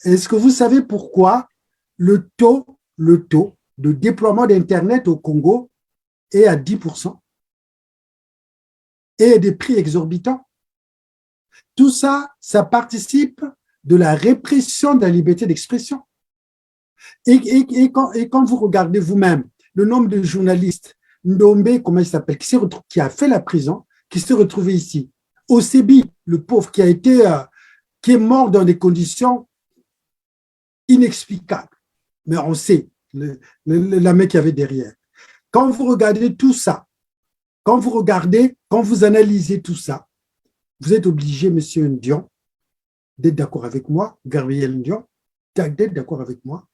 est-ce que vous savez pourquoi le taux de déploiement d'Internet au Congo est à 10% et des prix exorbitants? Tout ça, ça participe de la répression de la liberté d'expression. Et quand vous regardez vous-même le nombre de journalistes, Ndombe, comment il s'appelle, qui a fait la prison, qui s'est retrouvé ici. Osebi, le pauvre, qui est mort dans des conditions inexplicables. Mais on sait la main qu'il y avait derrière. Quand vous regardez tout ça, quand vous analysez tout ça, vous êtes obligé, M. Ndion, d'être d'accord avec moi, Gabriel Ndion, d'être d'accord avec moi,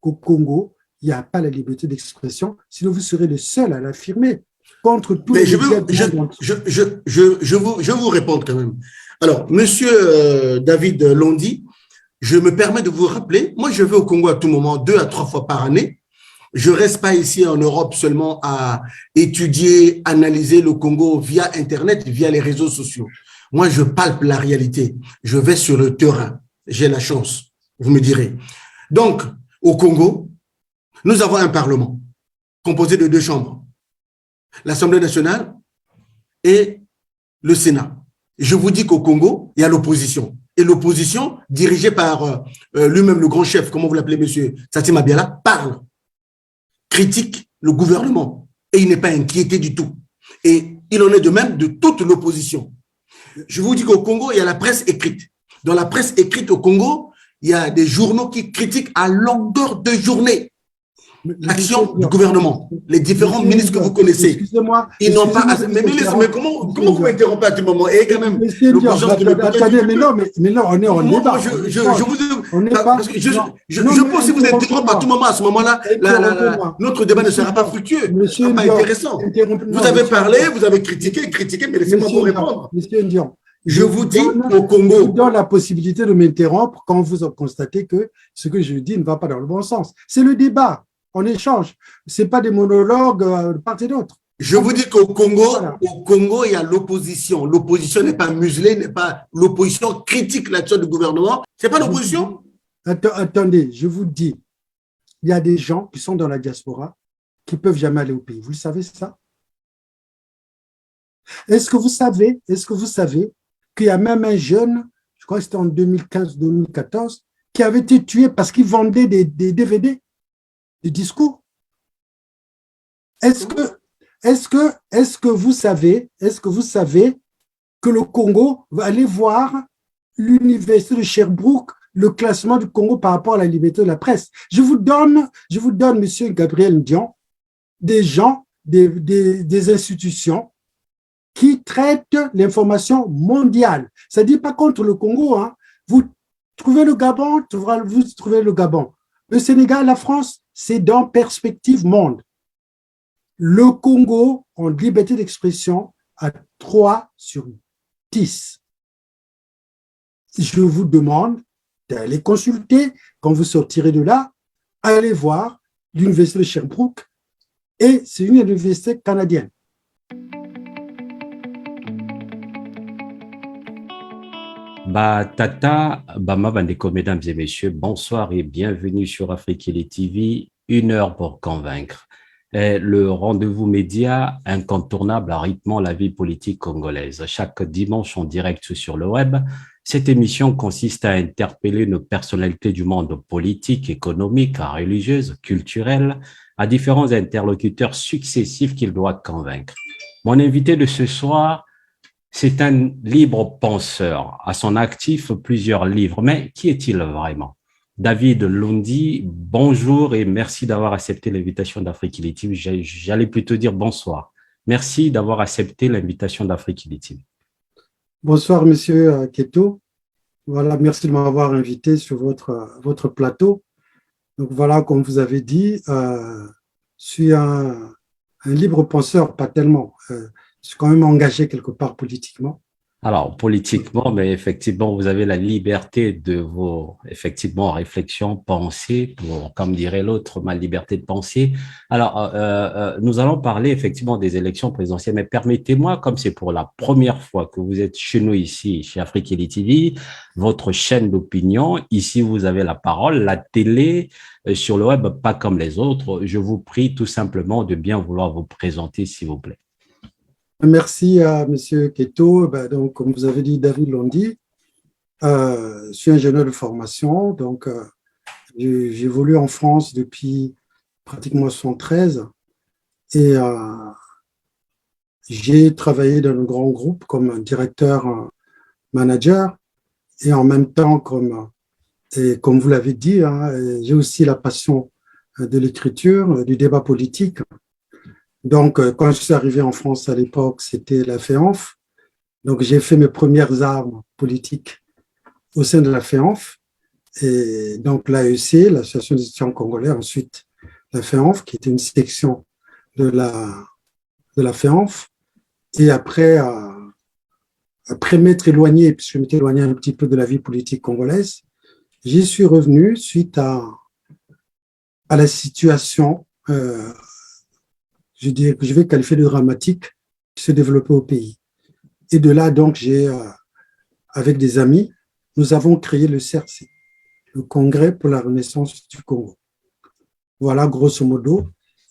qu'au Congo, il n'y a pas la liberté d'expression, sinon vous serez le seul à l'affirmer contre tous Mais les médias. je vous répondre quand même. Alors, monsieur David Londi, je me permets de vous rappeler, moi je vais au Congo à tout moment, 2 à 3 fois par année. Je ne reste pas ici en Europe seulement à étudier, analyser le Congo via Internet, via les réseaux sociaux. Moi, je palpe la réalité. Je vais sur le terrain. J'ai la chance, vous me direz. Donc, au Congo, nous avons un Parlement composé de 2 chambres, l'Assemblée nationale et le Sénat. Je vous dis qu'au Congo, il y a l'opposition. Et l'opposition, dirigée par lui-même, le grand chef, comment vous l'appelez, monsieur Sassy Mabiala, parle, critique le gouvernement. Et il n'est pas inquiété du tout. Et il en est de même de toute l'opposition. Je vous dis qu'au Congo, il y a la presse écrite. Dans la presse écrite au Congo, il y a des journaux qui critiquent à longueur de journée l'action du gouvernement, les différents ministres que vous connaissez. Excusez-moi. Ils n'ont pas. Mais comment vous m'interrompez à tout moment? Et quand même, attendez, mais non, on est en débat. Je pense que si vous interrompez à tout moment, à ce moment-là, notre débat ne sera pas fructueux, ne sera pas intéressant. Vous avez parlé, vous avez critiqué, mais laissez-moi vous répondre. Monsieur Ndion, je vous dis au Congo. Je vous donne la possibilité de m'interrompre quand vous constatez que ce que je dis ne va pas dans le bon sens. C'est le débat. On échange. Ce n'est pas des monologues de part et d'autre. Je vous dis qu'au Congo, il y a l'opposition. L'opposition n'est pas muselée, n'est pas l'opposition critique l'action du gouvernement. Ce n'est pas l'opposition. Attendez, je vous dis, il y a des gens qui sont dans la diaspora qui ne peuvent jamais aller au pays. Vous le savez, ça? Est-ce que vous savez qu'il y a même un jeune, je crois que c'était en 2015-2014, qui avait été tué parce qu'il vendait des DVD, des discours? Est-ce que vous savez que le Congo va aller voir l'université de Sherbrooke, le classement du Congo par rapport à la liberté de la presse? Je vous donne, monsieur Gabriel Ndion, des gens, des institutions qui traitent l'information mondiale. Ça ne dit pas contre le Congo. Hein. Vous trouvez le Gabon, vous trouvez le Gabon. Le Sénégal, la France, c'est dans Perspective Monde. Le Congo, en liberté d'expression, a 3 sur 10. Je vous demande d'aller consulter, quand vous sortirez de là, allez voir l'université de Sherbrooke, et c'est une université canadienne. Tata, Bama Bandeko, mesdames et messieurs, bonsoir et bienvenue sur Afrique TV, 1 heure pour convaincre. Le rendez-vous média incontournable à rythmant la vie politique congolaise. Chaque dimanche en direct sur le web, cette émission consiste à interpeller nos personnalités du monde politique, économique, religieuse, culturel, à différents interlocuteurs successifs qu'ils doivent convaincre. Mon invité de ce soir, c'est un libre penseur, à son actif plusieurs livres. Mais qui est-il vraiment? David Londi, bonjour et merci d'avoir accepté l'invitation d'Afrique TV. J'allais plutôt dire bonsoir. Merci d'avoir accepté l'invitation d'Afrique TV. Bonsoir, monsieur Keto. Voilà, merci de m'avoir invité sur votre plateau. Donc voilà, comme vous avez dit, je suis un libre penseur, pas tellement. Je suis quand même engagé quelque part politiquement. Alors, politiquement, mais effectivement, vous avez la liberté de vos, effectivement, réflexions, pensées, pour, comme dirait l'autre, ma liberté de penser. Alors, nous allons parler effectivement des élections présidentielles, mais permettez-moi, comme c'est pour la première fois que vous êtes chez nous ici, chez Afrique Elite TV, votre chaîne d'opinion, ici, vous avez la parole, la télé, sur le web, pas comme les autres. Je vous prie tout simplement de bien vouloir vous présenter, s'il vous plaît. Merci à M. Keto. Ben, donc, comme vous avez dit, David Londi, je suis ingénieur de formation. Donc, j'évolue en France depuis pratiquement 73 et j'ai travaillé dans un grand groupe comme directeur manager et en même temps, comme vous l'avez dit, hein, j'ai aussi la passion de l'écriture, du débat politique. Donc, quand je suis arrivé en France à l'époque, c'était la FEANF. Donc, j'ai fait mes premières armes politiques au sein de la FEANF. Et donc, l'AEC, l'Association des étudiants congolais, ensuite la FEANF, qui était une section de la FEANF. Et après m'être éloigné, puisque je m'étais éloigné un petit peu de la vie politique congolaise, j'y suis revenu suite à la situation, je vais qualifier de dramatique, qui se développait au pays. Et de là, donc, avec des amis, nous avons créé le CRC, le Congrès pour la Renaissance du Congo. Voilà, grosso modo.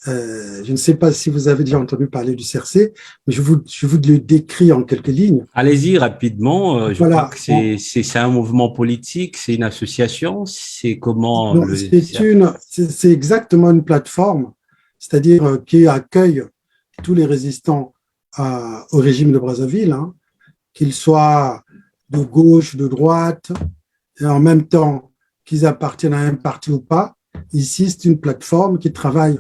Je ne sais pas si vous avez déjà entendu parler du CRC, mais je vous le décris en quelques lignes. Allez-y rapidement. Je Voilà. crois que c'est un mouvement politique, c'est une association, c'est comment Non, c'est exactement une plateforme, c'est-à-dire qui accueille tous les résistants au régime de Brazzaville, hein, qu'ils soient de gauche, de droite, et en même temps qu'ils appartiennent à un parti ou pas. Ici, c'est une plateforme qui travaille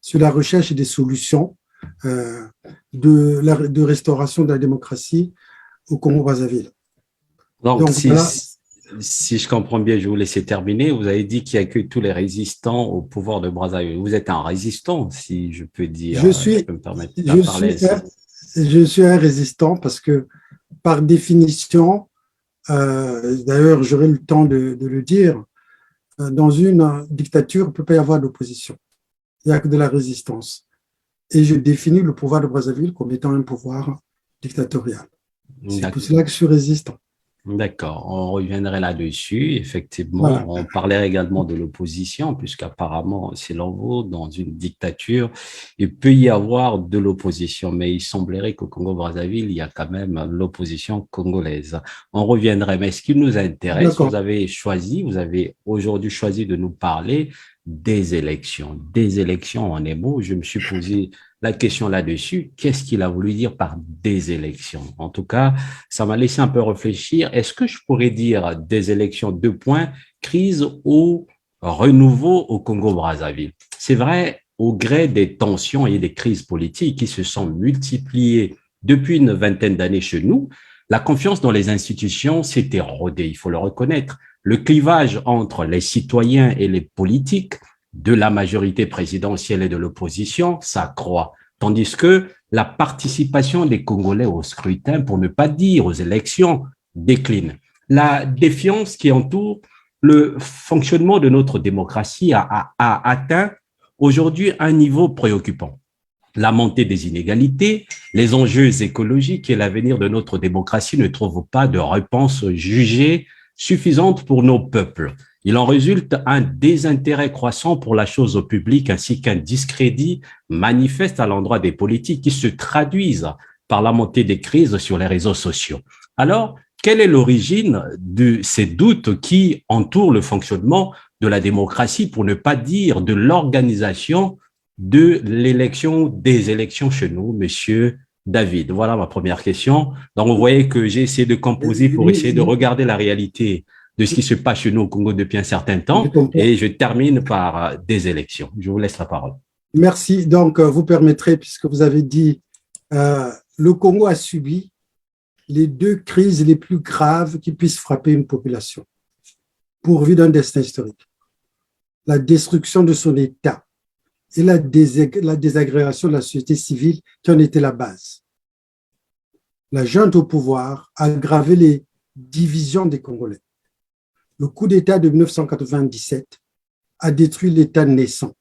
sur la recherche des solutions de restauration de la démocratie au Congo-Brazzaville. Donc, voilà. Si je comprends bien, je vais vous laisser terminer. Vous avez dit qu'il accueille tous les résistants au pouvoir de Brazzaville. Vous êtes un résistant, si je peux dire. Je peux me permettre de parler ainsi. Je suis un résistant parce que, par définition, d'ailleurs, j'aurai le temps de le dire, dans une dictature, il ne peut pas y avoir d'opposition. Il n'y a que de la résistance. Et je définis le pouvoir de Brazzaville comme étant un pouvoir dictatorial. C'est pour cela que je suis résistant. D'accord, on reviendrait là-dessus. Effectivement, Voilà. On parlait également de l'opposition, puisqu'apparemment, selon vous, dans une dictature, il peut y avoir de l'opposition, mais il semblerait qu'au Congo-Brazzaville, il y a quand même l'opposition congolaise. On reviendrait, mais ce qui nous intéresse, vous avez aujourd'hui choisi de nous parler des élections en émo. Je me suis posé la question là-dessus, qu'est-ce qu'il a voulu dire par des élections? En tout cas, ça m'a laissé un peu réfléchir. Est-ce que je pourrais dire des élections, crise ou renouveau au Congo-Brazzaville? C'est vrai, au gré des tensions et des crises politiques qui se sont multipliées depuis une vingtaine d'années chez nous, la confiance dans les institutions s'est érodée, il faut le reconnaître. Le clivage entre les citoyens et les politiques de la majorité présidentielle et de l'opposition s'accroît, tandis que la participation des Congolais au scrutin, pour ne pas dire aux élections, décline. La défiance qui entoure le fonctionnement de notre démocratie a atteint aujourd'hui un niveau préoccupant. La montée des inégalités, les enjeux écologiques et l'avenir de notre démocratie ne trouvent pas de réponse jugée suffisante pour nos peuples. Il en résulte un désintérêt croissant pour la chose publique ainsi qu'un discrédit manifeste à l'endroit des politiques qui se traduisent par la montée des crises sur les réseaux sociaux. Alors, quelle est l'origine de ces doutes qui entourent le fonctionnement de la démocratie, pour ne pas dire de l'organisation de l'élection, des élections chez nous, monsieur David? Voilà ma première question. Donc, vous voyez que j'ai essayé de composer pour essayer de regarder la réalité de ce qui se passe chez nous au Congo depuis un certain temps, et je termine par des élections. Je vous laisse la parole. Merci. Donc, vous permettrez, puisque vous avez dit, le Congo a subi les deux crises les plus graves qui puissent frapper une population, pourvue d'un destin historique. La destruction de son État et la désagrégation de la société civile qui en était la base. la junte au pouvoir a aggravé les divisions des Congolais. Le coup d'État de 1997 a détruit l'État naissant.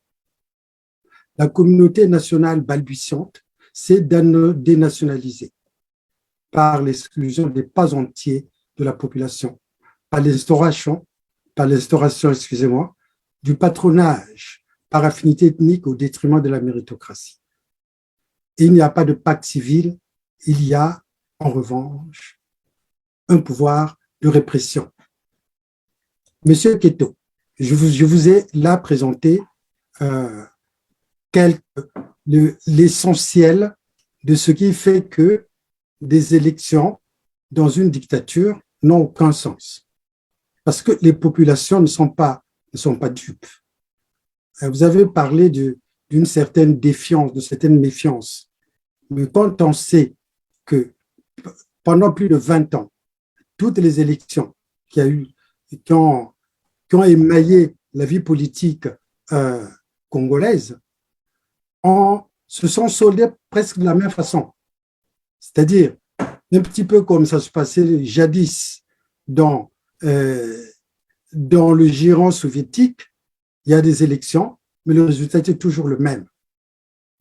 La communauté nationale balbutiante s'est dénationalisée par l'exclusion des pas entiers de la population, par l'instauration, excusez-moi, du patronage par affinité ethnique au détriment de la méritocratie. Et il n'y a pas de pacte civil, il y a en revanche un pouvoir de répression. Monsieur Keto, je vous ai là présenté l'essentiel de ce qui fait que des élections dans une dictature n'ont aucun sens. Parce que les populations ne sont pas dupes. Vous avez parlé d'une certaine défiance, de certaine méfiance. Mais quand on sait que pendant plus de 20 ans, toutes les élections qui ont émaillé la vie politique congolaise se sont soldées presque de la même façon. C'est-à-dire, un petit peu comme ça se passait jadis dans le giron soviétique, il y a des élections, mais le résultat était toujours le même.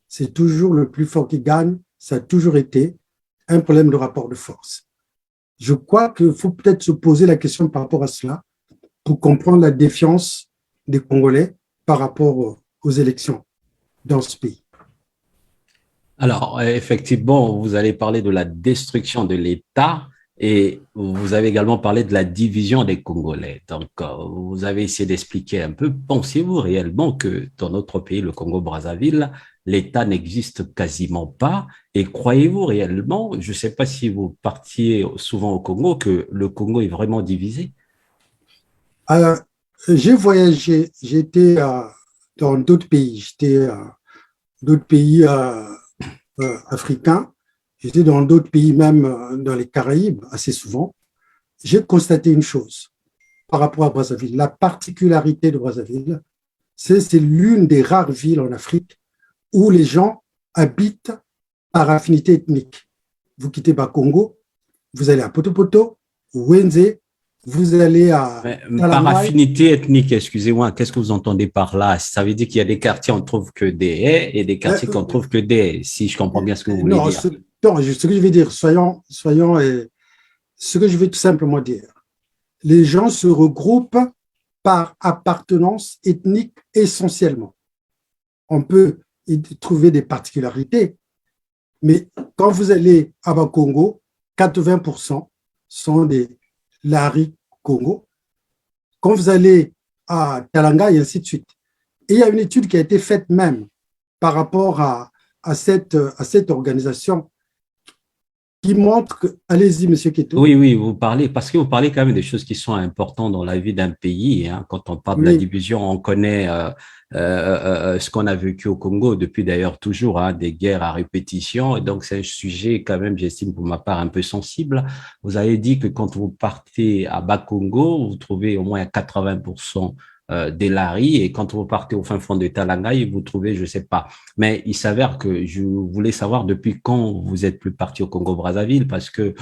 C'est toujours le plus fort qui gagne, ça a toujours été un problème de rapport de force. Je crois qu'il faut peut-être se poser la question par rapport à cela pour comprendre la défiance des Congolais par rapport aux élections dans ce pays. Alors, effectivement, vous allez parler de la destruction de l'État et vous avez également parlé de la division des Congolais. Donc, vous avez essayé d'expliquer un peu, pensez-vous réellement que dans notre pays, le Congo-Brazzaville, l'État n'existe quasiment pas? Et croyez-vous réellement, je ne sais pas si vous partiez souvent au Congo, que le Congo est vraiment divisé? J'ai voyagé, j'étais dans d'autres pays, d'autres pays africains, j'étais dans d'autres pays, même dans les Caraïbes, assez souvent. J'ai constaté une chose par rapport à Brazzaville. La particularité de Brazzaville, c'est l'une des rares villes en Afrique où les gens habitent par affinité ethnique. Vous quittez Bakongo, vous allez à Potopoto, Wenze, vous allez à par affinité ethnique, excusez-moi, qu'est-ce que vous entendez par là? Ça veut dire qu'il y a des quartiers où on ne trouve que des haies et des quartiers qu'on ne trouve que des haies, si je comprends bien ce que vous voulez dire. Non, ce que je vais dire, ce que je vais tout simplement dire, les gens se regroupent par appartenance ethnique essentiellement. On peut y trouver des particularités, mais quand vous allez à Bakongo, 80% sont des Lari Congo. Quand vous allez à Talanga, et ainsi de suite. Et il y a une étude qui a été faite même par rapport à cette organisation qui montre que… Allez-y, monsieur Keto. Oui, vous parlez, parce que vous parlez quand même des choses qui sont importantes dans la vie d'un pays. Hein. Quand on parle de la division, on connaît ce qu'on a vécu au Congo depuis d'ailleurs toujours, hein, des guerres à répétition. Et donc, c'est un sujet quand même, j'estime pour ma part, un peu sensible. Vous avez dit que quand vous partez à Bakongo, vous trouvez au moins 80% des Lari, et quand vous partez au fin fond de Talanga, vous trouvez, je sais pas. Mais il s'avère que je voulais savoir depuis quand vous êtes plus parti au Congo-Brazzaville, parce que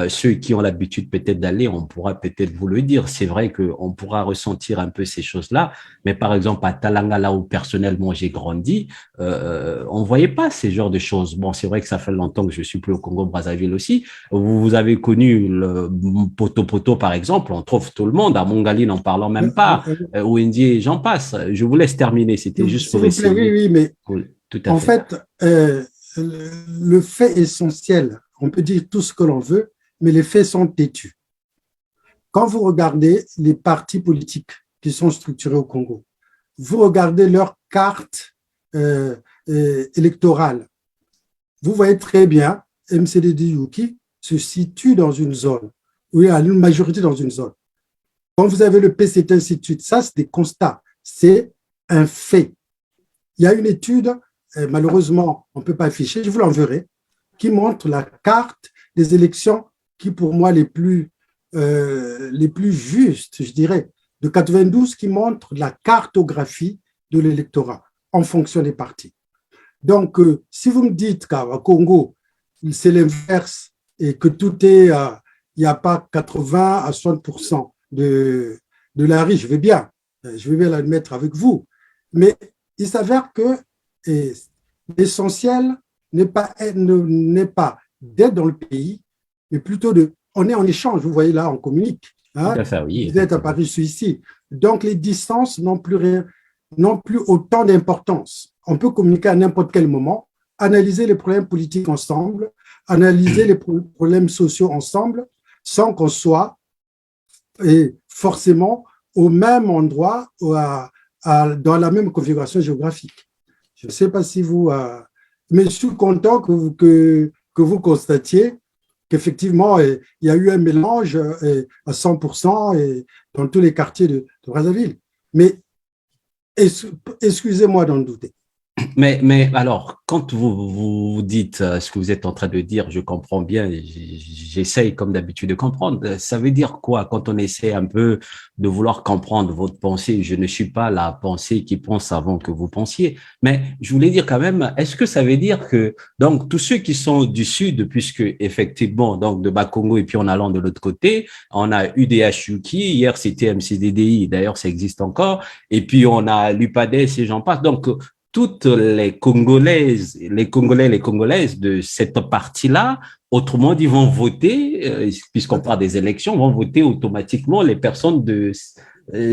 ceux qui ont l'habitude peut-être d'aller, on pourra peut-être vous le dire. C'est vrai qu'on pourra ressentir un peu ces choses-là, mais par exemple à Talanga, là où personnellement j'ai grandi, on voyait pas ces genres de choses. Bon, c'est vrai que ça fait longtemps que je suis plus au Congo-Brazzaville aussi. Vous avez connu le Poto-Poto, par exemple, on trouve tout le monde, à Mongali, n'en parlant même pas. Wendy, j'en passe. Je vous laisse terminer. C'était juste pour essayer. Oui, mais oui, tout à en fait, le fait essentiel, on peut dire tout ce que l'on veut, mais les faits sont têtus. Quand vous regardez les partis politiques qui sont structurés au Congo, vous regardez leur carte électorale, vous voyez très bien MCDD Yuki se situe dans une zone, où il y a une majorité dans une zone. Quand vous avez le PCT, ainsi de suite, ça, c'est des constats. C'est un fait. Il y a une étude, malheureusement, on ne peut pas afficher, je vous l'enverrai, qui montre la carte des élections qui, pour moi, les plus justes, je dirais, de 92, qui montre la cartographie de l'électorat en fonction des partis. Donc, si vous me dites qu'à Congo, c'est l'inverse et que tout est, il n'y a pas 80 à 60% de la riche. Je vais bien l'admettre avec vous. Mais il s'avère que l'essentiel n'est pas d'être dans le pays, mais plutôt on est en échange. Vous voyez là, on communique. Tout à fait, oui, Vous êtes à Paris, je suis ici. Donc, les distances n'ont plus autant d'importance. On peut communiquer à n'importe quel moment, analyser les problèmes politiques ensemble, analyser les problèmes sociaux ensemble, sans qu'on soit forcément au même endroit, dans la même configuration géographique. Je ne sais pas si vous... mais je suis content que vous constatiez qu'effectivement, il y a eu un mélange à 100% dans tous les quartiers de Brazzaville. Mais excusez-moi d'en douter. Mais alors, quand vous dites ce que vous êtes en train de dire, je comprends bien, j'essaye comme d'habitude de comprendre. Ça veut dire quoi quand on essaie un peu de vouloir comprendre votre pensée? Je ne suis pas la pensée qui pense avant que vous pensiez, mais je voulais dire quand même, est-ce que ça veut dire que donc tous ceux qui sont du sud, puisque effectivement donc de Bakongo et puis en allant de l'autre côté, on a UDH Yuki, hier c'était MCDDI, d'ailleurs ça existe encore, et puis on a l'UPADES et j'en passe. Donc toutes les Congolaises, les Congolais, les Congolaises de cette partie-là, autrement dit, vont voter, puisqu'on parle des élections, vont voter automatiquement les personnes de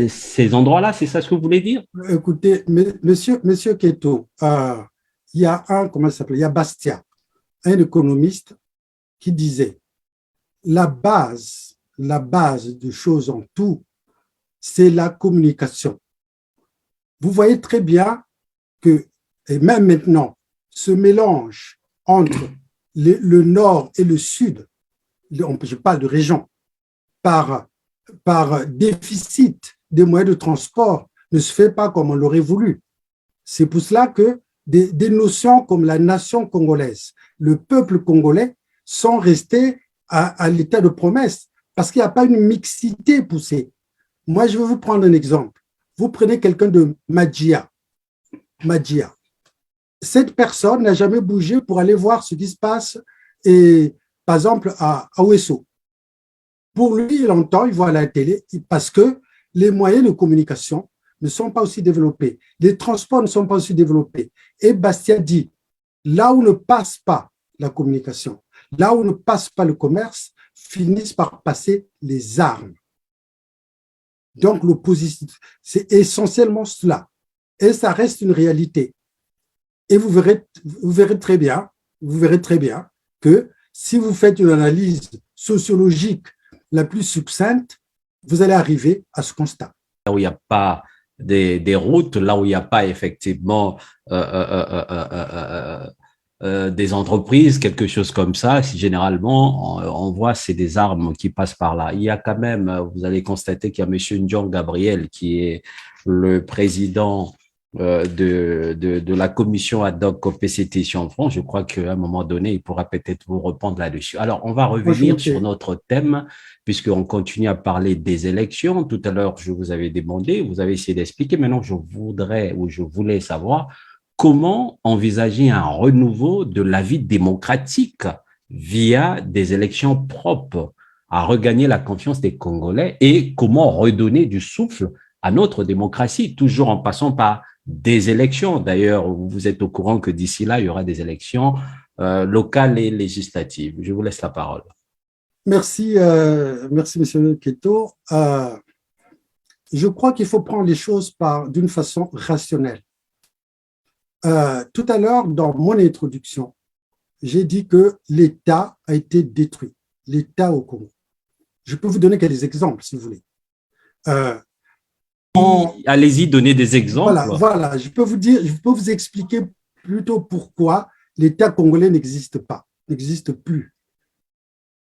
ces endroits-là. C'est ça ce que vous voulez dire? Écoutez, monsieur Keto, il y a comment ça s'appelle? Il y a Bastia, un économiste qui disait la base de choses en tout, c'est la communication. Vous voyez très bien que, et même maintenant, ce mélange entre le nord et le sud, je parle de région, par déficit des moyens de transport, ne se fait pas comme on l'aurait voulu. C'est pour cela que des notions comme la nation congolaise, le peuple congolais sont restés à l'état de promesse parce qu'il n'y a pas une mixité poussée. Moi, je vais vous prendre un exemple. Vous prenez quelqu'un de Madia. Cette personne n'a jamais bougé pour aller voir ce qui se passe, et, par exemple, à Ouesso. Pour lui, il entend, il voit à la télé, parce que les moyens de communication ne sont pas aussi développés. Les transports ne sont pas aussi développés. Et Bastia dit, là où ne passe pas la communication, là où ne passe pas le commerce, finissent par passer les armes. Donc, l'opposition, c'est essentiellement cela. Et ça reste une réalité. Et vous verrez très bien que si vous faites une analyse sociologique la plus succincte, vous allez arriver à ce constat. Là où il n'y a pas des routes, là où il n'y a pas effectivement des entreprises, quelque chose comme ça, généralement, on voit c'est des armes qui passent par là. Il y a quand même, vous allez constater qu'il y a M. Ndiong Gabriel qui est le président de la commission ad hoc PCT en France. Je crois qu'à un moment donné, il pourra peut-être vous répondre là-dessus. Alors, on va revenir sur notre thème, puisqu'on continue à parler des élections. Tout à l'heure, je vous avais demandé, vous avez essayé d'expliquer. Maintenant, je voulais savoir comment envisager un renouveau de la vie démocratique via des élections propres à regagner la confiance des Congolais et comment redonner du souffle à notre démocratie, toujours en passant par des élections. D'ailleurs, vous êtes au courant que d'ici là, il y aura des élections locales et législatives. Je vous laisse la parole. Merci, monsieur Keto. Je crois qu'il faut prendre les choses d'une façon rationnelle. Tout à l'heure, dans mon introduction, j'ai dit que l'État a été détruit, l'État au Congo. Je peux vous donner quelques exemples, si vous voulez. Allez-y, donnez des exemples. Voilà, je peux vous expliquer plutôt pourquoi l'État congolais n'existe plus.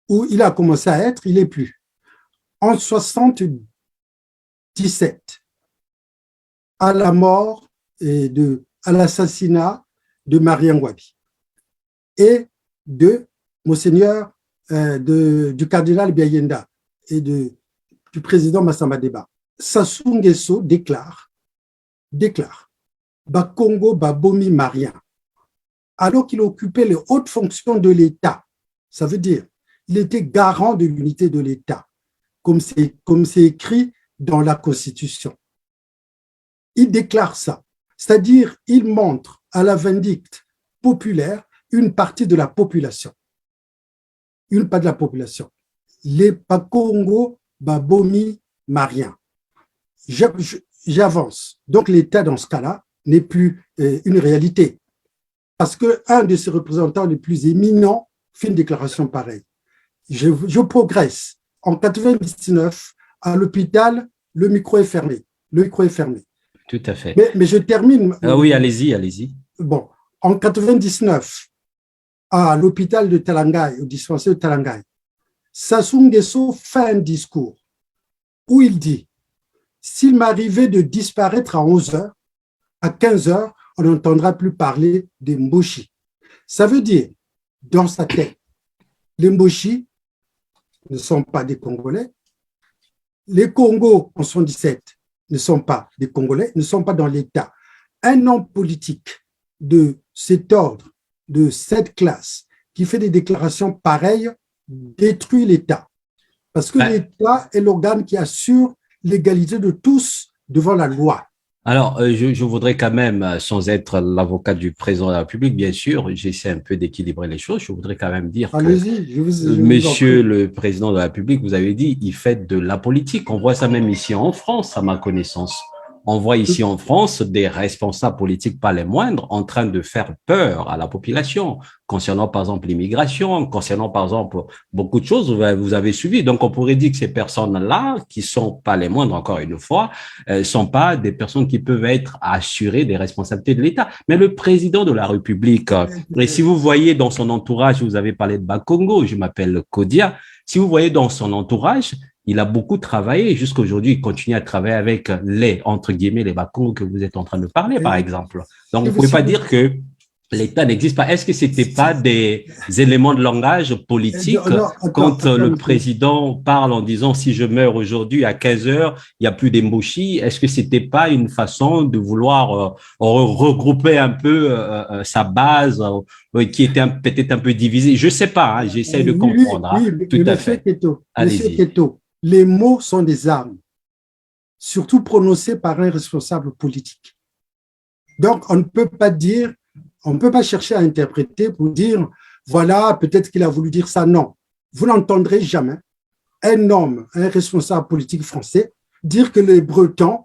Où il a commencé à être, il n'est plus. En 1977, à la mort à l'assassinat de Marien Ngouabi et de Monseigneur du cardinal Biayenda et du président Massamba Deba, Sassou Nguesso déclare Bakongo Babomi Marien, alors qu'il occupait les hautes fonctions de l'État. Ça veut dire il était garant de l'unité de l'État, comme c'est écrit dans la Constitution. Il déclare ça, c'est-à-dire il montre à la vindicte populaire une partie de la population. Une partie de la population. Les Pakongo, Babomi, Marien. J'avance. Donc l'État, dans ce cas-là, n'est plus une réalité. Parce qu'un de ses représentants les plus éminents fait une déclaration pareille. Je progresse. En 99, à l'hôpital, le micro est fermé. Le micro est fermé. Tout à fait. Mais je termine. Oui, allez-y. Bon, en 99, à l'hôpital de Talangai, au dispensaire de Talangai, Sassou Nguesso fait un discours où il dit « S'il m'arrivait de disparaître à 11 heures, à 15 heures, on n'entendra plus parler des Mboshi. » Ça veut dire, dans sa tête, les Mboshi ne sont pas des Congolais. Les Congos, en 77, ne sont pas des Congolais, ne sont pas dans l'État. Un homme politique de cet ordre, de cette classe, qui fait des déclarations pareilles, détruit l'État. Parce que l'État est l'organe qui assure l'égalité de tous devant la loi. Alors, je voudrais quand même, sans être l'avocat du président de la République, bien sûr, j'essaie un peu d'équilibrer les choses, je voudrais quand même dire que monsieur le président de la République, vous avez dit, il fait de la politique. On voit ça même ici en France, à ma connaissance. On voit ici en France des responsables politiques, pas les moindres, en train de faire peur à la population, concernant par exemple l'immigration, concernant par exemple beaucoup de choses, vous avez suivi. Donc on pourrait dire que ces personnes-là, qui sont pas les moindres encore une fois, sont pas des personnes qui peuvent être assurées des responsabilités de l'État. Mais le président de la République, et si vous voyez dans son entourage, vous avez parlé de Bakongo, je m'appelle Kodia, si vous voyez dans son entourage, il a beaucoup travaillé. Jusqu'à aujourd'hui, il continue à travailler avec entre guillemets, les Bakongo que vous êtes en train de parler, par exemple. Donc, vous ne pouvez pas dire que l'État n'existe pas. Est-ce que c'était pas des éléments de langage politique quand le président parle en disant si je meurs aujourd'hui à 15 heures, il n'y a plus d'Emboshi? Est-ce que c'était pas une façon de vouloir regrouper un peu sa base qui était peut-être un peu divisée? Je sais pas, hein, j'essaie de comprendre. Oui, tout à fait. Allez-y. Les mots sont des armes, surtout prononcés par un responsable politique. Donc, on ne peut pas dire, on ne peut pas chercher à interpréter pour dire, voilà, peut-être qu'il a voulu dire ça. Non, vous n'entendrez jamais un homme, un responsable politique français, dire que les Bretons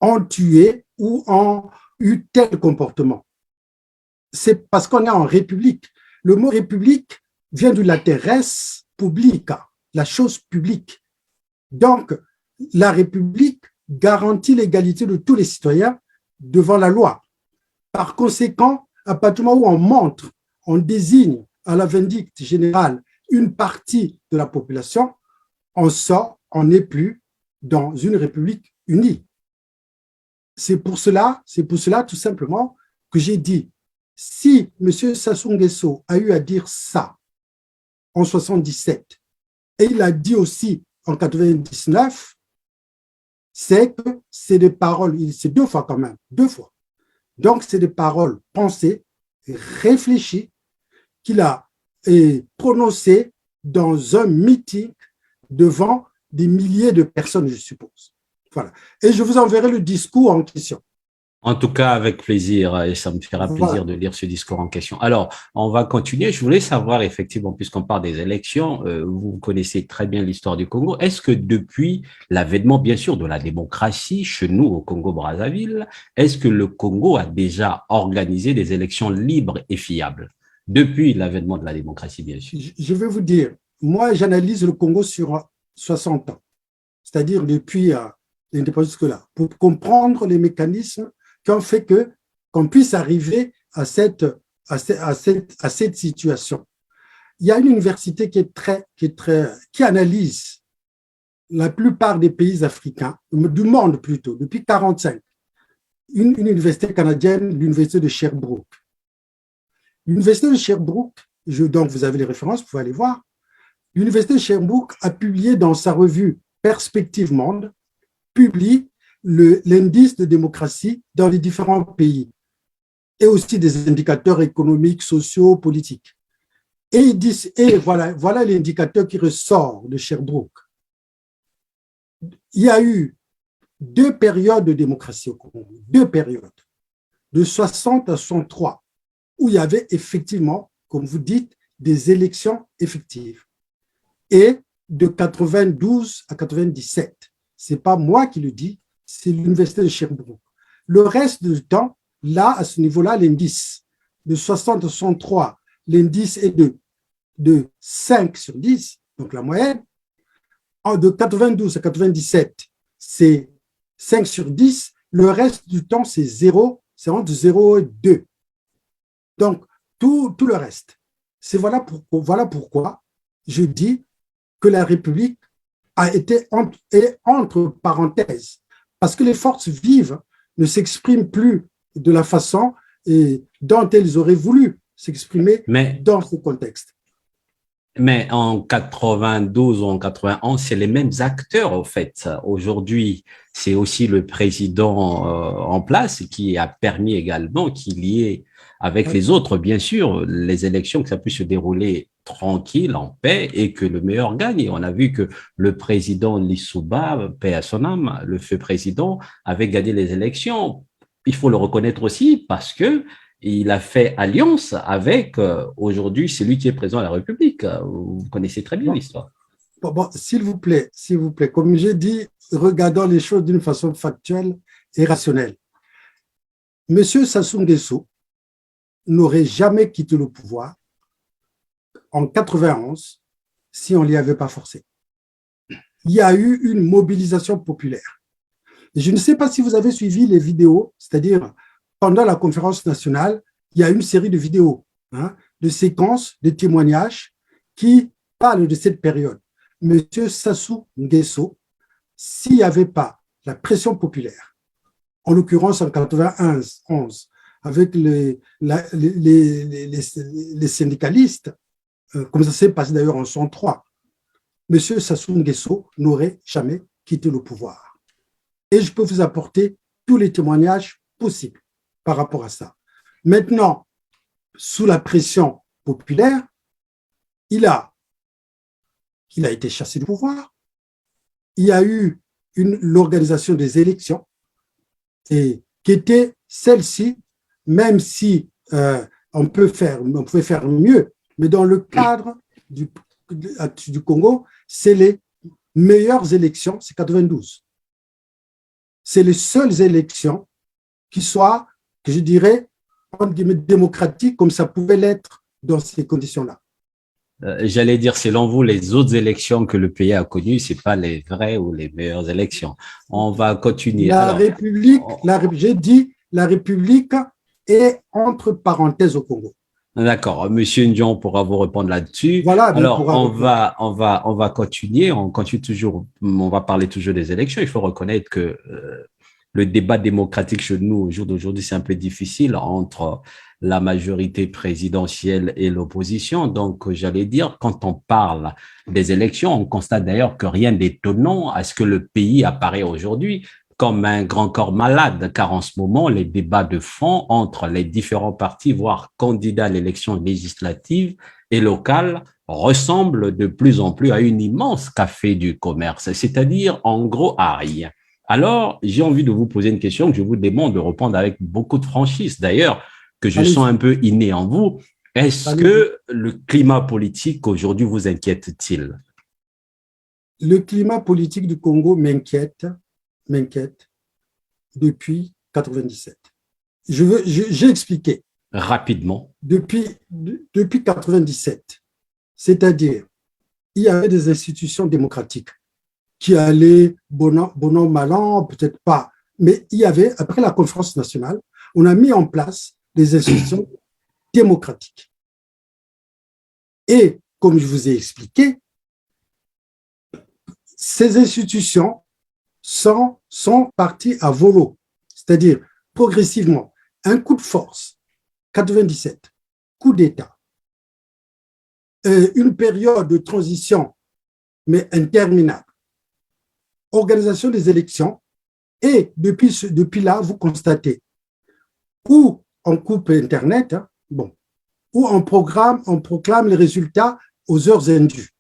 ont tué ou ont eu tel comportement. C'est parce qu'on est en République. Le mot République vient du latin res publica, la chose publique. Donc, la République garantit l'égalité de tous les citoyens devant la loi. Par conséquent, à partir du moment où on montre, on désigne à la vindicte générale une partie de la population, on sort, on n'est plus dans une République unie. C'est pour cela tout simplement que j'ai dit, si M. Sassou Nguesso a eu à dire ça en 77, et il a dit aussi en 99, c'est que c'est des paroles, c'est 2 fois quand même, 2 fois. Donc, c'est des paroles pensées, réfléchies, qu'il a prononcées dans un meeting devant des milliers de personnes, je suppose. Voilà. Et je vous enverrai le discours en question. En tout cas, avec plaisir, et ça me fera plaisir de lire ce discours en question. Alors, on va continuer. Je voulais savoir, effectivement, puisqu'on parle des élections, vous connaissez très bien l'histoire du Congo. Est-ce que depuis l'avènement, bien sûr, de la démocratie chez nous au Congo-Brazzaville, est-ce que le Congo a déjà organisé des élections libres et fiables? Depuis l'avènement de la démocratie, bien sûr. Je vais vous dire, moi, j'analyse le Congo sur 60 ans, c'est-à-dire depuis l'indépendance jusque-là, pour comprendre les mécanismes qui ont fait qu'on puisse arriver à cette situation. Il y a une université qui analyse la plupart des pays africains, du monde plutôt, depuis 1945. Une université canadienne, l'université de Sherbrooke. L'université de Sherbrooke, donc vous avez les références, vous pouvez aller voir. L'université de Sherbrooke a publié dans sa revue Perspective Monde, publie l'indice de démocratie dans les différents pays et aussi des indicateurs économiques, sociaux, politiques. Et ils disent, et voilà l'indicateur qui ressort de Sherbrooke. Il y a eu 2 périodes de démocratie au Congo, 2 périodes, de 60 à 63, où il y avait effectivement, comme vous dites, des élections effectives. Et de 92 à 97, ce n'est pas moi qui le dis, c'est l'Université de Sherbrooke. Le reste du temps, là, à ce niveau-là, l'indice de 60 à 63, l'indice est de 5 sur 10, donc la moyenne. De 92 à 97, c'est 5 sur 10. Le reste du temps, c'est 0, c'est entre 0 et 2. Donc, tout le reste. Voilà pourquoi je dis que la République est entre parenthèses, parce que les forces vives ne s'expriment plus de la façon dont elles auraient voulu s'exprimer dans ce contexte. Mais en 92 ou en 91, c'est les mêmes acteurs, en fait. Aujourd'hui, c'est aussi le président en place qui a permis également qu'il y ait, avec les autres, bien sûr, les élections, que ça puisse se dérouler tranquille, en paix, et que le meilleur gagne. Et on a vu que le président Lissouba, paix à son âme, le feu président, avait gagné les élections. Il faut le reconnaître aussi parce que il a fait alliance avec, aujourd'hui, celui qui est président de la République. Vous connaissez très bien l'histoire. Bon, s'il vous plaît, comme j'ai dit, regardons les choses d'une façon factuelle et rationnelle. Monsieur Sassou Nguesso n'aurait jamais quitté le pouvoir en 91 si on ne l'y avait pas forcé. Il y a eu une mobilisation populaire. Je ne sais pas si vous avez suivi les vidéos, c'est-à-dire pendant la conférence nationale, il y a une série de vidéos, de séquences, de témoignages qui parlent de cette période. Monsieur Sassou Nguesso, s'il n'y avait pas la pression populaire, en l'occurrence en 91, avec les syndicalistes, comme ça s'est passé d'ailleurs en 103, monsieur Sassou Nguesso n'aurait jamais quitté le pouvoir. Et je peux vous apporter tous les témoignages possibles par rapport à ça. Maintenant, sous la pression populaire, il a été chassé du pouvoir. Il y a eu l'organisation des élections et qui était celle-ci, même si on pouvait faire mieux, mais dans le cadre du Congo, c'est les meilleures élections, c'est 92. C'est les seules élections qui soient, que je dirais, démocratiques comme ça pouvait l'être dans ces conditions-là. J'allais dire, selon vous, les autres élections que le pays a connues, c'est pas les vraies ou les meilleures élections. On va continuer. J'ai dit, la République est entre parenthèses au Congo. D'accord. Monsieur Ndion pourra vous répondre là-dessus. Voilà. Alors, on va continuer. On continue toujours. On va parler toujours des élections. Il faut reconnaître que le débat démocratique chez nous au jour d'aujourd'hui, c'est un peu difficile entre la majorité présidentielle et l'opposition. Donc, j'allais dire, quand on parle des élections, on constate d'ailleurs que rien d'étonnant à ce que le pays apparaît aujourd'hui comme un grand corps malade, car en ce moment, les débats de fond entre les différents partis, voire candidats à l'élection législative et locale, ressemblent de plus en plus à une immense café du commerce, c'est-à-dire en gros à rien. Alors, j'ai envie de vous poser une question que je vous demande de répondre avec beaucoup de franchise, d'ailleurs, que je sens un peu inné en vous. Est-ce que le climat politique aujourd'hui vous inquiète-t-il? Le climat politique du Congo m'inquiète depuis 97. J'ai expliqué. Rapidement. Depuis 97, c'est-à-dire, il y avait des institutions démocratiques qui allaient bon an, mal an, peut-être pas, mais il y avait, après la conférence nationale, on a mis en place des institutions démocratiques. Et, comme je vous ai expliqué, ces institutions sont parties à volo, c'est-à-dire progressivement, un coup de force, 97, coup d'État, une période de transition, mais interminable, organisation des élections, et depuis là, vous constatez où on coupe Internet, bon, où on proclame les résultats aux heures indues.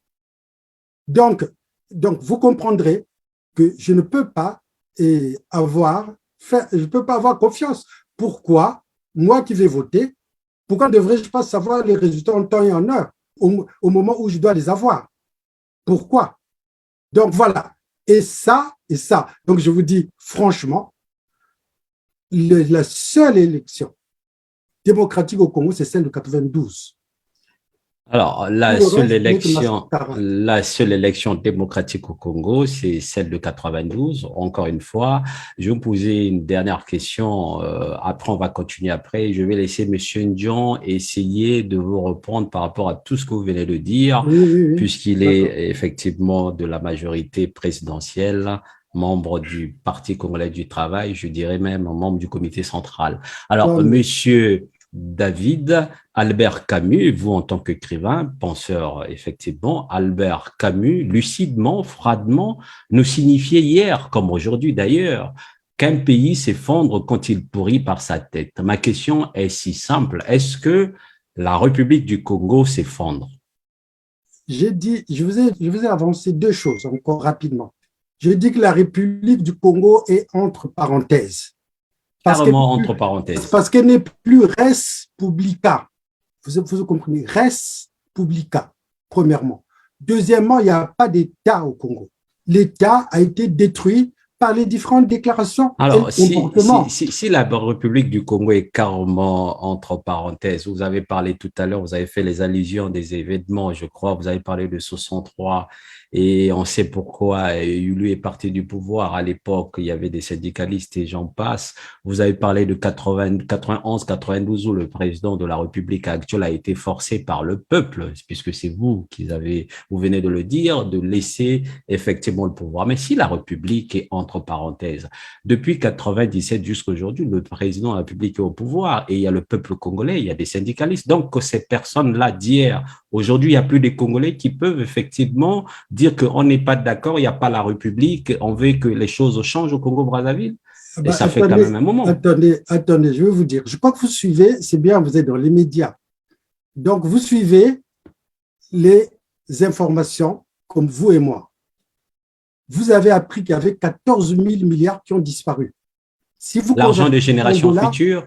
Donc, vous comprendrez que je ne peux pas avoir confiance. Pourquoi, moi qui vais voter, pourquoi ne devrais-je pas savoir les résultats en temps et en heure au moment où je dois les avoir? Pourquoi? Donc voilà. Et ça. Donc je vous dis franchement, la seule élection démocratique au Congo, c'est celle de 92. Alors, la seule élection démocratique au Congo, c'est celle de 92. Encore une fois, je vais vous poser une dernière question. Après, on va continuer après. Je vais laisser Monsieur Ndion essayer de vous répondre par rapport à tout ce que vous venez de dire, Oui. puisqu'il est effectivement de la majorité présidentielle, membre du Parti congolais du travail, je dirais même membre du comité central. Alors, Monsieur David Albert Camus, vous en tant qu'écrivain, penseur, effectivement, Albert Camus, lucidement, froidement, nous signifiait hier, comme aujourd'hui d'ailleurs, qu'un pays s'effondre quand il pourrit par sa tête. Ma question est si simple. Est-ce que la République du Congo s'effondre? Je vous ai avancé deux choses encore rapidement. Je dis que la République du Congo est entre parenthèses. Carrément entre parenthèses. Parce qu'elle n'est plus res publica. Vous comprenez, res publica, premièrement. Deuxièmement, il n'y a pas d'État au Congo. L'État a été détruit par les différentes déclarations. Alors, si la République du Congo est carrément entre parenthèses, vous avez parlé tout à l'heure, vous avez fait les allusions des événements, je crois, vous avez parlé de 63 et on sait pourquoi lui est parti du pouvoir. À l'époque, il y avait des syndicalistes et j'en passe. Vous avez parlé de 91, 92 où le président de la République actuelle a été forcé par le peuple, puisque c'est vous vous venez de le dire, de laisser effectivement le pouvoir. Mais si la République est entre parenthèses, depuis 97 jusqu'à aujourd'hui, le président de la République est au pouvoir et il y a le peuple congolais, il y a des syndicalistes. Donc, que ces personnes-là d'hier, aujourd'hui, il n'y a plus des Congolais qui peuvent effectivement dire qu'on n'est pas d'accord, il n'y a pas la République, on veut que les choses changent au Congo-Brazzaville. Et ça fait quand même un moment. Attendez, je vais vous dire. Je crois que vous suivez, c'est bien, vous êtes dans les médias. Donc, vous suivez les informations comme vous et moi. Vous avez appris qu'il y avait 14 000 milliards qui ont disparu. Si l'argent des générations futures.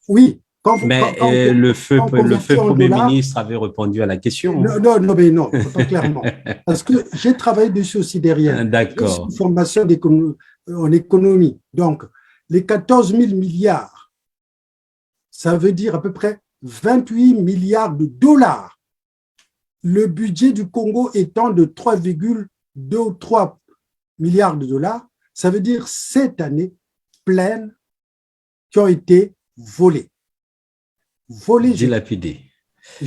Oui. Le feu Premier ministre avait répondu à la question. Non, pas clairement. Parce que j'ai travaillé dessus aussi derrière. D'accord. J'ai une formation en économie. Donc, les 14 000 milliards, ça veut dire à peu près 28 milliards de dollars. Le budget du Congo étant de 3,2 ou 3 milliards de dollars, ça veut dire 7 années pleines qui ont été volées. Dilapidé.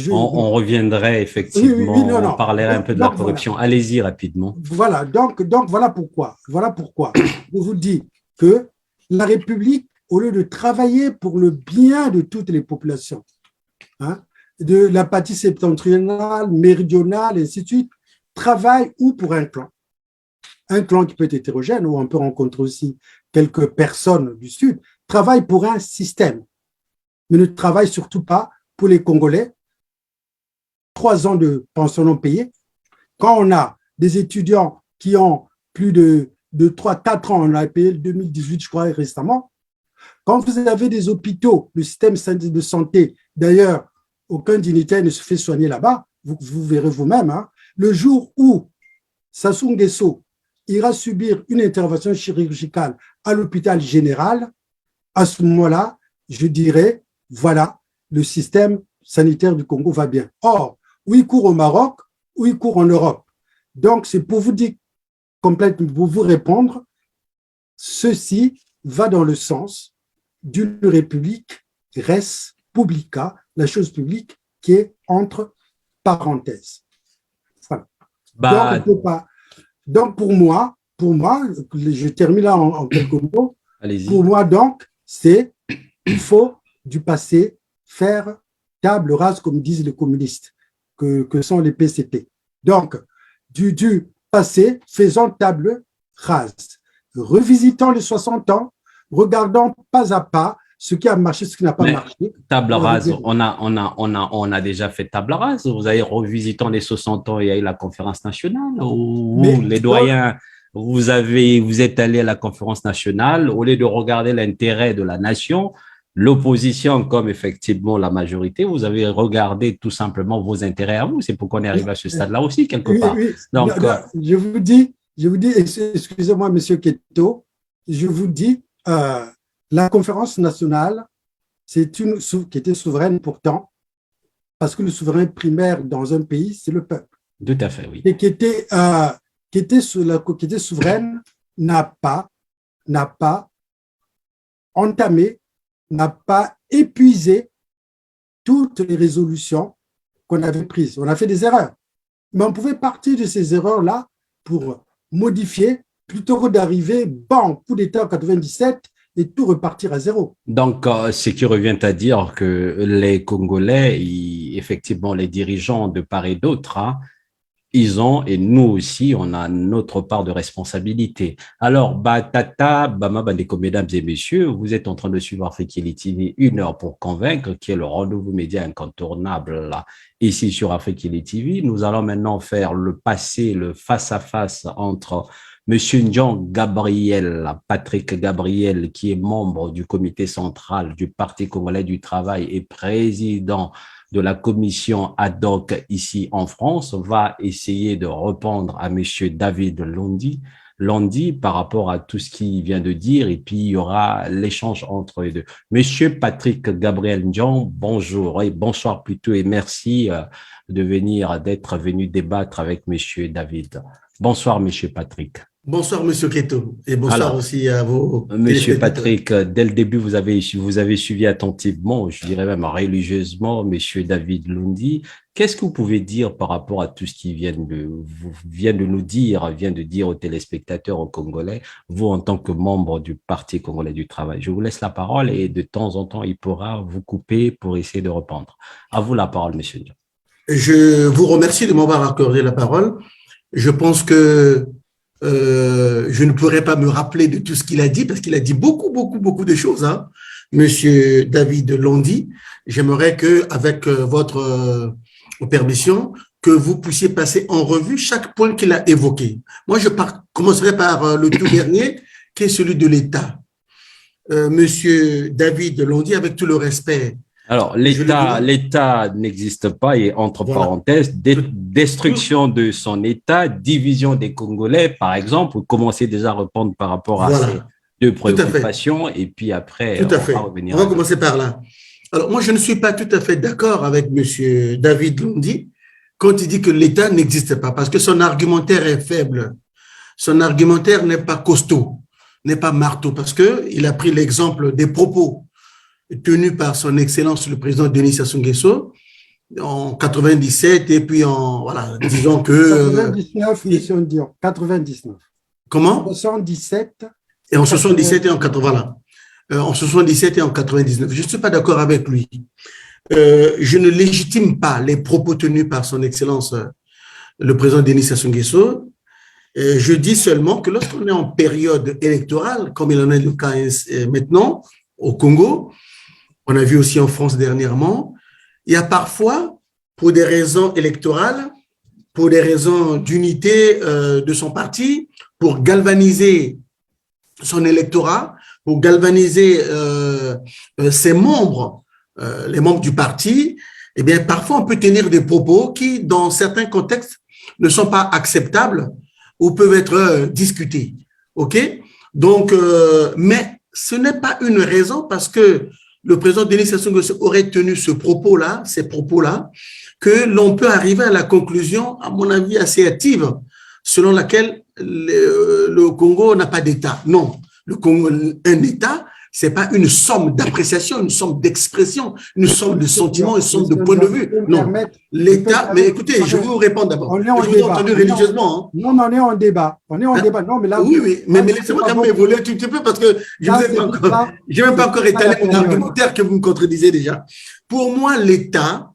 On reviendrait effectivement, on parlerait un peu de la corruption. Voilà. Allez-y rapidement. Voilà, donc voilà pourquoi. Je vous dis que la République, au lieu de travailler pour le bien de toutes les populations, de la partie septentrionale, méridionale, et ainsi de suite, travaille ou pour un clan qui peut être hétérogène, où on peut rencontrer aussi quelques personnes du Sud, travaille pour un système, mais ne travaille surtout pas pour les Congolais. 3 ans de pension non payée. Quand on a des étudiants qui ont plus de 3-4 ans, on a payé le 2018, je crois, récemment. Quand vous avez des hôpitaux, le système de santé, d'ailleurs, aucun dignitaire ne se fait soigner là-bas, vous verrez vous-même, le jour où Sassou Nguesso ira subir une intervention chirurgicale à l'hôpital général, à ce moment-là, je dirais, voilà, le système sanitaire du Congo va bien. Or, où il court au Maroc, où il court en Europe. Donc, c'est pour vous dire complètement, pour vous répondre, ceci va dans le sens d'une république res publica, la chose publique qui est entre parenthèses. Voilà. Donc, pour moi, je termine là en quelques mots. Pour moi, donc, il faut du passé faire table rase, comme disent les communistes, que sont les PCT. Donc, du passé, faisons table rase. Revisitons les 60 ans, regardons pas à pas ce qui a marché, ce qui n'a pas Mais marché. table On va rase, dire- on a déjà fait table rase. Vous avez revisitant les 60 ans, il y a eu la conférence nationale. Où Mais les doyens, vous êtes allé à la conférence nationale, au lieu de regarder l'intérêt de la nation, l'opposition comme effectivement la majorité, vous avez regardé tout simplement vos intérêts à vous. C'est pourquoi on est arrivé à ce stade-là aussi, quelque oui, part. oui. Non, Donc, non, je vous dis, excusez-moi, Monsieur Keto, je vous dis, la conférence nationale, qui était souveraine pourtant, parce que le souverain primaire dans un pays, c'est le peuple. tout à fait, oui. Et qui était souveraine, n'a pas entamé, n'a pas épuisé toutes les résolutions qu'on avait prises. On a fait des erreurs. Mais on pouvait partir de ces erreurs-là pour modifier, plutôt que d'arriver, bon, coup d'État en 97 et tout repartir à zéro. Donc, ce qui revient à dire que les Congolais, effectivement, les dirigeants de part et d'autre, hein, ils ont, et nous aussi, on a notre part de responsabilité. Alors, Batata, Bama Bandeko, mesdames et messieurs, vous êtes en train de suivre Afrique TV, 1 heure pour convaincre, qui est le rendez-vous média incontournable là, ici sur Afrique TV. Nous allons maintenant faire le passé, le face-à-face entre Monsieur Ndion Gabriel, Patrick Gabriel, qui est membre du comité central du Parti congolais du travail et président de la commission ad hoc ici en France, va essayer de répondre à Monsieur David Londi par rapport à tout ce qu'il vient de dire, et puis il y aura l'échange entre les deux. Monsieur Patrick Gabriel Ndion, bonjour et bonsoir plutôt, et merci d'être venu débattre avec Monsieur David. Bonsoir, Monsieur Patrick. Bonsoir, Monsieur Keto, et bonsoir Alors, aussi à vos Monsieur téléspectateurs. Patrick, dès le début, vous avez suivi attentivement, je dirais même religieusement, Monsieur David Londi. Qu'est-ce que vous pouvez dire par rapport à tout ce qui vient de dire aux téléspectateurs, aux Congolais, vous en tant que membre du Parti congolais du travail? Je vous laisse la parole et de temps en temps, il pourra vous couper pour essayer de répondre. À vous la parole, Monsieur. Je vous remercie de m'avoir accordé la parole. Je pense que je ne pourrais pas me rappeler de tout ce qu'il a dit, parce qu'il a dit beaucoup de choses, hein. Monsieur David Londi, j'aimerais que, avec votre permission, que vous puissiez passer en revue chaque point qu'il a évoqué. Moi, je commencerai par le tout dernier, qui est celui de l'État. Monsieur David Londi, avec tout le respect. Alors, l'État n'existe pas, et entre parenthèses, destruction de son État, division des Congolais, par exemple. Vous commencez déjà à répondre par rapport à ces deux préoccupations, et puis après, on va revenir. On va commencer par là. Alors, moi, je ne suis pas tout à fait d'accord avec monsieur David Londi quand il dit que l'État n'existe pas, parce que son argumentaire est faible. Son argumentaire n'est pas costaud, n'est pas marteau, parce qu'il a pris l'exemple des propos tenu par son Excellence le président Denis Sassou Nguesso en 97, et puis disons que 99, monsieur Ndion, 99. Comment? 77 et en 77 et en 80, voilà. En 77 et en 99. Je ne suis pas d'accord avec lui. Je ne légitime pas les propos tenus par son Excellence le président Denis Sassou Nguesso. Je dis seulement que lorsqu'on est en période électorale, comme il en est le cas maintenant au Congo, on a vu aussi en France dernièrement, il y a parfois, pour des raisons électorales, pour des raisons d'unité de son parti, pour galvaniser son électorat, pour galvaniser ses membres, les membres du parti, eh bien, parfois on peut tenir des propos qui, dans certains contextes, ne sont pas acceptables ou peuvent être discutés. OK? Donc, mais ce n'est pas une raison, parce que le président Denis Sassou Nguesso aurait tenu ces propos-là, que l'on peut arriver à la conclusion, à mon avis, assez hâtive, selon laquelle le Congo n'a pas d'État. Non, le Congo, un État, c'est pas une somme d'appréciation, une somme d'expression, une somme de sentiments, une somme de points de vue. Non, l'État, mais écoutez, je vais vous répondre d'abord. Je vous ai entendu religieusement. Non, mais on est en débat. On est en débat. Non, mais là, oui, mais laissez-moi quand même évoluer un tout petit peu, parce que je n'ai même pas encore étalé mon argumentaire que vous me contredisez déjà. Pour moi, l'État,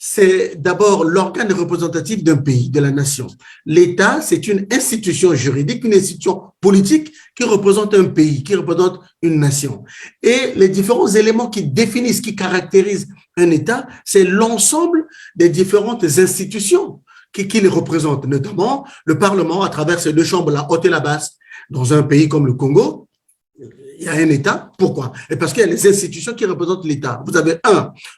c'est d'abord l'organe représentatif d'un pays, de la nation. L'État, c'est une institution juridique, une institution politique qui représente un pays, qui représente une nation. Et les différents éléments qui définissent, qui caractérisent un État, c'est l'ensemble des différentes institutions qui les représentent, notamment le Parlement à travers ces deux chambres, la haute et la basse. Dans un pays comme le Congo, il y a un État. Pourquoi? Et parce qu'il y a les institutions qui représentent l'État. Vous avez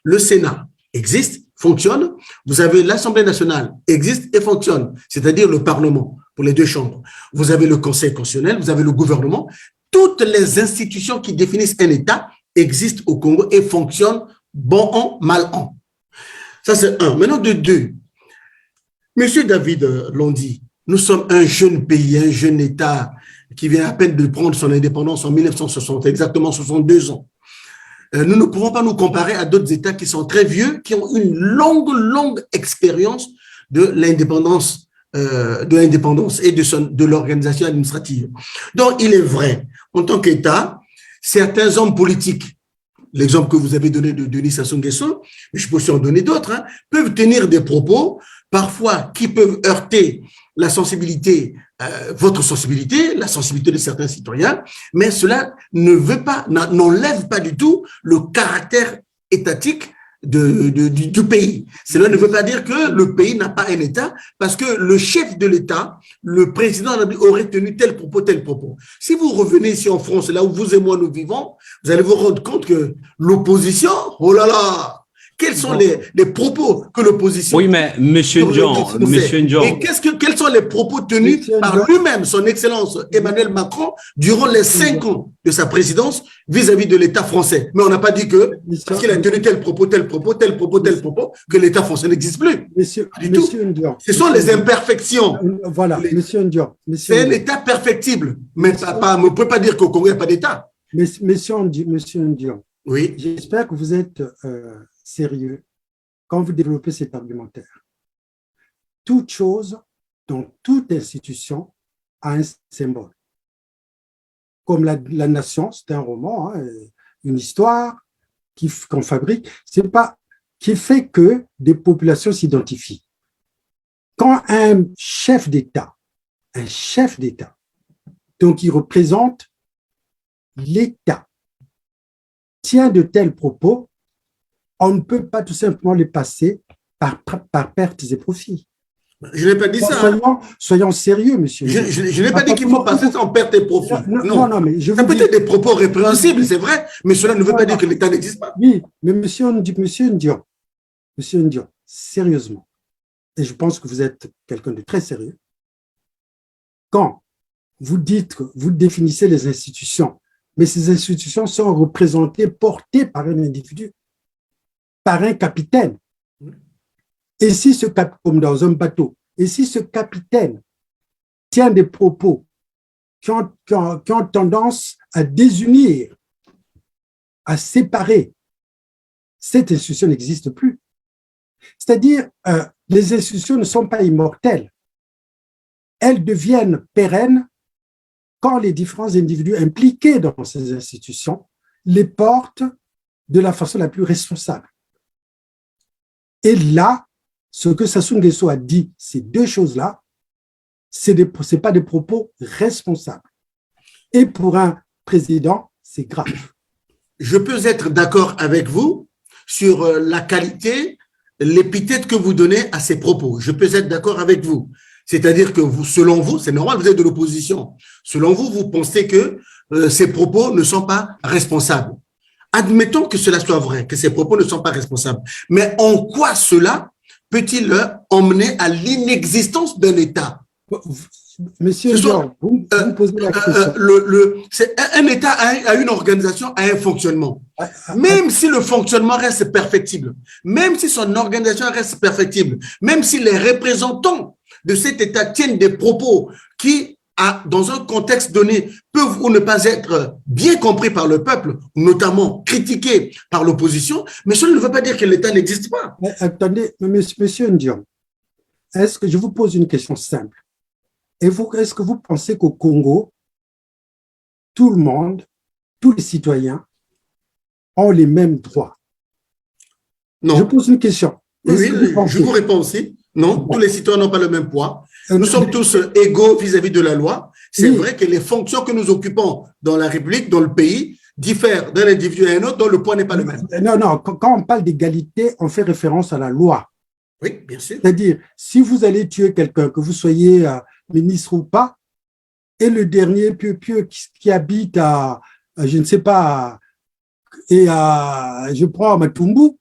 le Sénat existe, fonctionne. Vous avez l'Assemblée nationale existe et fonctionne, c'est-à-dire le Parlement pour les deux chambres. Vous avez le Conseil constitutionnel, vous avez le gouvernement. Toutes les institutions qui définissent un État existent au Congo et fonctionnent bon an, mal an. Ça, c'est un. Maintenant, de deux. Monsieur David Londi, nous sommes un jeune pays, un jeune État qui vient à peine de prendre son indépendance en 1960, exactement 62 ans. Nous ne pouvons pas nous comparer à d'autres États qui sont très vieux, qui ont une longue expérience de l'indépendance et de l'organisation administrative. Donc, il est vrai, en tant qu'État, certains hommes politiques, l'exemple que vous avez donné de Denis Sassou Nguesso, mais je peux aussi en donner d'autres, peuvent tenir des propos, parfois qui peuvent heurter la sensibilité, votre sensibilité, la sensibilité de certains citoyens, mais cela n'enlève pas du tout le caractère étatique du pays. Cela ne veut pas dire que le pays n'a pas un État, parce que le chef de l'État, le président aurait tenu tel propos. Si vous revenez ici en France, là où vous et moi nous vivons, vous allez vous rendre compte que l'opposition, oh là là, quels sont les propos que l'opposition... Oui, mais Monsieur Ndion, et quels sont les propos tenus par lui-même, son Excellence Emmanuel Macron, durant les 5 ans de sa présidence vis-à-vis de l'État français. Mais on n'a pas dit que, parce qu'il a tenu tel propos, que l'État français n'existe plus. Monsieur Ndion. Ce sont les imperfections. Voilà, Monsieur Ndion. C'est un État perfectible, mais on ne peut pas dire qu'au Congo, il n'y a pas d'État. Monsieur Ndion, oui. J'espère que vous êtes sérieux quand vous développez cet argumentaire. Toute chose, dans toute institution, a un symbole. Comme la nation, c'est un roman, une histoire qu'on fabrique, c'est pas qui fait que des populations s'identifient. Quand un chef d'État, donc il représente l'État, tient de tels propos, on ne peut pas tout simplement les passer par pertes et profits. Je n'ai pas dit ça. Soyons sérieux, monsieur. Je n'ai pas dit qu'il faut passer sans perte et profit. Non, mais je vous dis... peut-être des propos répréhensibles, c'est vrai, mais cela ne veut pas dire que l'État n'existe pas. Oui, mais monsieur Ndion, sérieusement, et je pense que vous êtes quelqu'un de très sérieux, quand vous dites que vous définissez les institutions, mais ces institutions sont représentées, portées par un individu, par un capitaine. Et si comme dans un bateau, et si ce capitaine tient des propos qui ont tendance à désunir, à séparer, cette institution n'existe plus. C'est-à-dire, les institutions ne sont pas immortelles. Elles deviennent pérennes quand les différents individus impliqués dans ces institutions les portent de la façon la plus responsable. Et là, ce que Sassou Nguesso a dit, ces deux choses-là, ce n'est pas des propos responsables. Et pour un président, c'est grave. Je peux être d'accord avec vous sur la qualité, l'épithète que vous donnez à ces propos. Je peux être d'accord avec vous. C'est-à-dire que vous, selon vous, c'est normal, vous êtes de l'opposition. Selon vous, vous pensez que ces propos ne sont pas responsables. Admettons que cela soit vrai, que ces propos ne sont pas responsables. Mais en quoi cela peut-il emmener à l'inexistence d'un État? Monsieur Ndion, vous me posez la question. Un État a une organisation, a un fonctionnement. Même si le fonctionnement reste perfectible, même si son organisation reste perfectible, même si les représentants de cet État tiennent des propos qui, dans un contexte donné, peuvent ou ne pas être bien compris par le peuple, notamment critiqués par l'opposition, mais cela ne veut pas dire que l'État n'existe pas. Mais attendez, monsieur Ndion, est-ce que je vous pose une question simple? Est-ce que vous pensez qu'au Congo, tout le monde, tous les citoyens ont les mêmes droits? Non. Je pose une question. Oui, je vous réponds aussi. Non, tous les citoyens n'ont pas le même poids. Nous sommes tous égaux vis-à-vis de la loi. C'est vrai que les fonctions que nous occupons dans la République, dans le pays, diffèrent d'un individu à un autre, dont le poids n'est pas le même. Non, quand on parle d'égalité, on fait référence à la loi. Oui, bien sûr. C'est-à-dire, si vous allez tuer quelqu'un, que vous soyez ministre ou pas, et le dernier pieux qui habite je ne sais pas, je prends Matumbu,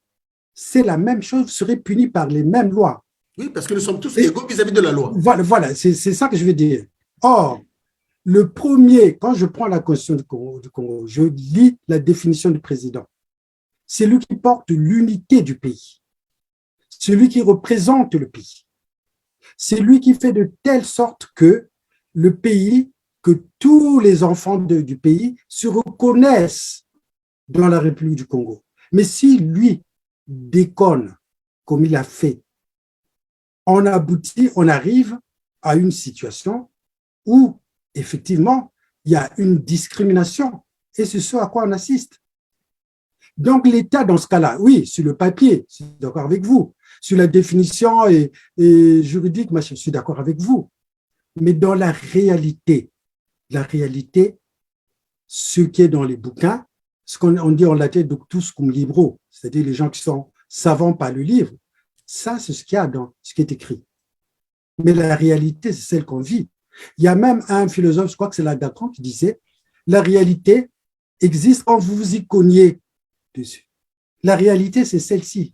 c'est la même chose, vous serez puni par les mêmes lois. Oui, parce que nous sommes tous égaux vis-à-vis de la loi. Voilà, c'est ça que je veux dire. Or, le premier, quand je prends la Constitution du Congo, je lis la définition du président. C'est lui qui porte l'unité du pays. C'est lui qui représente le pays. C'est lui qui fait de telle sorte que le pays, que tous les enfants du pays se reconnaissent dans la République du Congo. Mais si lui déconne, comme il a fait, on arrive à une situation où, effectivement, il y a une discrimination. Et c'est ce à quoi on assiste. Donc, l'État, dans ce cas-là, oui, sur le papier, je suis d'accord avec vous. Sur la définition et juridique, je suis d'accord avec vous. Mais dans la réalité, ce qui est dans les bouquins, ce qu'on dit en latin, doctus cum libro, c'est-à-dire les gens qui sont savants par le livre, ça, c'est ce qu'il y a dans ce qui est écrit. Mais la réalité, c'est celle qu'on vit. Il y a même un philosophe, je crois que c'est Lacan, qui disait « La réalité existe quand vous vous y cognez dessus. » La réalité, c'est celle-ci.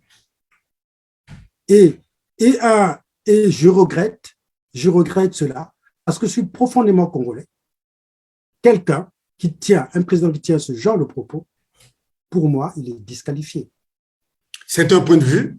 Et je regrette cela, parce que je suis profondément congolais. Un président qui tient ce genre de propos, pour moi, il est disqualifié. C'est un point de vue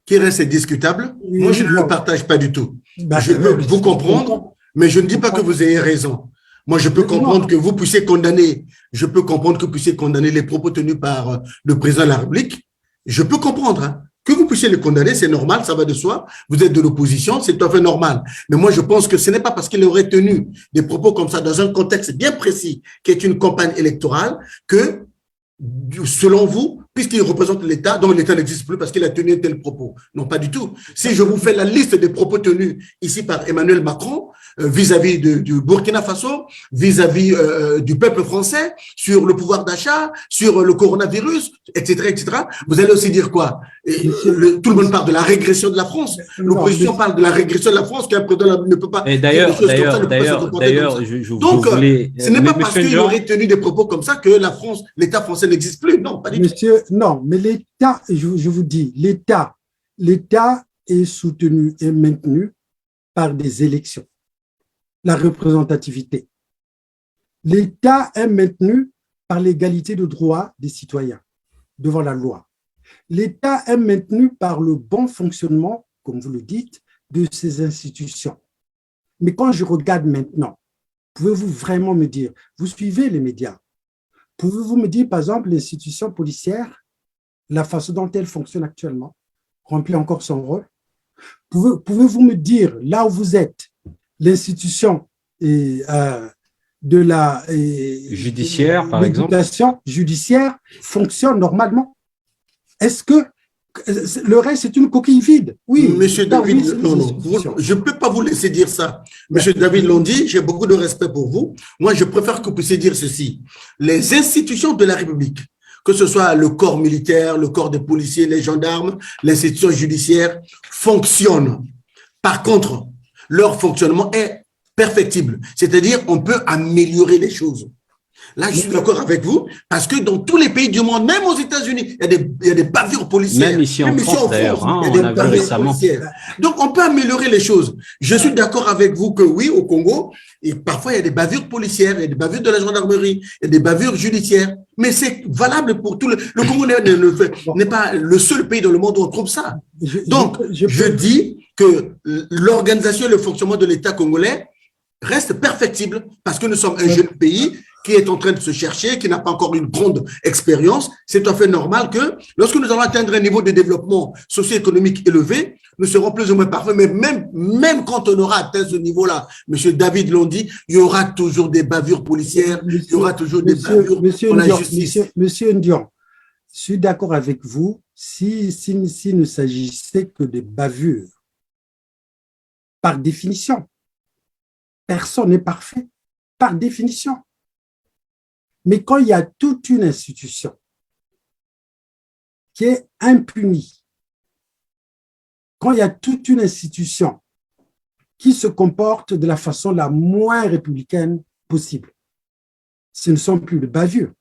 qui reste discutable. Moi, je ne le partage pas du tout. Je peux vous comprendre, mais je ne dis pas que vous ayez raison. Moi, je peux comprendre que vous puissiez condamner, les propos tenus par le président de la République. Je peux comprendre, hein. Que vous puissiez les condamner, c'est normal, ça va de soi. Vous êtes de l'opposition, c'est tout à fait normal. Mais moi, je pense que ce n'est pas parce qu'il aurait tenu des propos comme ça dans un contexte bien précis, qui est une campagne électorale, que, selon vous, puisqu'il représente l'État, donc l'État n'existe plus parce qu'il a tenu un tel propos. Non, pas du tout. Si je vous fais la liste des propos tenus ici par Emmanuel Macron, vis-à-vis du Burkina Faso, vis-à-vis du peuple français, sur le pouvoir d'achat, sur le coronavirus, etc., vous allez aussi dire quoi? Tout le monde parle de la régression de la France. L'opposition parle de la régression de la France, qu'un président ne peut pas. Et d'ailleurs, donc, ce n'est pas parce qu'il aurait tenu des propos comme ça que la France, l'État français n'existe plus. Non, pas du tout. Non, mais l'État, je vous dis, l'État est soutenu et maintenu par des élections. La représentativité. L'État est maintenu par l'égalité de droits des citoyens devant la loi. L'État est maintenu par le bon fonctionnement, comme vous le dites, de ses institutions. Mais quand je regarde maintenant, pouvez-vous vraiment me dire, vous suivez les médias, pouvez-vous me dire, par exemple, l'institution policière, la façon dont elle fonctionne actuellement, remplit encore son rôle? Pouvez-vous me dire, là où vous êtes, l'institution de la judiciaire, par exemple, judiciaire fonctionne normalement? Est-ce que le reste, c'est une coquille vide? Oui. Monsieur David, je ne peux pas vous laisser dire ça. Monsieur David Londi, j'ai beaucoup de respect pour vous. Moi, je préfère que vous puissiez dire ceci. Les institutions de la République, que ce soit le corps militaire, le corps des policiers, les gendarmes, l'institution judiciaire, fonctionnent. Par contre, leur fonctionnement est perfectible. C'est-à-dire, on peut améliorer les choses. Là, je suis d'accord avec vous, parce que dans tous les pays du monde, même aux États-Unis, il y a des bavures policières. Même ici en France, d'ailleurs, il y a des bavures policières. Donc, on peut améliorer les choses. Je suis d'accord avec vous que oui, au Congo, et parfois, il y a des bavures policières, il y a des bavures de la gendarmerie, il y a des bavures judiciaires. Mais c'est valable pour tout le Congo n'est pas le seul pays dans le monde où on trouve ça. Donc, je dis que l'organisation et le fonctionnement de l'État congolais reste perfectible parce que nous sommes un jeune pays qui est en train de se chercher, qui n'a pas encore une grande expérience. C'est tout à fait normal que lorsque nous allons atteindre un niveau de développement socio-économique élevé, nous serons plus ou moins parfaits. Mais même quand on aura atteint ce niveau-là, Monsieur David Londi, il y aura toujours des bavures policières, il y aura toujours des bavures pour la justice. Monsieur Ndion, Je suis d'accord avec vous s'il ne s'agissait que de bavures. Par définition, personne n'est parfait, par définition. Mais quand il y a toute une institution qui est impunie, quand il y a toute une institution qui se comporte de la façon la moins républicaine possible, ce ne sont plus de bavures.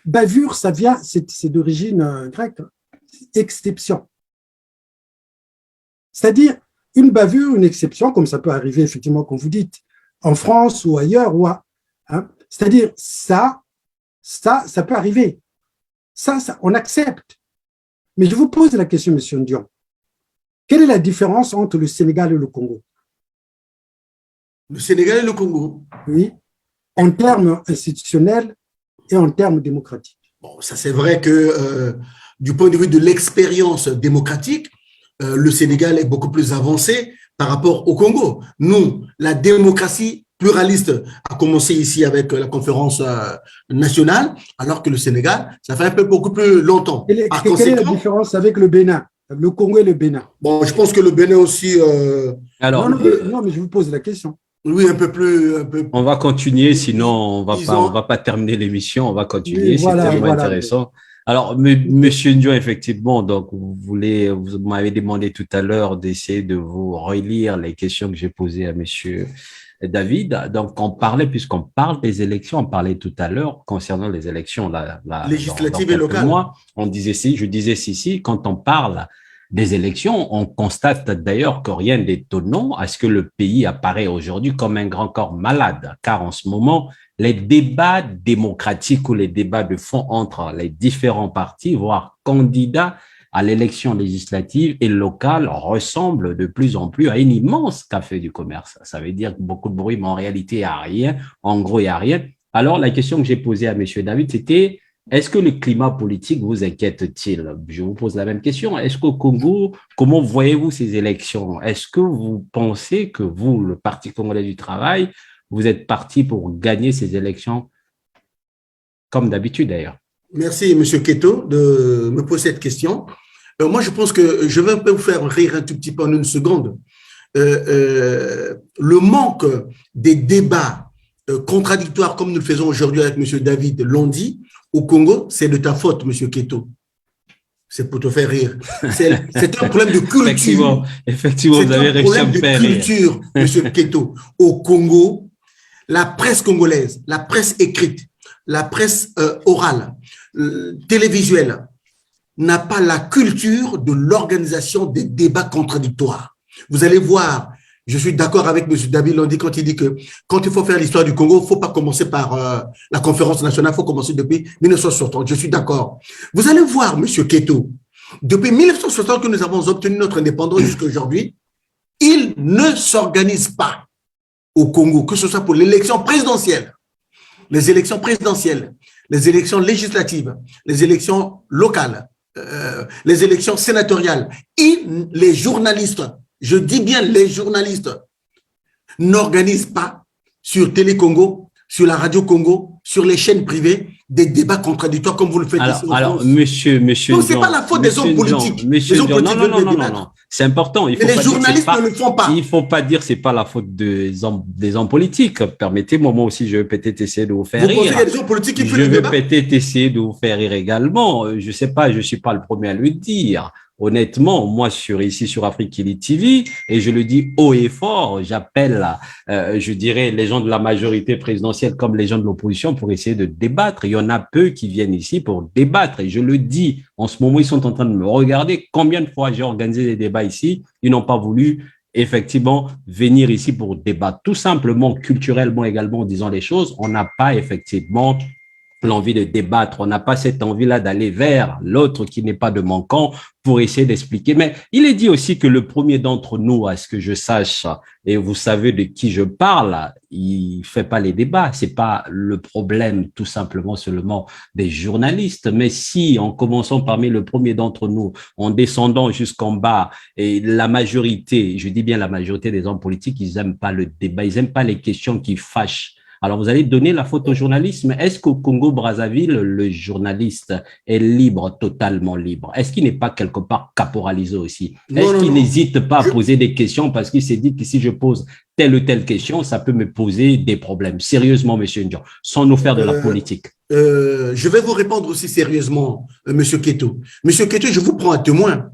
Bavure, ça vient, c'est d'origine grecque, exception. C'est-à-dire, une bavure, une exception, comme ça peut arriver effectivement, comme vous dites, en France ou ailleurs, hein, c'est-à-dire ça peut arriver. Ça, on accepte. Mais je vous pose la question, M. Ndion. Quelle est la différence entre le Sénégal et le Congo? Le Sénégal et le Congo. Oui, en termes institutionnels et en termes démocratiques. Bon, ça c'est vrai que du point de vue de l'expérience démocratique, le Sénégal est beaucoup plus avancé par rapport au Congo. Nous, la démocratie pluraliste a commencé ici avec la conférence nationale, alors que le Sénégal, ça fait un peu beaucoup plus longtemps. Quelle est la différence avec le Bénin, le Congo et le Bénin? Bon, je pense que le Bénin aussi… Alors, non, mais je vous pose la question. Oui, un peu plus… On va continuer, sinon on va pas terminer l'émission, on va continuer, oui, voilà, c'est tellement intéressant. Alors, Monsieur Ndion, effectivement, donc vous m'avez demandé tout à l'heure d'essayer de vous relire les questions que j'ai posées à Monsieur David. Donc, puisqu'on parle des élections, on parlait tout à l'heure concernant les élections législatives et locales. Je disais ici, quand on parle des élections, on constate d'ailleurs que rien d'étonnant à ce que le pays apparaît aujourd'hui comme un grand corps malade, car en ce moment, les débats démocratiques ou les débats de fond entre les différents partis, voire candidats à l'élection législative et locale, ressemblent de plus en plus à un immense café du commerce. Ça veut dire beaucoup de bruit, mais en réalité, il n'y a rien. En gros, il n'y a rien. Alors, la question que j'ai posée à M. David, c'était: est-ce que le climat politique vous inquiète-t-il? Je vous pose la même question. Est-ce qu'au Congo, comment voyez-vous ces élections? Est-ce que vous pensez que vous, le Parti congolais du travail, vous êtes parti pour gagner ces élections, comme d'habitude d'ailleurs? Merci, M. Keto, de me poser cette question. Moi, je pense que je vais un peu vous faire rire un tout petit peu en une seconde. Le manque des débats contradictoires, comme nous le faisons aujourd'hui avec M. David Londi, au Congo, c'est de ta faute, M. Keto. C'est pour te faire rire. C'est un problème de culture. Effectivement, vous avez réussi à me faire rire. C'est un problème de culture, M. Keto. Au Congo, la presse congolaise, la presse écrite, la presse orale, télévisuelle, n'a pas la culture de l'organisation des débats contradictoires. Vous allez voir, je suis d'accord avec M. David Londi quand il dit que quand il faut faire l'histoire du Congo, il ne faut pas commencer par la conférence nationale, il faut commencer depuis 1960. Je suis d'accord. Vous allez voir, M. Keto, depuis 1960 que nous avons obtenu notre indépendance jusqu'à aujourd'hui, il ne s'organise pas au Congo, que ce soit pour l'élection présidentielle, les élections présidentielles, les élections législatives, les élections locales, les élections sénatoriales. Les journalistes, je dis bien les journalistes, n'organisent pas sur Télé Congo, sur la radio Congo, sur les chaînes privées, des débats contradictoires comme vous le faites ici en France. Alors, monsieur donc, ce n'est pas la faute des hommes politiques. Non. C'est important. Mais les journalistes ne le font pas. Il ne faut pas dire que ce n'est pas la faute des hommes politiques. Permettez-moi, moi aussi, je vais peut-être essayer de vous faire rire. Vous pensez qu'il y a des hommes politiques qui font le débat? Je vais peut-être essayer de vous faire rire également. Je ne sais pas, je ne suis pas le premier à le dire. Honnêtement, moi, je suis ici sur Afrique Elite TV et je le dis haut et fort. J'appelle, je dirais, les gens de la majorité présidentielle comme les gens de l'opposition pour essayer de débattre. Il y en a peu qui viennent ici pour débattre. Et je le dis, en ce moment, ils sont en train de me regarder. Combien de fois j'ai organisé des débats ici? Ils n'ont pas voulu effectivement venir ici pour débattre. Tout simplement, culturellement également, en disant les choses, on n'a pas effectivement l'envie de débattre. On n'a pas cette envie-là d'aller vers l'autre qui n'est pas de mon camp pour essayer d'expliquer. Mais il est dit aussi que le premier d'entre nous, à ce que je sache, et vous savez de qui je parle, il fait pas les débats. C'est pas le problème tout simplement seulement des journalistes. Mais si, en commençant parmi le premier d'entre nous, en descendant jusqu'en bas, et la majorité, je dis bien la majorité des hommes politiques, ils aiment pas le débat, ils aiment pas les questions qui fâchent. Alors, vous allez donner la faute au journaliste, mais est-ce qu'au Congo-Brazzaville, le journaliste est libre, totalement libre? Est-ce qu'il n'est pas quelque part caporalisé aussi? Est-ce qu'il n'hésite pas à poser des questions parce qu'il s'est dit que si je pose telle ou telle question, ça peut me poser des problèmes? Sérieusement, monsieur Ndion, sans nous faire de la politique. Je vais vous répondre aussi sérieusement, monsieur Keto. Monsieur Keto, je vous prends à témoin.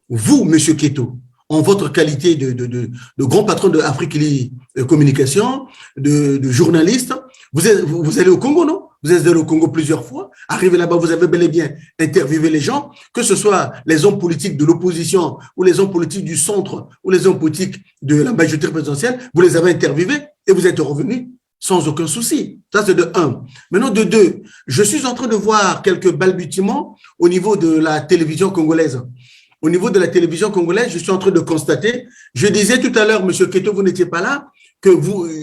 Vous, monsieur Keto, en votre qualité de grand patron de Afrique Communication, de journaliste, vous allez au Congo, non? Vous êtes allé au Congo plusieurs fois. Arrivé là-bas, vous avez bel et bien interviewé les gens, que ce soit les hommes politiques de l'opposition ou les hommes politiques du centre ou les hommes politiques de la majorité présidentielle. Vous les avez interviewés et vous êtes revenus sans aucun souci. Ça, c'est de un. Maintenant, de deux, je suis en train de voir quelques balbutiements au niveau de la télévision congolaise. Au niveau de la télévision congolaise, je suis en train de constater, je disais tout à l'heure, monsieur Keto, vous n'étiez pas là, que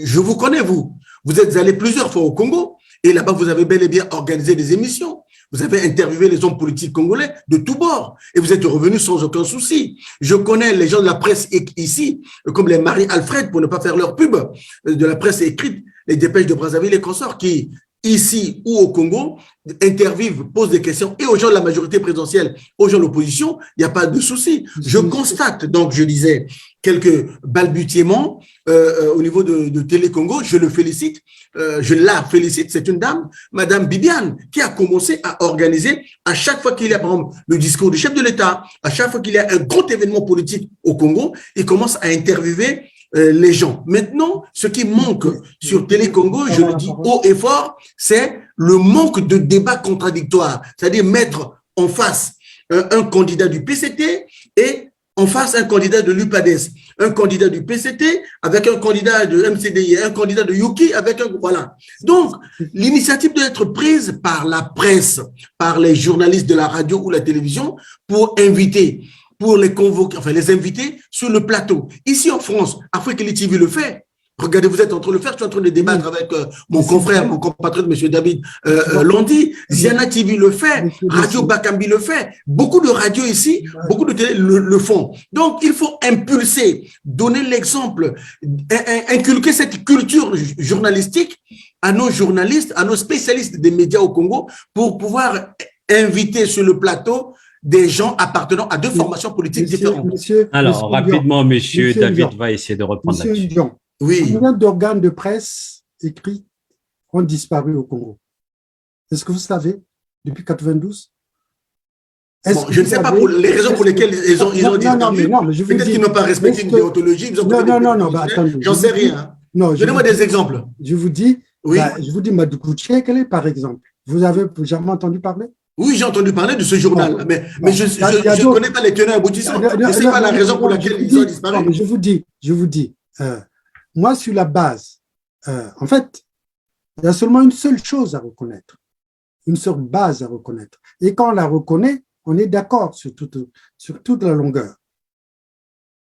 je vous connais, vous. Vous êtes allé plusieurs fois au Congo et là-bas, vous avez bel et bien organisé des émissions. Vous avez interviewé les hommes politiques congolais de tous bords et vous êtes revenus sans aucun souci. Je connais les gens de la presse ici, comme les Marie-Alfred, pour ne pas faire leur pub, de la presse écrite, les dépêches de Brazzaville et consorts qui, ici ou au Congo, interviewent, posent des questions et aux gens de la majorité présidentielle, aux gens de l'opposition, il n'y a pas de souci. Je constate, donc je disais, quelques balbutiements au niveau de Télé Congo, je le félicite, je la félicite, c'est une dame, Madame Bibiane, qui a commencé à organiser à chaque fois qu'il y a, par exemple, le discours du chef de l'État, à chaque fois qu'il y a un grand événement politique au Congo, il commence à interviewer les gens. Maintenant, ce qui manque sur Télé Congo, je le dis haut et fort, c'est le manque de débat contradictoire, c'est-à-dire mettre en face un candidat du PCT et en face un candidat de l'UPADES, un candidat du PCT avec un candidat de MCDI, un candidat de Yuki avec un... Voilà. Donc, l'initiative doit être prise par la presse, par les journalistes de la radio ou la télévision pour inviter, pour les convoquer, enfin les inviter sur le plateau. Ici en France, Afrique TV le fait. Regardez, vous êtes en train de le faire, je suis en train de débattre avec mon confrère, mon compatriote, M. David Londi. Ziana TV le fait, Radio Bakambi le fait. Beaucoup de radios ici, beaucoup de télé le font. Donc, il faut impulser, donner l'exemple, inculquer cette culture journalistique à nos journalistes, à nos spécialistes des médias au Congo pour pouvoir inviter sur le plateau des gens appartenant à deux formations politiques différentes. Alors, rapidement, monsieur David va essayer de reprendre là-dessus. Oui. Combien d'organes de presse écrits ont disparu au Congo? Est-ce que vous savez, depuis 92? Bon, je ne sais pas pour les raisons pour lesquelles ils ont disparu. Peut-être qu'ils n'ont pas respecté une déontologie. Non, j'en sais rien. Donnez-moi des exemples. Je vous dis, Madoukou Tchekele, par exemple. Vous avez jamais entendu parler? Oui, j'ai entendu parler de ce journal, mais je ne connais pas les tenants aboutissants. Je ne sais pas la raison pour laquelle ils ont disparu. Je vous dis, moi, sur la base, en fait, il y a seulement une seule chose à reconnaître, une seule base à reconnaître. Et quand on la reconnaît, on est d'accord sur toute la longueur.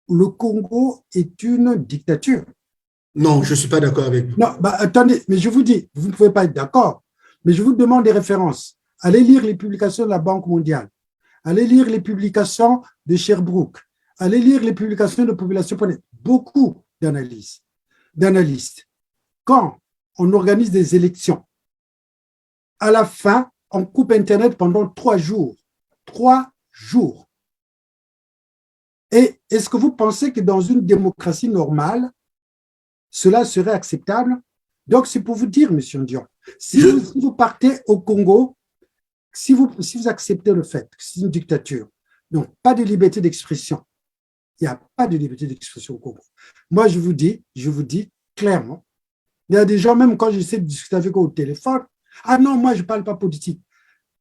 Le Congo est une dictature. Non, je ne suis pas d'accord avec vous. Non, attendez, mais je vous dis, vous ne pouvez pas être d'accord, mais je vous demande des références. Allez lire les publications de la Banque mondiale. Allez lire les publications de Sherbrooke. Allez lire les publications de Population.net. Beaucoup d'analystes. Quand on organise des élections, à la fin, on coupe Internet pendant 3 jours. 3 jours. Et est-ce que vous pensez que dans une démocratie normale, cela serait acceptable? Donc, c'est pour vous dire, M. Ndion, si vous partez au Congo, si vous acceptez le fait que c'est une dictature, donc pas de liberté d'expression, il n'y a pas de liberté d'expression au Congo. Moi, je vous dis clairement, il y a des gens, même quand j'essaie de discuter avec eux au téléphone, ah non, moi, je ne parle pas politique.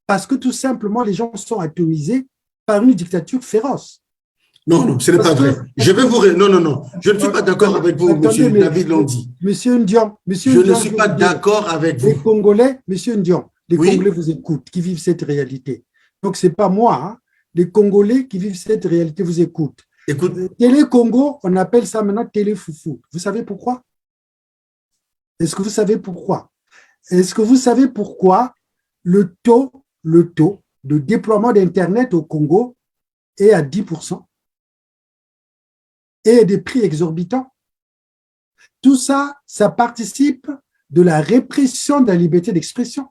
Parce que tout simplement, les gens sont atomisés par une dictature féroce. Non, ce n'est pas vrai. Je vais vous... Non. Je ne suis pas d'accord avec vous, monsieur David Londi. Monsieur Ndion, je ne suis pas d'accord avec vous. Les Congolais, monsieur Ndion, les Congolais vous écoutent, qui vivent cette réalité. Donc, ce n'est pas moi, les Congolais qui vivent cette réalité vous écoutent. Écoute. Télé Congo, on appelle ça maintenant Télé Foufou. Vous savez pourquoi? Est-ce que vous savez pourquoi? Est-ce que vous savez pourquoi le taux de déploiement d'Internet au Congo est à 10% et des prix exorbitants? Tout ça, ça participe de la répression de la liberté d'expression.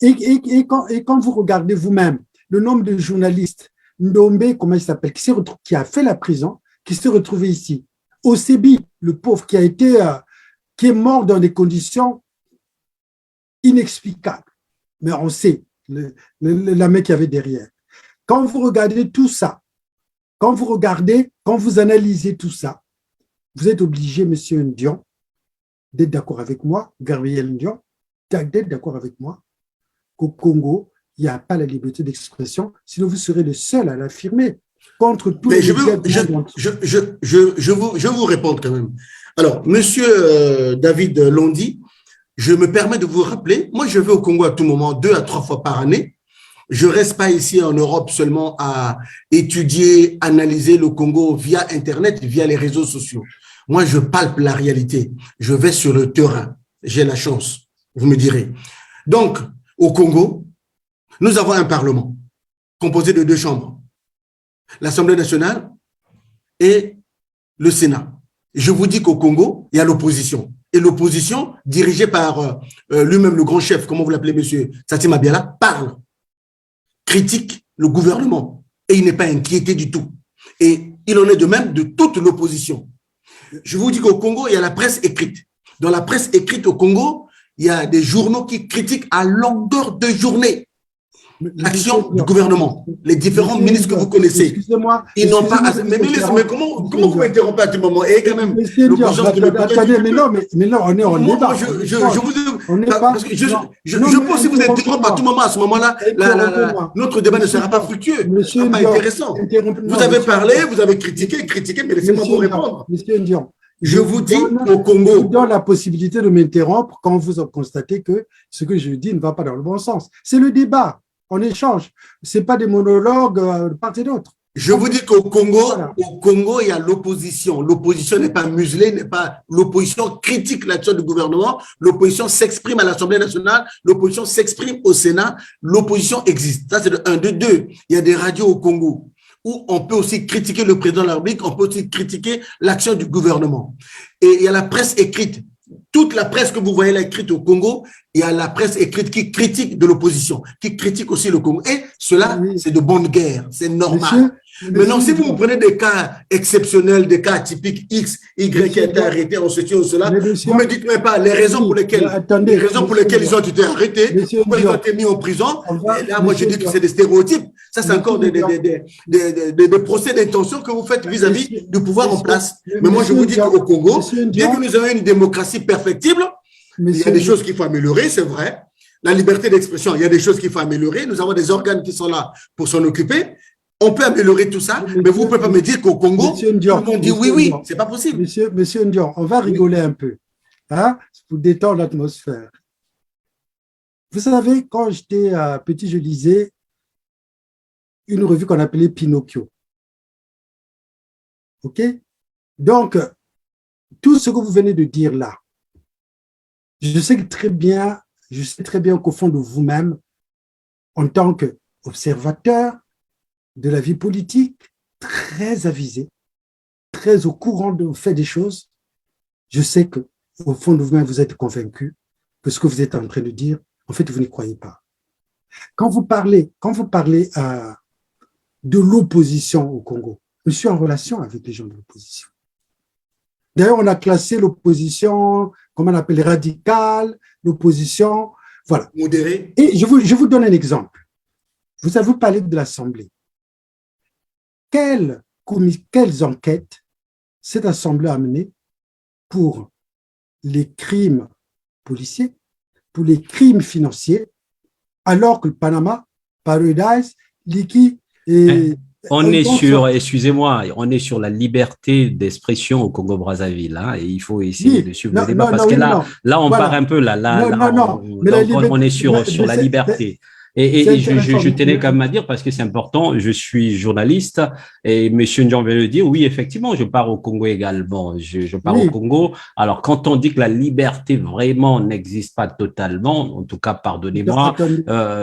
Et quand vous regardez vous-même le nombre de journalistes, Ndombe, comment il s'appelle, qui a fait la prison, qui s'est retrouvé ici. Osebi, le pauvre, qui est mort dans des conditions inexplicables. Mais on sait la main qu'il y avait derrière. Quand vous regardez tout ça, quand vous analysez tout ça, vous êtes obligé, monsieur Ndion, d'être d'accord avec moi, Gabriel Ndion, d'être d'accord avec moi, qu'au Congo, il n'y a pas la liberté d'expression, sinon vous serez le seul à l'affirmer contre tous les médias. Je vous répondre quand même. Alors, monsieur David Londi, je me permets de vous rappeler, moi je vais au Congo à tout moment, 2 à 3 fois par année. Je ne reste pas ici en Europe seulement à étudier, analyser le Congo via Internet, via les réseaux sociaux. Moi, je palpe la réalité. Je vais sur le terrain. J'ai la chance, vous me direz. Donc, au Congo, nous avons un Parlement composé de 2 chambres, l'Assemblée nationale et le Sénat. Je vous dis qu'au Congo, il y a l'opposition. Et l'opposition, dirigée par lui-même le grand chef, comment vous l'appelez, monsieur Sati Mabiala, parle, critique le gouvernement. Et il n'est pas inquiété du tout. Et il en est de même de toute l'opposition. Je vous dis qu'au Congo, il y a la presse écrite. Dans la presse écrite au Congo, il y a des journaux qui critiquent à longueur de journée l'action du gouvernement, les différents ministres que vous connaissez. Excusez-moi. Ils n'ont pas. Mais comment vous m'interrompez à tout moment? Et quand même, attendez, mais non, on est en débat. Je pense que si vous interrompez à tout moment, à ce moment-là, notre débat ne sera pas fructueux, ne sera pas intéressant. Vous avez parlé, vous avez critiqué, mais laissez-moi vous répondre. Monsieur Ndion, je vous dis au Congo. Je vous donne la possibilité de m'interrompre quand vous constatez que ce que je dis ne va pas dans le bon sens. C'est le débat. On échange. Ce n'est pas des monologues de part et d'autre. Je vous dis qu'au Congo, il y a l'opposition. L'opposition n'est pas muselée, l'opposition critique l'action du gouvernement. L'opposition s'exprime à l'Assemblée nationale. L'opposition s'exprime au Sénat. L'opposition existe. Ça, c'est de 1. De 2, il y a des radios au Congo où on peut aussi critiquer le président de la République, on peut aussi critiquer l'action du gouvernement. Et il y a la presse écrite. Toute la presse que vous voyez là écrite au Congo, il y a la presse écrite qui critique de l'opposition, qui critique aussi le Congo. Et cela, c'est de bonne guerre, c'est normal. Maintenant, si vous me prenez des cas exceptionnels, des cas atypiques, X, Y qui a été arrêté, on ceci ou cela, vous ne me dites même pas les raisons pour lesquelles ils ont été arrêtés, pourquoi ils ont été mis en prison. Et là, moi, je dis que c'est des stéréotypes. Ça, c'est encore des procès d'intention que vous faites vis-à-vis du pouvoir en place. Mais moi, je vous dis qu'au Congo, bien que nous ayons une démocratie perfectible, il y a des choses qu'il faut améliorer, c'est vrai. La liberté d'expression, il y a des choses qu'il faut améliorer. Nous avons des organes qui sont là pour s'en occuper. On peut améliorer tout ça, mais vous ne pouvez pas me dire qu'au Congo, on dit oui, c'est pas possible. Monsieur Ndion, on va rigoler un peu, hein, pour détendre l'atmosphère. Vous savez, quand j'étais petit, je lisais une revue qu'on appelait Pinocchio. OK? Donc, tout ce que vous venez de dire là, je sais très bien qu'au fond de vous-même, en tant qu'observateur de la vie politique, très avisé, très au courant du fait des choses, je sais qu'au fond de vous-même, vous êtes convaincu que ce que vous êtes en train de dire, en fait, vous n'y croyez pas. Quand vous parlez de l'opposition au Congo, je suis en relation avec les gens de l'opposition. D'ailleurs, on a classé l'opposition, comment on appelle, radicale, l'opposition, voilà. Modérée. Et je vous donne un exemple. Vous avez parlé de l'Assemblée. Quelles enquêtes cette Assemblée a menées pour les crimes policiers, pour les crimes financiers, alors que le Panama, Paradise, Liquid et... On est sur, excusez-moi, on est sur la liberté d'expression au Congo-Brazzaville, hein, et il faut essayer de suivre le débat parce que là, on part un peu, on est sur la liberté. Et je tenais quand même à dire, parce que c'est important, je suis journaliste et M. Ndion veut le dire, oui, effectivement, je pars au Congo également, je pars au Congo. Alors, quand on dit que la liberté vraiment n'existe pas totalement, en tout cas, pardonnez-moi,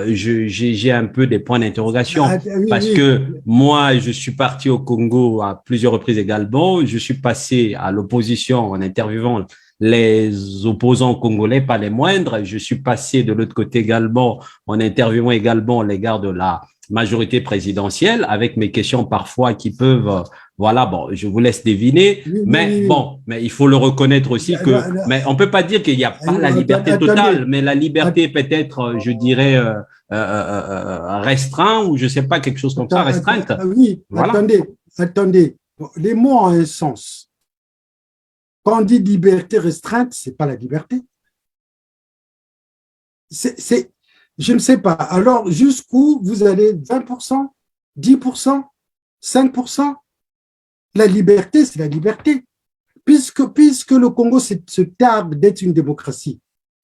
j'ai un peu des points d'interrogation parce que moi, je suis parti au Congo à plusieurs reprises également, je suis passé à l'opposition en interviewant les opposants congolais, pas les moindres. Je suis passé de l'autre côté également, en interviewant également les gars de la majorité présidentielle, avec mes questions parfois qui peuvent, voilà, bon, je vous laisse deviner, mais bon, mais il faut le reconnaître aussi mais on peut pas dire qu'il n'y a pas la liberté totale, mais la liberté peut-être, je dirais, restreinte, ou je sais pas, quelque chose comme ça, restreinte. Oui, voilà. Attendez, les mots ont un sens. Quand on dit liberté restreinte, c'est pas la liberté. Je ne sais pas. Alors, jusqu'où vous allez 20%, 10%, 5%? La liberté, c'est la liberté. Puisque le Congo se targue d'être une démocratie.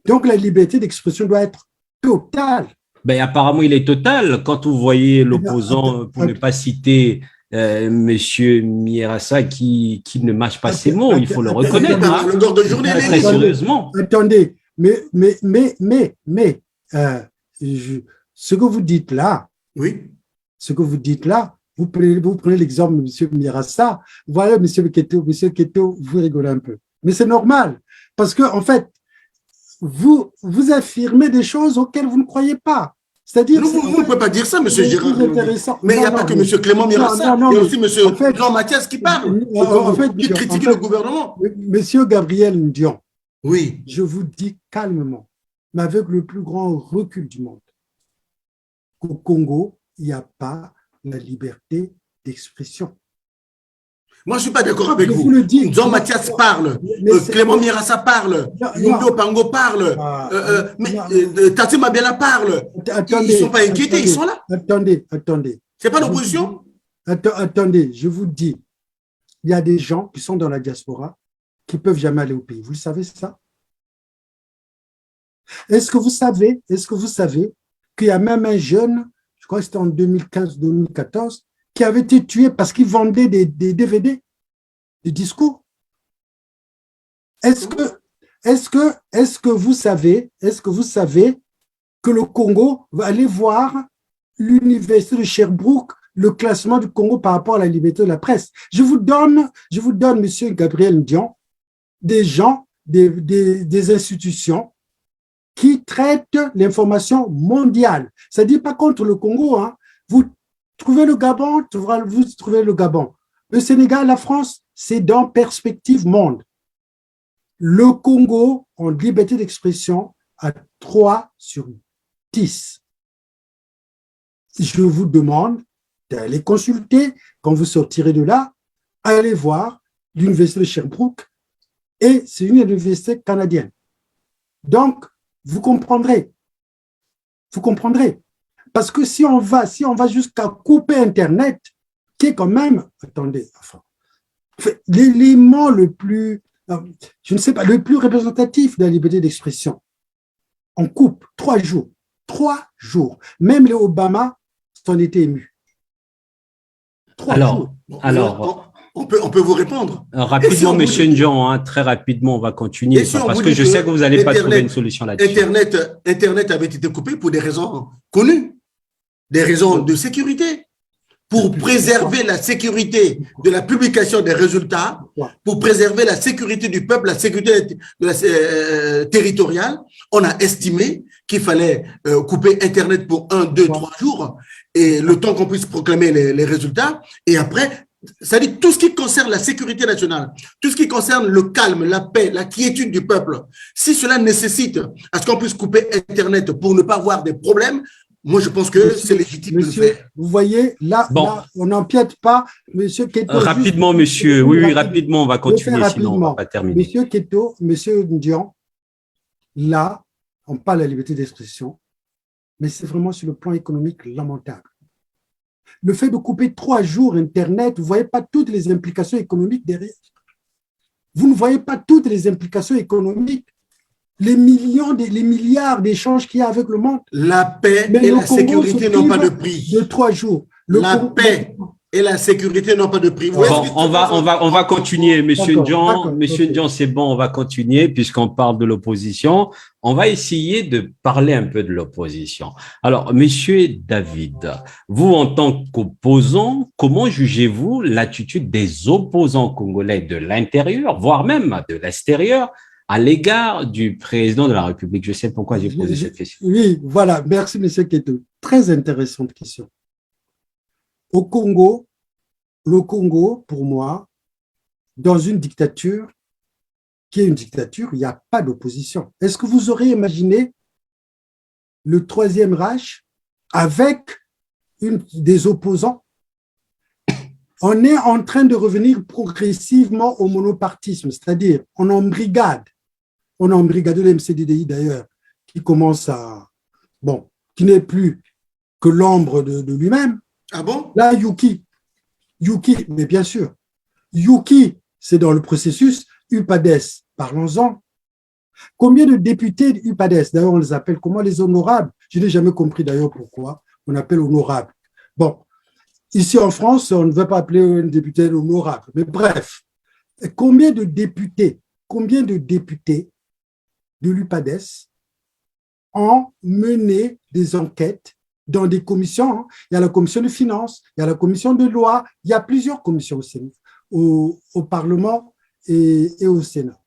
Donc, la liberté d'expression doit être totale. Ben, apparemment, il est total. Quand vous voyez l'opposant, pour ne pas citer Monsieur Mierassa, qui ne mâche pas ses mots, il faut le reconnaître. Très sérieusement. Attendez, ce que vous dites là, oui. Ce que vous dites là, vous prenez l'exemple de M. Mierassa, voilà, M. Keto, vous rigolez un peu. Mais c'est normal, parce que en fait, vous affirmez des choses auxquelles vous ne croyez pas. C'est-à-dire, vous ne pouvez pas dire ça, M. Gérard. Mais il n'y a pas que M. Clément Mierassa, il y a aussi M. Jean-Mathias qui parle, qui critique le gouvernement. M. Gabriel Ndion, oui. Je vous dis calmement, mais avec le plus grand recul du monde, qu'au Congo, il n'y a pas la liberté d'expression. Moi, je ne suis pas d'accord avec vous. Jean-Mathias parle, Clément Mierassa parle, Yondo Pango parle, Tati Mabela parle. Ils ne sont pas inquiétés, ils sont là. Attendez. Ce n'est pas l'opposition? Attendez, je vous dis, il y a des gens qui sont dans la diaspora qui ne peuvent jamais aller au pays. Vous le savez, ça? Est-ce que vous savez qu'il y a même un jeune, je crois que c'était en 2015-2014, qui avait été tué parce qu'il vendait des DVD, des discours? Est-ce que vous savez que le Congo va aller voir l'université de Sherbrooke, le classement du Congo par rapport à la liberté de la presse? Je vous donne, monsieur Gabriel Ndion, des gens, des institutions qui traitent l'information mondiale. Ça ne dit pas contre le Congo, hein. Vous trouvez le Gabon, vous trouvez le Gabon. Le Sénégal, la France, c'est dans Perspective Monde. Le Congo, en liberté d'expression, a 3 sur 10. Je vous demande d'aller consulter, quand vous sortirez de là, allez voir l'université de Sherbrooke, et c'est une université canadienne. Donc, vous comprendrez. Parce que si on va jusqu'à couper Internet, qui est quand même, attendez, l'élément le plus, je ne sais pas, le plus représentatif de la liberté d'expression, on coupe 3 jours. 3 jours. Même les Obama s'en étaient émus. 3 jours. Alors, on peut vous répondre. Rapidement, M. Ndion, très rapidement, on va continuer, parce que je sais que vous n'allez pas trouver une solution là-dessus. Internet avait été coupé pour des raisons connues, des raisons de sécurité, pour préserver la sécurité de la publication des résultats, pour préserver la sécurité du peuple, la sécurité territoriale. On a estimé qu'il fallait couper Internet pour 1, 2, 3 jours, et le temps qu'on puisse proclamer les résultats, et après, ça dit tout ce qui concerne la sécurité nationale, tout ce qui concerne le calme, la paix, la quiétude du peuple, si cela nécessite à ce qu'on puisse couper Internet pour ne pas avoir des problèmes, moi je pense que c'est légitime de le faire. Vous voyez, là, on n'empiète pas. Monsieur Keto. Rapidement, monsieur. Oui, rapidement, on va continuer, sinon on ne va pas terminer. Monsieur Keto, monsieur Ndion, là, on parle de la liberté d'expression, mais c'est vraiment sur le plan économique lamentable. Le fait de couper 3 jours Internet, vous ne voyez pas toutes les implications économiques derrière. Vous ne voyez pas toutes les implications économiques, les milliards d'échanges qu'il y a avec le monde. La paix et la sécurité n'ont pas de prix. De 3 jours. La paix et la sécurité n'ont pas de prix. Bon, on va continuer, Monsieur Ndion, c'est bon, on va continuer puisqu'on parle de l'opposition. On va essayer de parler un peu de l'opposition. Alors, Monsieur David, vous en tant qu'opposant, comment jugez-vous l'attitude des opposants congolais de l'intérieur, voire même de l'extérieur, à l'égard du président de la République. Je sais pourquoi j'ai posé cette question. Oui, voilà. Merci, M. Keto. Très intéressante question. Au Congo, le Congo, pour moi, dans une dictature, qui est une dictature, il n'y a pas d'opposition. Est-ce que vous aurez imaginé le Troisième Reich avec des opposants? On est en train de revenir progressivement au monopartisme, c'est-à-dire on embrigade le MCDDI d'ailleurs, qui commence à, bon, qui n'est plus que l'ombre de lui-même. Ah bon? Là, Yuki, mais bien sûr, Yuki, c'est dans le processus. UPADES, parlons-en. Combien de députés UPADES, d'ailleurs on les appelle comment, les honorables? Je n'ai jamais compris d'ailleurs pourquoi on appelle honorables. Bon, ici en France, on ne veut pas appeler un député honorable, mais bref, combien de députés de l'UPADES ont mené des enquêtes dans des commissions, hein? Il y a la commission de finances, il y a la commission de loi, il y a plusieurs commissions au Parlement et au Sénat,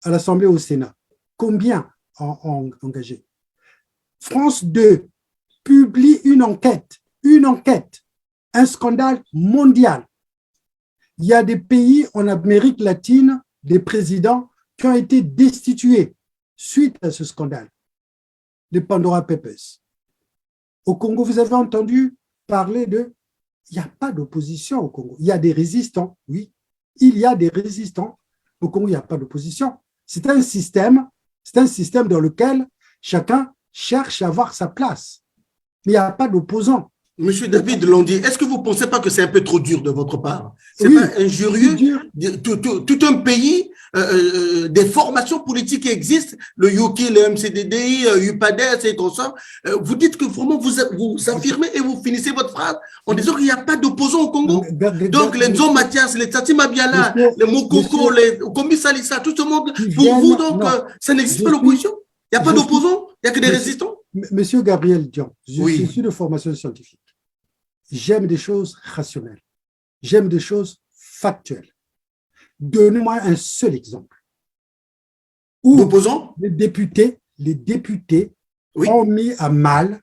à l'Assemblée et au Sénat. Combien ont engagé? France 2 publie une enquête, un scandale mondial. Il y a des pays en Amérique latine, des présidents qui ont été destitués suite à ce scandale, les Pandora Papers. Au Congo, vous avez entendu parler de... Il n'y a pas d'opposition au Congo. Il y a des résistants, oui. Il y a des résistants. Au Congo, il n'y a pas d'opposition. C'est un système dans lequel chacun cherche à avoir sa place. Mais il n'y a pas d'opposants. Monsieur David Londy, est-ce que vous ne pensez pas que c'est un peu trop dur de votre part? C'est Oui, pas injurieux? dur. Tout un pays, des formations politiques qui existent, le Yuki, le MCDDI, UPADES et tout ça. Vous dites que vraiment vous affirmez et vous finissez votre phrase en disant qu'il n'y a pas d'opposants au Congo. Donc les Nzo Mathias, les Tati Mabiala, les Mokoko, les Komi Salissa, tout ce monde, pour vous, donc, ça n'existe pas l'opposition? Il n'y a pas d'opposants? Il n'y a que des résistants? Monsieur Gabriel Dion, Oui. je suis de formation scientifique. J'aime des choses rationnelles. J'aime des choses factuelles. Donnez-moi un seul exemple où D'opposants? les députés Oui. ont mis à mal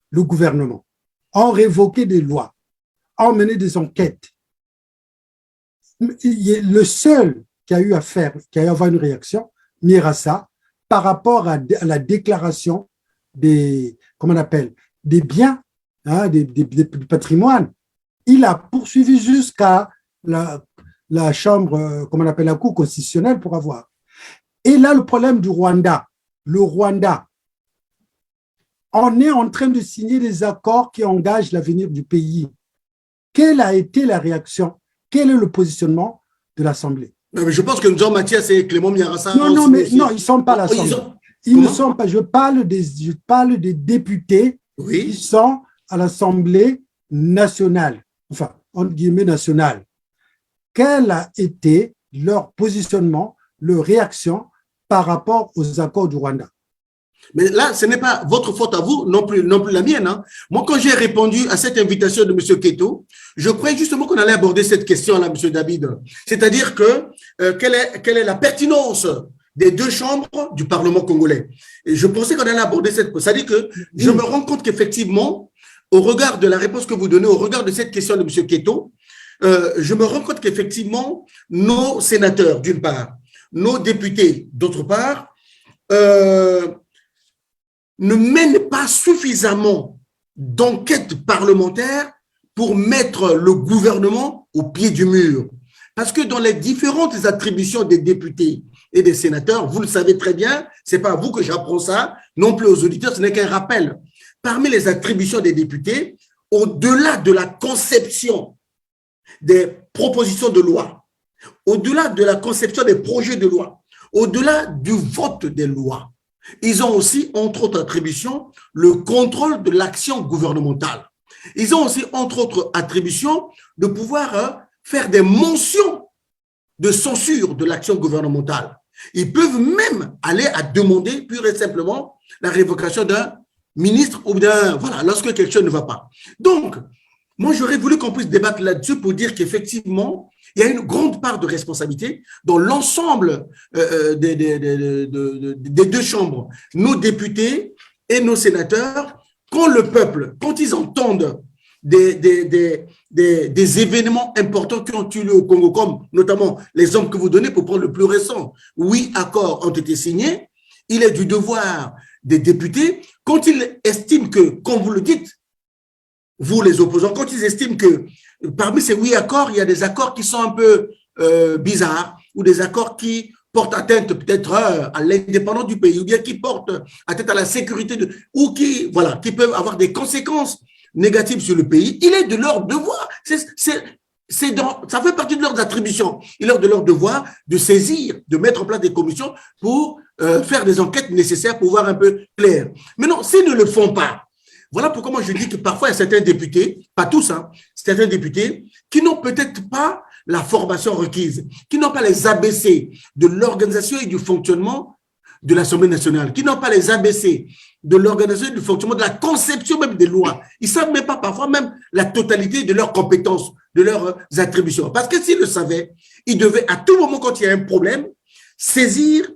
le gouvernement, ont révoqué des lois, ont mené des enquêtes. Le seul qui a eu à avoir une réaction, Mirassa, par rapport à la déclaration des, comment on appelle, des biens, hein, du patrimoine, il a poursuivi jusqu'à la chambre, comment on appelle, la Cour constitutionnelle pour avoir. Et là, le problème du Rwanda, on est en train de signer des accords qui engagent l'avenir du pays. Quelle a été la réaction? Quel est le positionnement de l'Assemblée? Mais je pense que Nzo Mathias et Clément Miarassa... Non, ils ne sont pas à l'Assemblée. Ils ne sont pas. Je parle des députés qui sont à l'Assemblée nationale, enfin, entre guillemets nationale. Quel a été leur positionnement, leur réaction par rapport aux accords du Rwanda? Mais là, ce n'est pas votre faute à vous, non plus la mienne. Hein. Moi, quand j'ai répondu à cette invitation de M. Keto, je croyais justement qu'on allait aborder cette question-là, M. David. C'est-à-dire que quelle est la pertinence des deux chambres du Parlement congolais? Et je pensais qu'on allait aborder cette question. C'est-à-dire que je me rends compte qu'effectivement, au regard de la réponse que vous donnez, au regard de cette question de M. Keto, je me rends compte qu'effectivement, nos sénateurs, d'une part, nos députés, d'autre part, ne mènent pas suffisamment d'enquête parlementaire pour mettre le gouvernement au pied du mur. Parce que dans les différentes attributions des députés et des sénateurs, vous le savez très bien, ce n'est pas à vous que j'apprends ça, non plus aux auditeurs, ce n'est qu'un rappel. Parmi les attributions des députés, au-delà de la conception des propositions de loi, au-delà de la conception des projets de loi, au-delà du vote des lois, ils ont aussi, entre autres attributions, le contrôle de l'action gouvernementale. Ils ont aussi, entre autres attributions, de pouvoir faire des mentions de censure de l'action gouvernementale. Ils peuvent même aller à demander pure et simplement la révocation d'un ministre ou d'un, voilà, lorsque quelque chose ne va pas. Donc, moi, j'aurais voulu qu'on puisse débattre là-dessus pour dire qu'effectivement, il y a une grande part de responsabilité dans l'ensemble des deux chambres, nos députés et nos sénateurs, quand le peuple, quand ils entendent des événements importants qui ont eu lieu au Congo, comme notamment l'exemple que vous donnez pour prendre le plus récent. 8 accords ont été signés. Il est du devoir des députés, quand ils estiment que, comme vous le dites, vous les opposants, quand ils estiment que parmi ces 8 accords, il y a des accords qui sont un peu bizarres ou des accords qui portent atteinte peut-être à l'indépendance du pays ou bien qui portent atteinte à la sécurité ou qui peuvent avoir des conséquences négatives sur le pays, il est de leur devoir, ça fait partie de leurs attributions, il est de leur devoir de saisir, de mettre en place des commissions pour faire des enquêtes nécessaires pour voir un peu clair. Mais non, s'ils ne le font pas, voilà pourquoi moi je dis que parfois il y a certains députés, pas tous, certains députés qui n'ont peut-être pas la formation requise, qui n'ont pas les ABC de l'organisation et du fonctionnement de l'Assemblée nationale, qui n'ont pas les ABC de l'organisation et du fonctionnement de la conception même des lois. Ils ne savent même pas parfois même la totalité de leurs compétences, de leurs attributions. Parce que s'ils le savaient, ils devaient à tout moment quand il y a un problème, saisir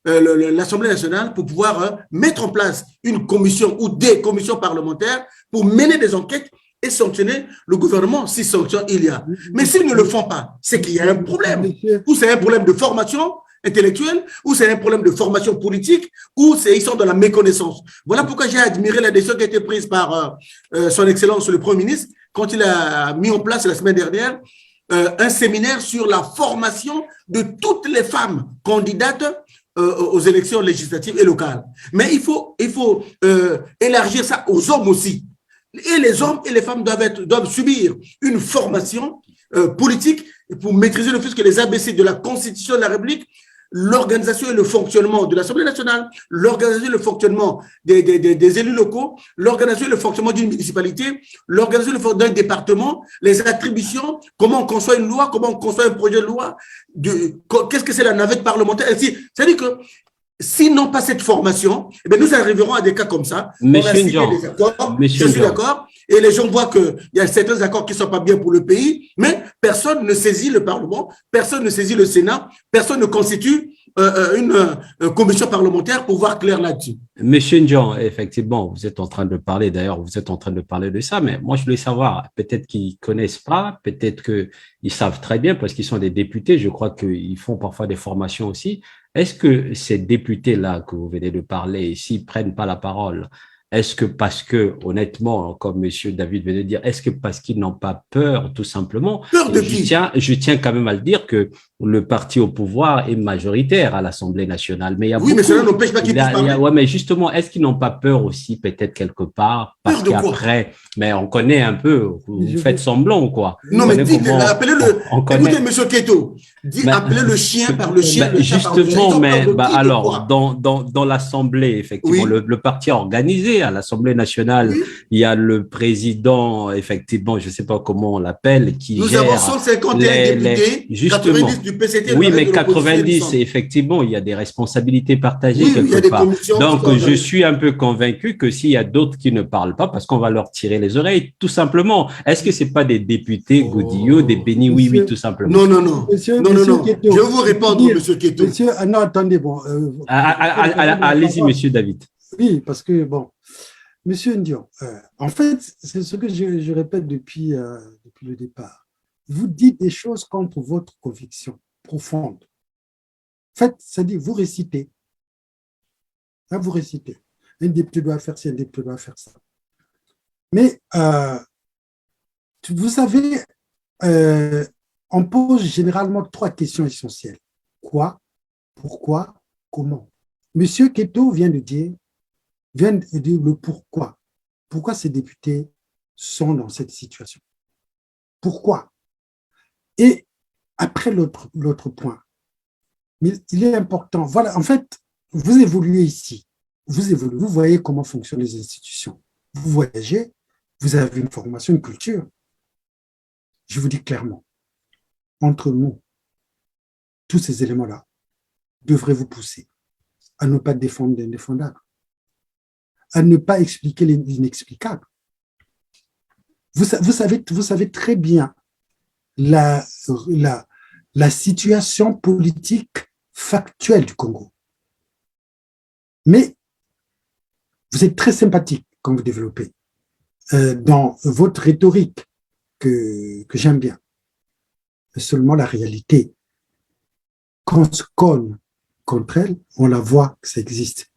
l'Assemblée nationale pour pouvoir mettre en place une commission ou des commissions parlementaires pour mener des enquêtes et sanctionner le gouvernement si sanction il y a. Mais s'ils ne le font pas, c'est qu'il y a un problème. Ou c'est un problème de formation intellectuelle, ou c'est un problème de formation politique, ou ils sont dans la méconnaissance. Voilà pourquoi j'ai admiré la décision qui a été prise par son Excellence le Premier ministre quand il a mis en place la semaine dernière un séminaire sur la formation de toutes les femmes candidates aux élections législatives et locales. Mais il faut élargir ça aux hommes aussi. Et les hommes et les femmes doivent subir une formation politique pour maîtriser le fait que les ABC de la Constitution de la République, l'organisation et le fonctionnement de l'Assemblée nationale, l'organisation et le fonctionnement des élus locaux, l'organisation et le fonctionnement d'une municipalité, l'organisation et le fonctionnement d'un département, les attributions, comment on conçoit une loi, comment on conçoit un projet de loi, qu'est-ce que c'est la navette parlementaire, ainsi. C'est-à-dire que s'ils n'ont pas cette formation, eh bien nous arriverons à des cas comme ça. Monsieur Ndion, je suis d'accord. Et les gens voient qu'il y a certains accords qui ne sont pas bien pour le pays, mais personne ne saisit le Parlement, personne ne saisit le Sénat, personne ne constitue une commission parlementaire pour voir clair là-dessus. Monsieur Ndion, effectivement, vous êtes en train de parler, d'ailleurs, vous êtes en train de parler de ça, mais moi, je voulais savoir, peut-être qu'ils ne connaissent pas, peut-être qu'ils savent très bien parce qu'ils sont des députés, je crois qu'ils font parfois des formations aussi. Est-ce que ces députés-là que vous venez de parler, s'ils ne prennent pas la parole, est-ce que parce que, honnêtement, comme monsieur David venait de dire, est-ce que parce qu'ils n'ont pas peur, tout simplement? Peur de qui? Je tiens quand même à le dire que le parti au pouvoir est majoritaire à l'Assemblée nationale. Mais il y a oui, mais cela n'empêche pas qu'ils puissent parler. Ouais, mais justement, est-ce qu'ils n'ont pas peur aussi, peut-être quelque part? Parce qu'après, mais on connaît un peu, vous faites semblant, quoi. Non, mais dites, appelez-le, écoutez, monsieur Keto, appelez le chien par le chien. Justement, mais alors, dans l'Assemblée, effectivement, le parti a organisé à l'Assemblée nationale, il y a le président, effectivement, je ne sais pas comment on l'appelle, qui nous gère… Nous avons 151 députés, justement, 90 du PCT. Oui, mais 90, effectivement, il y a des responsabilités partagées quelque part. Donc, je suis un peu convaincu que s'il y a d'autres qui ne parlent pas, parce qu'on va leur tirer les oreilles, tout simplement. Est-ce que ce n'est pas des députés Goudillot, des bénis oui, tout simplement? Non. Monsieur Keto, je vais vous répondre, monsieur Keto. Non, attendez, bon. Allez-y, monsieur David. Oui, parce que, bon, monsieur Ndion, en fait, c'est ce que je répète depuis le départ. Vous dites des choses contre votre conviction profonde. En fait, c'est-à-dire, vous récitez. Là, vous récitez. Un député doit faire ci, un député doit faire ça. Mais, vous savez, on pose généralement 3 questions essentielles. Quoi, pourquoi, comment? Monsieur Keto vient de dire le pourquoi. Pourquoi ces députés sont dans cette situation? Pourquoi? Et après l'autre point, mais il est important. Voilà, en fait, vous évoluez ici. Vous voyez comment fonctionnent les institutions. Vous voyagez, vous avez une formation, une culture. Je vous dis clairement, entre nous, tous ces éléments-là devraient vous pousser à ne pas défendre l'indéfendable, à ne pas expliquer l'inexplicable. Vous savez très bien la, la, la situation politique factuelle du Congo. Mais vous êtes très sympathique quand vous développez dans votre rhétorique que j'aime bien. Seulement la réalité, quand on se cogne contre elle, on la voit que ça existe.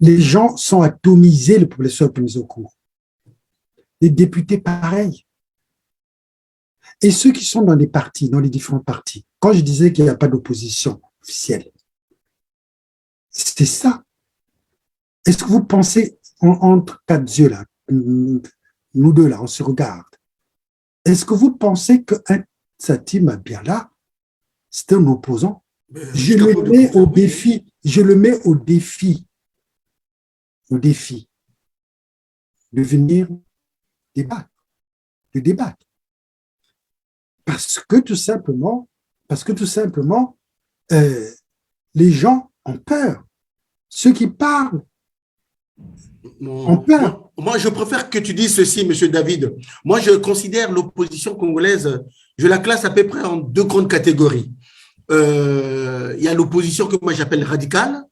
Les gens sont atomisés, le professeur Penizocourt. Les députés, pareil. Et ceux qui sont dans les partis, dans les différents partis, quand je disais qu'il n'y a pas d'opposition officielle, c'est ça. Est-ce que vous pensez, entre quatre yeux là, nous deux là, on se regarde, est-ce que vous pensez qu'un Sati Mabiala, c'est un opposant? Je le mets au défi, de venir débattre, de débattre. Parce que tout simplement, les gens ont peur. Ceux qui parlent ont peur. Moi, je préfère que tu dises ceci, M. David. Moi, je considère l'opposition congolaise, je la classe à peu près en deux grandes catégories. Il y a l'opposition que moi j'appelle radicale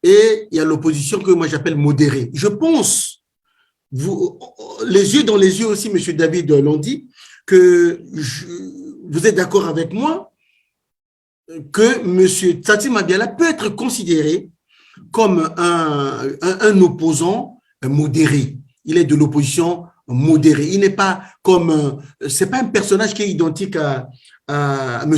et il y a l'opposition que moi j'appelle modérée. Je pense, les yeux dans les yeux aussi, M. David l'ont dit, que vous êtes d'accord avec moi que M. Tsatsi Mabiala peut être considéré comme un opposant modéré. Il est de l'opposition modérée. Il n'est pas comme, c'est pas un personnage qui est identique à M.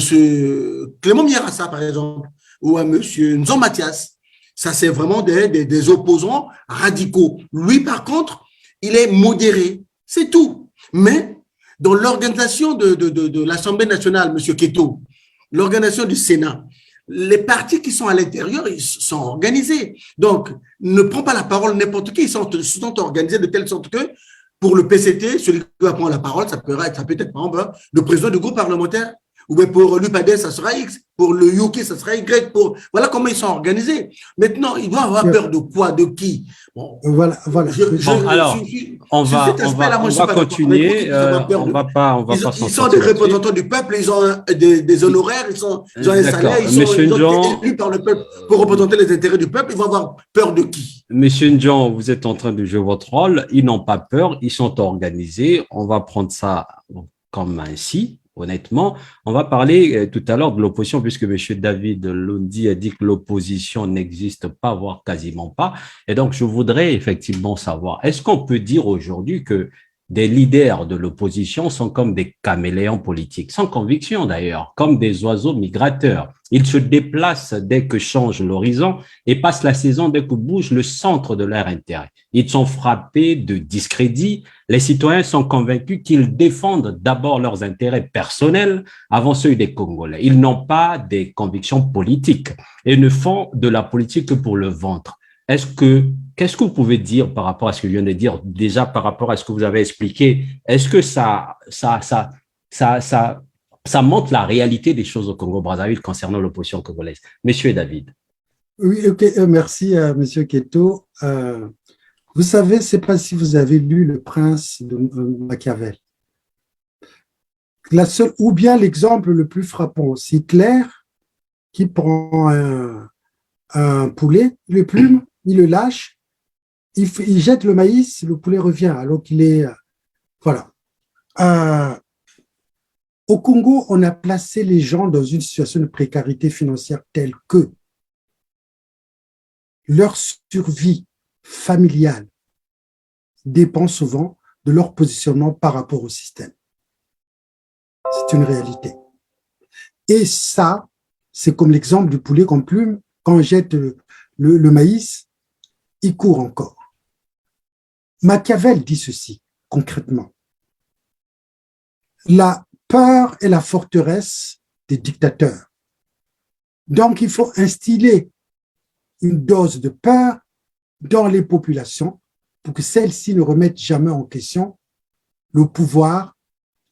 Clément Mierassa, par exemple, ou à M. Nzon Mathias. Ça, c'est vraiment des opposants radicaux. Lui, par contre, il est modéré. C'est tout. Mais dans l'organisation de l'Assemblée nationale, M. Keto, l'organisation du Sénat, les partis qui sont à l'intérieur, ils sont organisés. Donc, ne prends pas la parole n'importe qui. Ils sont organisés de telle sorte que, pour le PCT, celui qui va prendre la parole, ça peut être par exemple le président du groupe parlementaire, ou bien pour l'UPADES, ça sera X, pour le UK, ça sera Y. Voilà comment ils sont organisés. Maintenant, ils doivent avoir peur de quoi, de qui? Bon, voilà. Alors, on va continuer. On va pas. Ils sont des représentants du peuple, ils ont des honoraires, ils ont un salaire, ils ont été élus par le peuple pour représenter les intérêts du peuple. Ils vont avoir peur de qui? Monsieur Ndjan, vous êtes en train de jouer votre rôle. Ils n'ont pas peur, ils sont organisés. On va prendre ça comme ainsi. Honnêtement, on va parler tout à l'heure de l'opposition, puisque M. David Londi a dit que l'opposition n'existe pas, voire quasiment pas. Et donc, je voudrais effectivement savoir, est-ce qu'on peut dire aujourd'hui que des leaders de l'opposition sont comme des caméléons politiques, sans conviction d'ailleurs, comme des oiseaux migrateurs. Ils se déplacent dès que change l'horizon et passent la saison dès que bouge le centre de leur intérêt. Ils sont frappés de discrédit. Les citoyens sont convaincus qu'ils défendent d'abord leurs intérêts personnels avant ceux des Congolais. Ils n'ont pas des convictions politiques et ne font de la politique que pour le ventre. Qu'est-ce que vous pouvez dire par rapport à ce que je viens de dire, déjà par rapport à ce que vous avez expliqué? Est-ce que ça montre la réalité des choses au Congo-Brazzaville concernant l'opposition congolaise? Monsieur David. Oui, ok, merci Monsieur Keto. Vous savez, je ne sais pas si vous avez lu Le Prince de Machiavel. Ou bien l'exemple le plus frappant, c'est Hitler qui prend un poulet, il le plume, il le lâche, il jette le maïs, le poulet revient alors qu'il est… Voilà. Au Congo, on a placé les gens dans une situation de précarité financière telle que leur survie familiale dépend souvent de leur positionnement par rapport au système. C'est une réalité. Et ça, c'est comme l'exemple du poulet qu'on plume, quand on jette le maïs, il court encore. Machiavel dit ceci, concrètement. La peur est la forteresse des dictateurs. Donc, il faut instiller une dose de peur dans les populations pour que celles-ci ne remettent jamais en question le pouvoir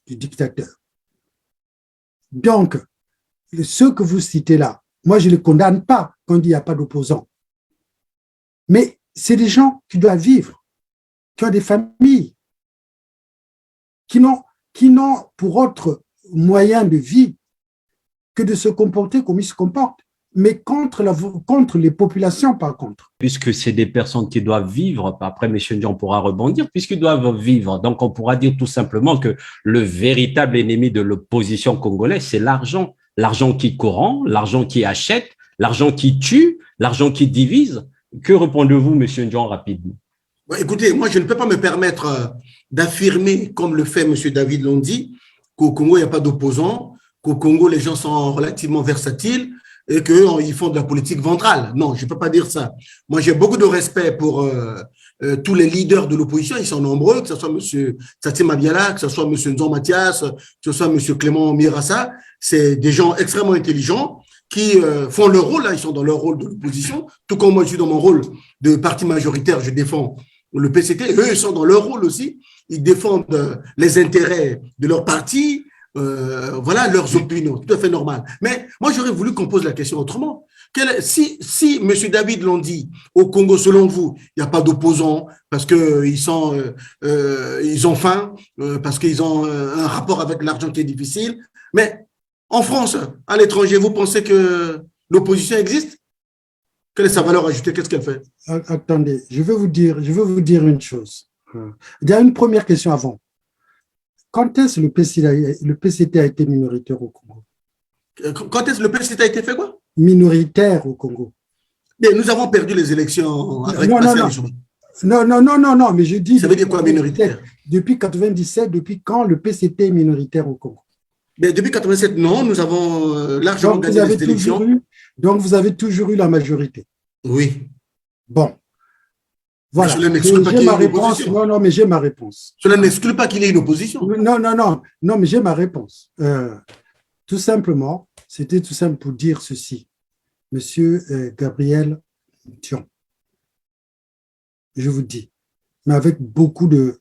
du dictateur. Donc, ceux que vous citez là, moi, je ne les condamne pas quand il n'y a pas d'opposants. Mais c'est des gens qui doivent vivre, qui ont des familles, qui n'ont qui n'ont pour autre moyen de vie que de se comporter comme ils se comportent, mais contre les populations, par contre. Puisque c'est des personnes qui doivent vivre, après, M. Ndion pourra rebondir, puisqu'ils doivent vivre. Donc, on pourra dire tout simplement que le véritable ennemi de l'opposition congolaise, c'est l'argent. L'argent qui corrompt, l'argent qui achète, l'argent qui tue, l'argent qui divise. Que répondez-vous, M. Ndion, rapidement? Écoutez, moi, je ne peux pas me permettre d'affirmer, comme le fait M. David Londi, qu'au Congo, il n'y a pas d'opposants, qu'au Congo, les gens sont relativement versatiles et qu'ils font de la politique ventrale. Non, je ne peux pas dire ça. Moi, j'ai beaucoup de respect pour tous les leaders de l'opposition. Ils sont nombreux, que ce soit M. Tsatsi Mabiala, que ce soit M. Nzon Mathias, que ce soit M. Clément Mirassa. C'est des gens extrêmement intelligents qui font leur rôle. Là, ils sont dans leur rôle de l'opposition. Tout comme moi, je suis dans mon rôle de parti majoritaire, je défends le PCT. Eux, ils sont dans leur rôle aussi. Ils défendent les intérêts de leur parti. Voilà leurs opinions, tout à fait normal. Mais moi, j'aurais voulu qu'on pose la question autrement. Si M. David l'ont dit, au Congo, selon vous, il n'y a pas d'opposants parce qu'ils ont faim, parce qu'ils ont un rapport avec l'argent qui est difficile. Mais en France, à l'étranger, vous pensez que l'opposition existe? Quelle est sa valeur ajoutée? Qu'est-ce qu'elle fait? Attendez, je veux vous dire une chose. Il y a une première question avant. Quand est-ce que le PCT a été minoritaire au Congo? Quand est-ce que le PCT a été fait quoi? Minoritaire au Congo. Mais nous avons perdu les élections avec Non, mais je dis… Ça veut dire quoi, minoritaire? Depuis 97, depuis quand le PCT est minoritaire au Congo? Mais depuis 87, non, nous avons largement gagné les élections. Donc, vous avez toujours eu la majorité? Oui. Bon. Voilà. J'ai ma réponse. Non, mais j'ai ma réponse. Cela n'exclut pas qu'il y ait une opposition. Non, mais j'ai ma réponse. Tout simplement, c'était tout simple pour dire ceci. Monsieur Gabriel Ndion, je vous dis, mais avec beaucoup de…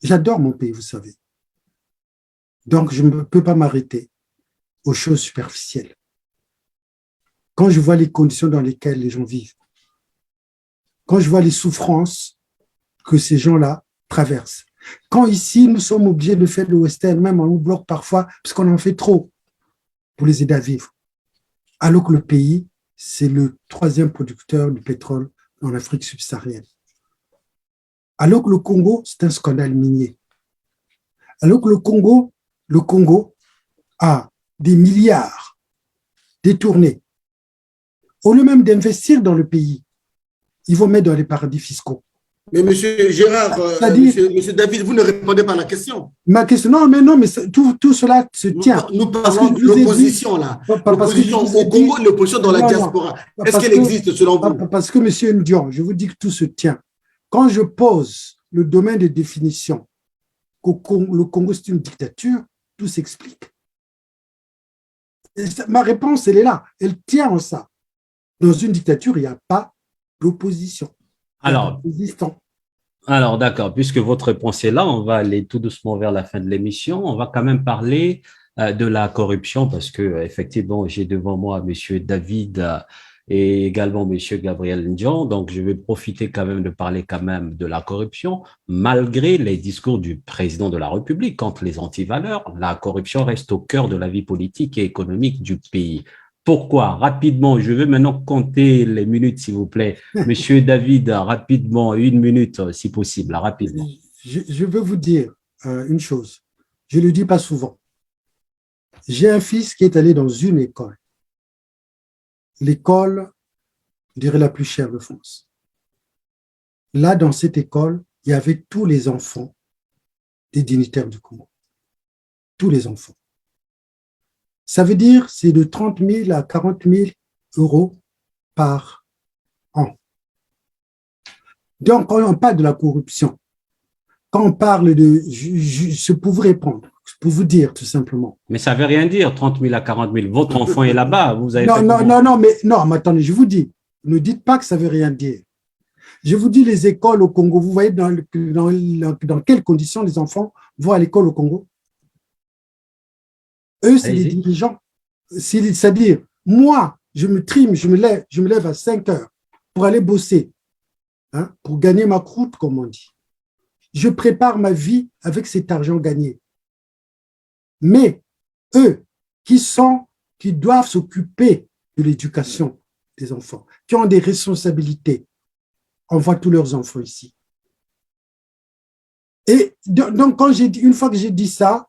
J'adore mon pays, vous savez. Donc, je ne peux pas m'arrêter aux choses superficielles. Quand je vois les conditions dans lesquelles les gens vivent, quand je vois les souffrances que ces gens-là traversent, quand ici, nous sommes obligés de faire le western, même on nous bloque parfois, parce qu'on en fait trop pour les aider à vivre. Alors que le pays, c'est le 3e producteur de pétrole en Afrique subsaharienne. Alors que le Congo, c'est un scandale minier. Alors que le Congo a des milliards détournés. Au lieu même d'investir dans le pays, ils vont mettre dans les paradis fiscaux. Mais monsieur Gérard, monsieur David, vous ne répondez pas à la question. Ma question, non, mais tout cela se tient. Nous parlons de l'opposition là. L'opposition au Congo, l'opposition dans la diaspora. Est-ce qu'elle existe selon vous? Parce que monsieur Ndion, je vous dis que tout se tient. Quand je pose le domaine de définition que le Congo c'est une dictature, tout s'explique. Ma réponse, elle est là. Elle tient en ça. Dans une dictature, il n'y a pas d'opposition. Alors, d'accord, puisque votre réponse est là, on va aller tout doucement vers la fin de l'émission. On va quand même parler de la corruption parce que effectivement, j'ai devant moi Monsieur David et également Monsieur Gabriel Ndion. Donc, je vais profiter quand même de parler quand même de la corruption. Malgré les discours du président de la République contre les antivaleurs, la corruption reste au cœur de la vie politique et économique du pays. Pourquoi? Rapidement, je vais maintenant compter les minutes, s'il vous plaît. Monsieur David, rapidement, 1 minute, si possible, rapidement. Je veux vous dire une chose. Je ne le dis pas souvent. J'ai un fils qui est allé dans une école. L'école, je dirais, la plus chère de France. Là, dans cette école, il y avait tous les enfants des dignitaires du Congo. Tous les enfants. Ça veut dire c'est de 30 000 à 40 000 euros par an. Donc, quand on parle de la corruption, quand on parle de… Je peux vous répondre, je peux vous dire tout simplement. Mais ça ne veut rien dire, 30 000 à 40 000. Votre enfant est là-bas. Vous avez mais attendez, je vous dis, ne dites pas que ça ne veut rien dire. Je vous dis, les écoles au Congo, vous voyez dans quelles conditions les enfants vont à l'école au Congo? Eux, c'est les dirigeants. C'est-à-dire, moi, je me trime, je me lève à 5 heures pour aller bosser, pour gagner ma croûte, comme on dit. je prépare ma vie avec cet argent gagné. Mais eux qui doivent s'occuper de l'éducation des enfants, qui ont des responsabilités, envoient tous leurs enfants ici. Et donc, une fois que j'ai dit ça,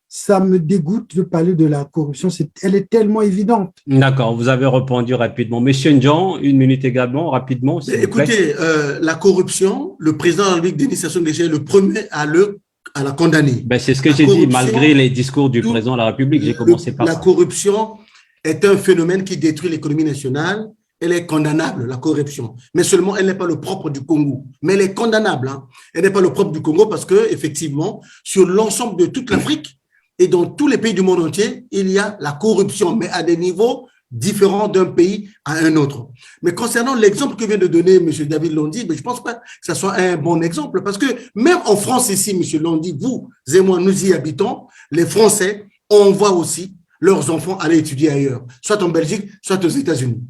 ça me dégoûte de parler de la corruption. Elle est tellement évidente. D'accord, vous avez répondu rapidement. Monsieur Ndian, 1 minute également, rapidement. Écoutez, la corruption, le président de la République, Denis Sassou Nguesso, est le premier à la condamner. Ben, c'est ce que j'ai dit, malgré les discours du président de la République, j'ai commencé par ça. La corruption est un phénomène qui détruit l'économie nationale. Elle est condamnable, la corruption. Mais seulement, elle n'est pas le propre du Congo. Mais elle est condamnable. Hein. Elle n'est pas le propre du Congo parce que, effectivement, sur l'ensemble de toute l'Afrique et dans tous les pays du monde entier, il y a la corruption, mais à des niveaux différents d'un pays à un autre. Mais concernant l'exemple que vient de donner M. David Londi, je ne pense pas que ce soit un bon exemple parce que même en France ici, M. Londi, vous et moi, nous y habitons, les Français envoient aussi leurs enfants aller étudier ailleurs, soit en Belgique, soit aux États-Unis.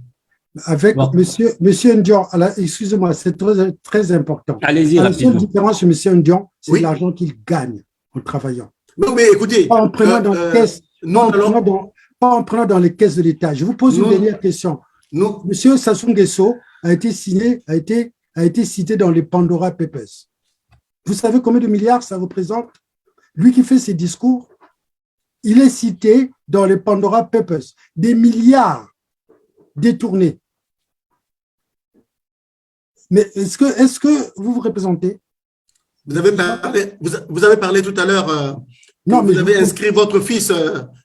Avec monsieur Ndian, excusez-moi, c'est très, très important. Allez-y, rapidement. La seule différence sur monsieur Ndian, c'est l'argent qu'il gagne en travaillant. Non, mais écoutez, pas en prenant dans les caisses, pas en prenant dans les caisses de l'État. Je vous pose une dernière question. Monsieur Sassou Nguesso a été cité dans les Pandora Papers. Vous savez combien de milliards ça représente? Lui qui fait ses discours, il est cité dans les Pandora Papers. Des milliards détournés. Mais est-ce que vous vous représentez? Vous avez parlé tout à l'heure. Vous avez inscrit votre fils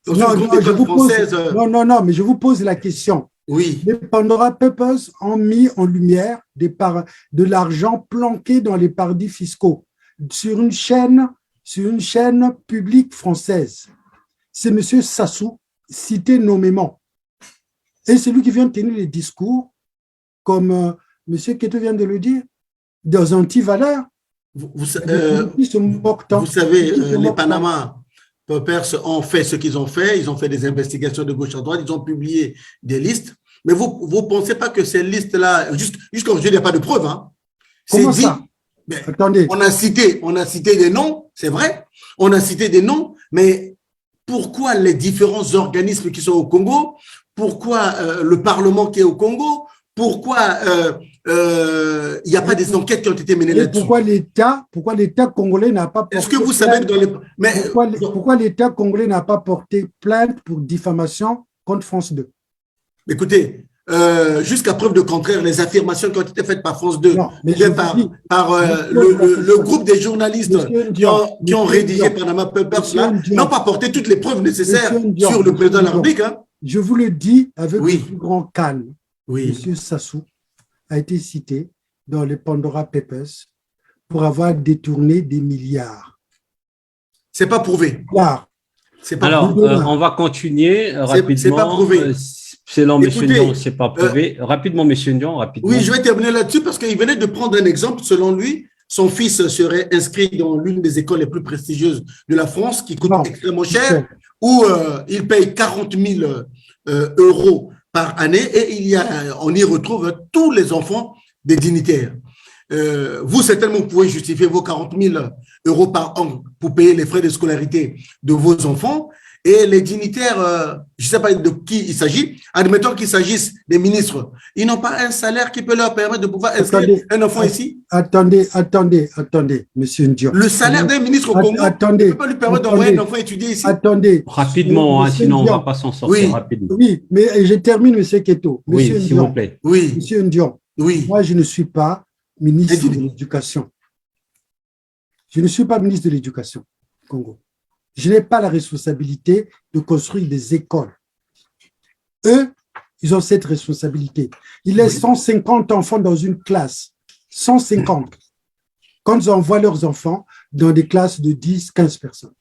dans une grande école française. Non, mais je vous pose la question. Oui. Les Pandora Papers ont mis en lumière de l'argent planqué dans les paradis fiscaux sur une chaîne publique française. C'est M. Sassou, cité nommément. Et c'est lui qui vient de tenir les discours, comme M. Keto vient de le dire, dans anti-valeurs. Vous savez, les Panama Papers ont fait ce qu'ils ont fait. Ils ont fait des investigations de gauche à droite. Ils ont publié des listes. Mais vous ne pensez pas que ces listes-là, jusqu'aujourd'hui, il n'y a pas de preuves. Hein. Comment ça? Attendez. On a cité des noms, c'est vrai. On a cité des noms, mais pourquoi les différents organismes qui sont au Congo? Pourquoi le Parlement qui est au Congo? Pourquoi il n'y a pas des enquêtes qui ont été menées là-dessus? Pourquoi l'État congolais n'a pas porté Est-ce que vous savez que dans les... pourquoi l'État congolais n'a pas porté plainte pour diffamation contre France 2? Écoutez, jusqu'à preuve de contraire, les affirmations qui ont été faites par France 2, le groupe des journalistes qui ont rédigé Panama Papers n'ont pas porté toutes les preuves nécessaires sur le président de la République. Hein. Je vous le dis avec le plus grand calme. Oui. M. Sassou a été cité dans les Pandora Papers pour avoir détourné des milliards. C'est pas prouvé. Alors, on va continuer rapidement. C'est pas prouvé. Selon M. Ndian, c'est pas prouvé. Rapidement, M. Ndian, rapidement. Oui, je vais terminer là-dessus parce qu'il venait de prendre un exemple. Selon lui, son fils serait inscrit dans l'une des écoles les plus prestigieuses de la France, qui coûte extrêmement cher, où il paye 40 000 euros par année et on y retrouve tous les enfants des dignitaires. Vous, certainement, vous pouvez justifier vos 40 000 euros par an pour payer les frais de scolarité de vos enfants. Et les dignitaires, je ne sais pas de qui il s'agit, admettons qu'il s'agisse des ministres, ils n'ont pas un salaire qui peut leur permettre de pouvoir inscrire un enfant ici. Attendez, monsieur Ndian. Le salaire d'un ministre au Congo ne peut pas lui permettre d'envoyer un enfant étudier ici. Attendez. Rapidement, sinon on ne va pas s'en sortir rapidement. Oui, mais je termine, monsieur Keto. Oui, s'il vous plaît. Oui. Monsieur Ndian, moi, je ne suis pas ministre de l'Éducation. Je ne suis pas ministre de l'Éducation au Congo. Je n'ai pas la responsabilité de construire des écoles. Eux, ils ont cette responsabilité. Ils laissent 150 enfants dans une classe. 150. Quand ils envoient leurs enfants dans des classes de 10, 15 personnes.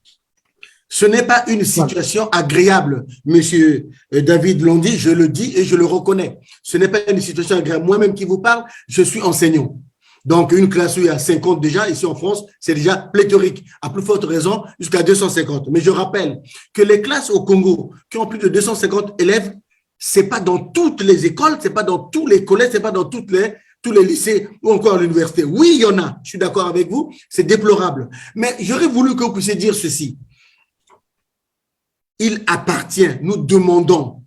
Ce n'est pas une situation agréable, monsieur David Londi, je le dis et je le reconnais. Ce n'est pas une situation agréable. Moi-même qui vous parle, je suis enseignant. Donc, une classe où il y a 50 déjà, ici en France, c'est déjà pléthorique. À plus forte raison, jusqu'à 250. Mais je rappelle que les classes au Congo qui ont plus de 250 élèves, c'est pas dans toutes les écoles, c'est pas dans tous les collèges, c'est pas dans toutes les tous les lycées ou encore à l'université. Oui, il y en a, je suis d'accord avec vous, c'est déplorable. Mais j'aurais voulu que vous puissiez dire ceci. Il appartient, nous demandons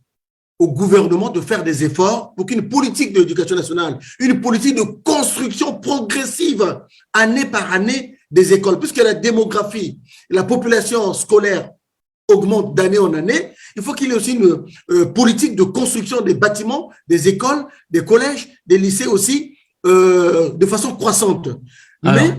au gouvernement de faire des efforts pour qu'une politique de l'éducation nationale, une politique de construction progressive, année par année, des écoles, puisque la démographie, la population scolaire augmente d'année en année, il faut qu'il y ait aussi une politique de construction des bâtiments, des écoles, des collèges, des lycées aussi, de façon croissante. Mais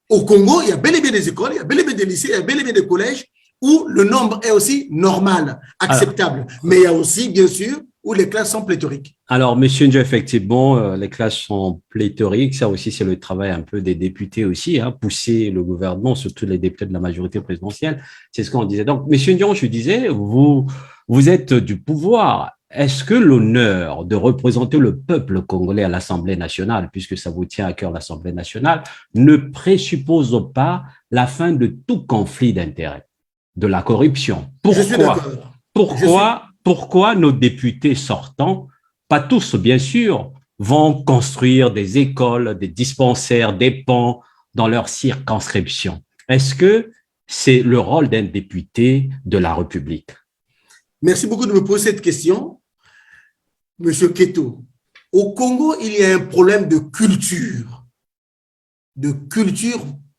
au Congo, il y a bel et bien des écoles, il y a bel et bien des lycées, il y a bel et bien des collèges, où le nombre est aussi normal, acceptable. Mais il y a aussi, bien sûr, où les classes sont pléthoriques. Alors, Monsieur Ndjo, effectivement, les classes sont pléthoriques. Ça aussi, c'est le travail un peu des députés aussi, hein, pousser le gouvernement, surtout les députés de la majorité présidentielle. C'est ce qu'on disait. Donc, Monsieur Ndjo, je disais, vous êtes du pouvoir. Est-ce que l'honneur de représenter le peuple congolais à l'Assemblée nationale, puisque ça vous tient à cœur l'Assemblée nationale, ne présuppose pas la fin de tout conflit d'intérêts? De la corruption. Pourquoi nos députés sortants, pas tous bien sûr, vont construire des écoles, des dispensaires, des ponts dans leur circonscription? Est-ce que c'est le rôle d'un député de la République? Merci beaucoup de me poser cette question, Monsieur Keto. Au Congo, il y a un problème de culture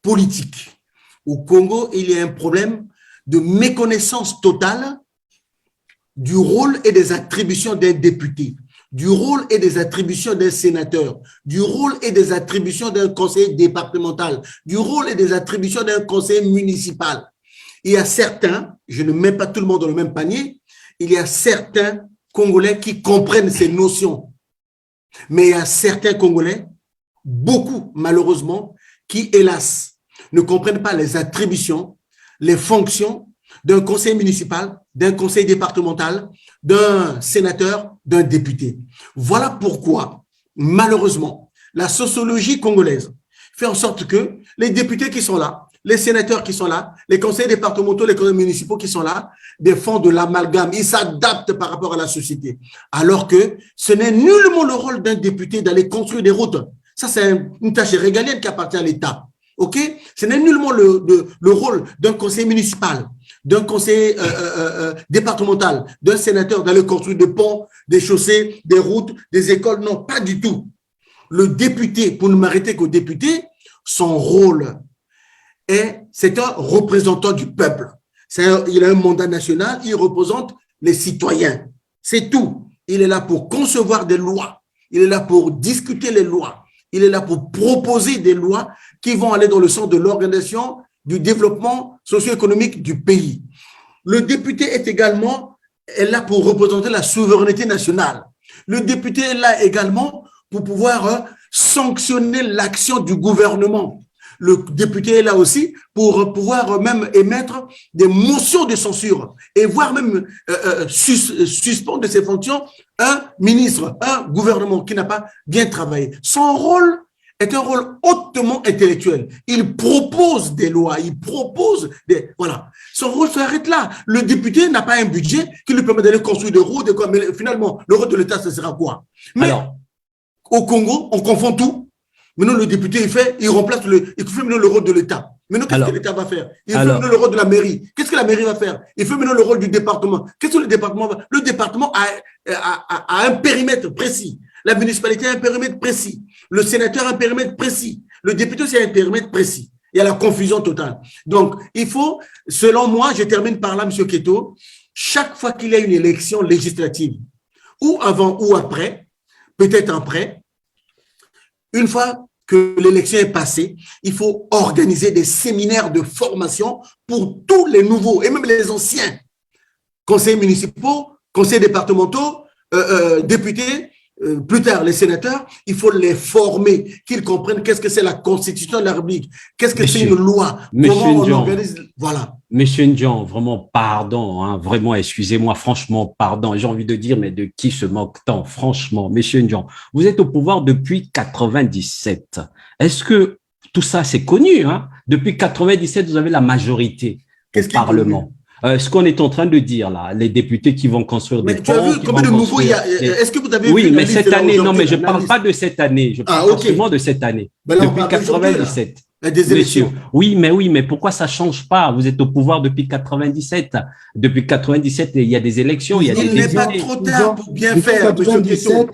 politique. Au Congo, il y a un problème de méconnaissance totale du rôle et des attributions d'un député, du rôle et des attributions d'un sénateur, du rôle et des attributions d'un conseiller départemental, du rôle et des attributions d'un conseiller municipal. Il y a certains, je ne mets pas tout le monde dans le même panier, il y a certains Congolais qui comprennent ces notions. Mais il y a certains Congolais, beaucoup malheureusement, qui hélas ne comprennent pas les attributions, les fonctions d'un conseil municipal, d'un conseil départemental, d'un sénateur, d'un député. Voilà pourquoi, malheureusement, la sociologie congolaise fait en sorte que les députés qui sont là, les sénateurs qui sont là, les conseils départementaux, les conseils municipaux qui sont là, font de l'amalgame. Ils s'adaptent par rapport à la société. Alors que ce n'est nullement le rôle d'un député d'aller construire des routes. Ça, c'est une tâche régalienne qui appartient à l'État. OK? Ce n'est nullement le rôle d'un conseiller municipal, d'un conseiller départemental, d'un sénateur d'aller construire des ponts, des chaussées, des routes, des écoles. Non, pas du tout. Le député, pour ne m'arrêter qu'au député, son rôle c'est un représentant du peuple. Il a un mandat national, il représente les citoyens. C'est tout. Il est là pour concevoir des lois. Il est là pour discuter les lois. Il est là pour proposer des lois qui vont aller dans le sens de l'organisation du développement socio-économique du pays. Le député est là pour représenter la souveraineté nationale. Le député est là également pour pouvoir sanctionner l'action du gouvernement. Le député est là aussi pour pouvoir même émettre des motions de censure et voire même suspendre de ses fonctions un ministre, un gouvernement qui n'a pas bien travaillé. Son rôle est un rôle hautement intellectuel. Il propose des lois, il propose des... Voilà. Son rôle s'arrête là. Le député n'a pas un budget qui lui permet d'aller construire des routes, mais finalement, le rôle de l'État, ce sera quoi? Mais au Congo, on confond tout. Maintenant, le député, il fait maintenant le rôle de l'État. Maintenant, qu'est-ce que l'État va faire? Il fait maintenant le rôle de la mairie. Qu'est-ce que la mairie va faire? Il fait maintenant le rôle du département. Qu'est-ce que le département va faire? Le département a un périmètre précis. La municipalité a un périmètre précis. Le sénateur a un périmètre précis. Le député aussi a un périmètre précis. Il y a la confusion totale. Donc, il faut, selon moi, je termine par là, M. Keto, chaque fois qu'il y a une élection législative, ou avant ou après, peut-être après, une fois que l'élection est passée, il faut organiser des séminaires de formation pour tous les nouveaux et même les anciens conseillers municipaux, conseillers départementaux, députés, plus tard les sénateurs. Il faut les former, qu'ils comprennent qu'est-ce que c'est la Constitution de la République, qu'est-ce que c'est une loi, comment on organise. Voilà. Monsieur Ndjo, vraiment pardon, hein, vraiment excusez-moi, franchement pardon, j'ai envie de dire, mais de qui se moque tant, franchement, Monsieur Ndjo, vous êtes au pouvoir depuis 97. Est-ce que tout ça c'est connu, hein? Depuis 97, vous avez la majorité au Parlement. Ce qu'on est en train de dire là, les députés qui vont construire des Mais tu as ponts, vu combien de nouveaux il y a? Est-ce que vous avez oui, vu la mais liste cette là année, non, mais aujourd'hui, je ne parle pas de cette année, je parle absolument de cette année, Ben là, on depuis parle d'aujourd'hui, là. 97. Des Monsieur, élections. oui, mais pourquoi ça change pas? Vous êtes au pouvoir depuis 97. Depuis 97, il y a des élections, il y a des Il n'est pas députés. trop tard pour bien faire, monsieur Keto.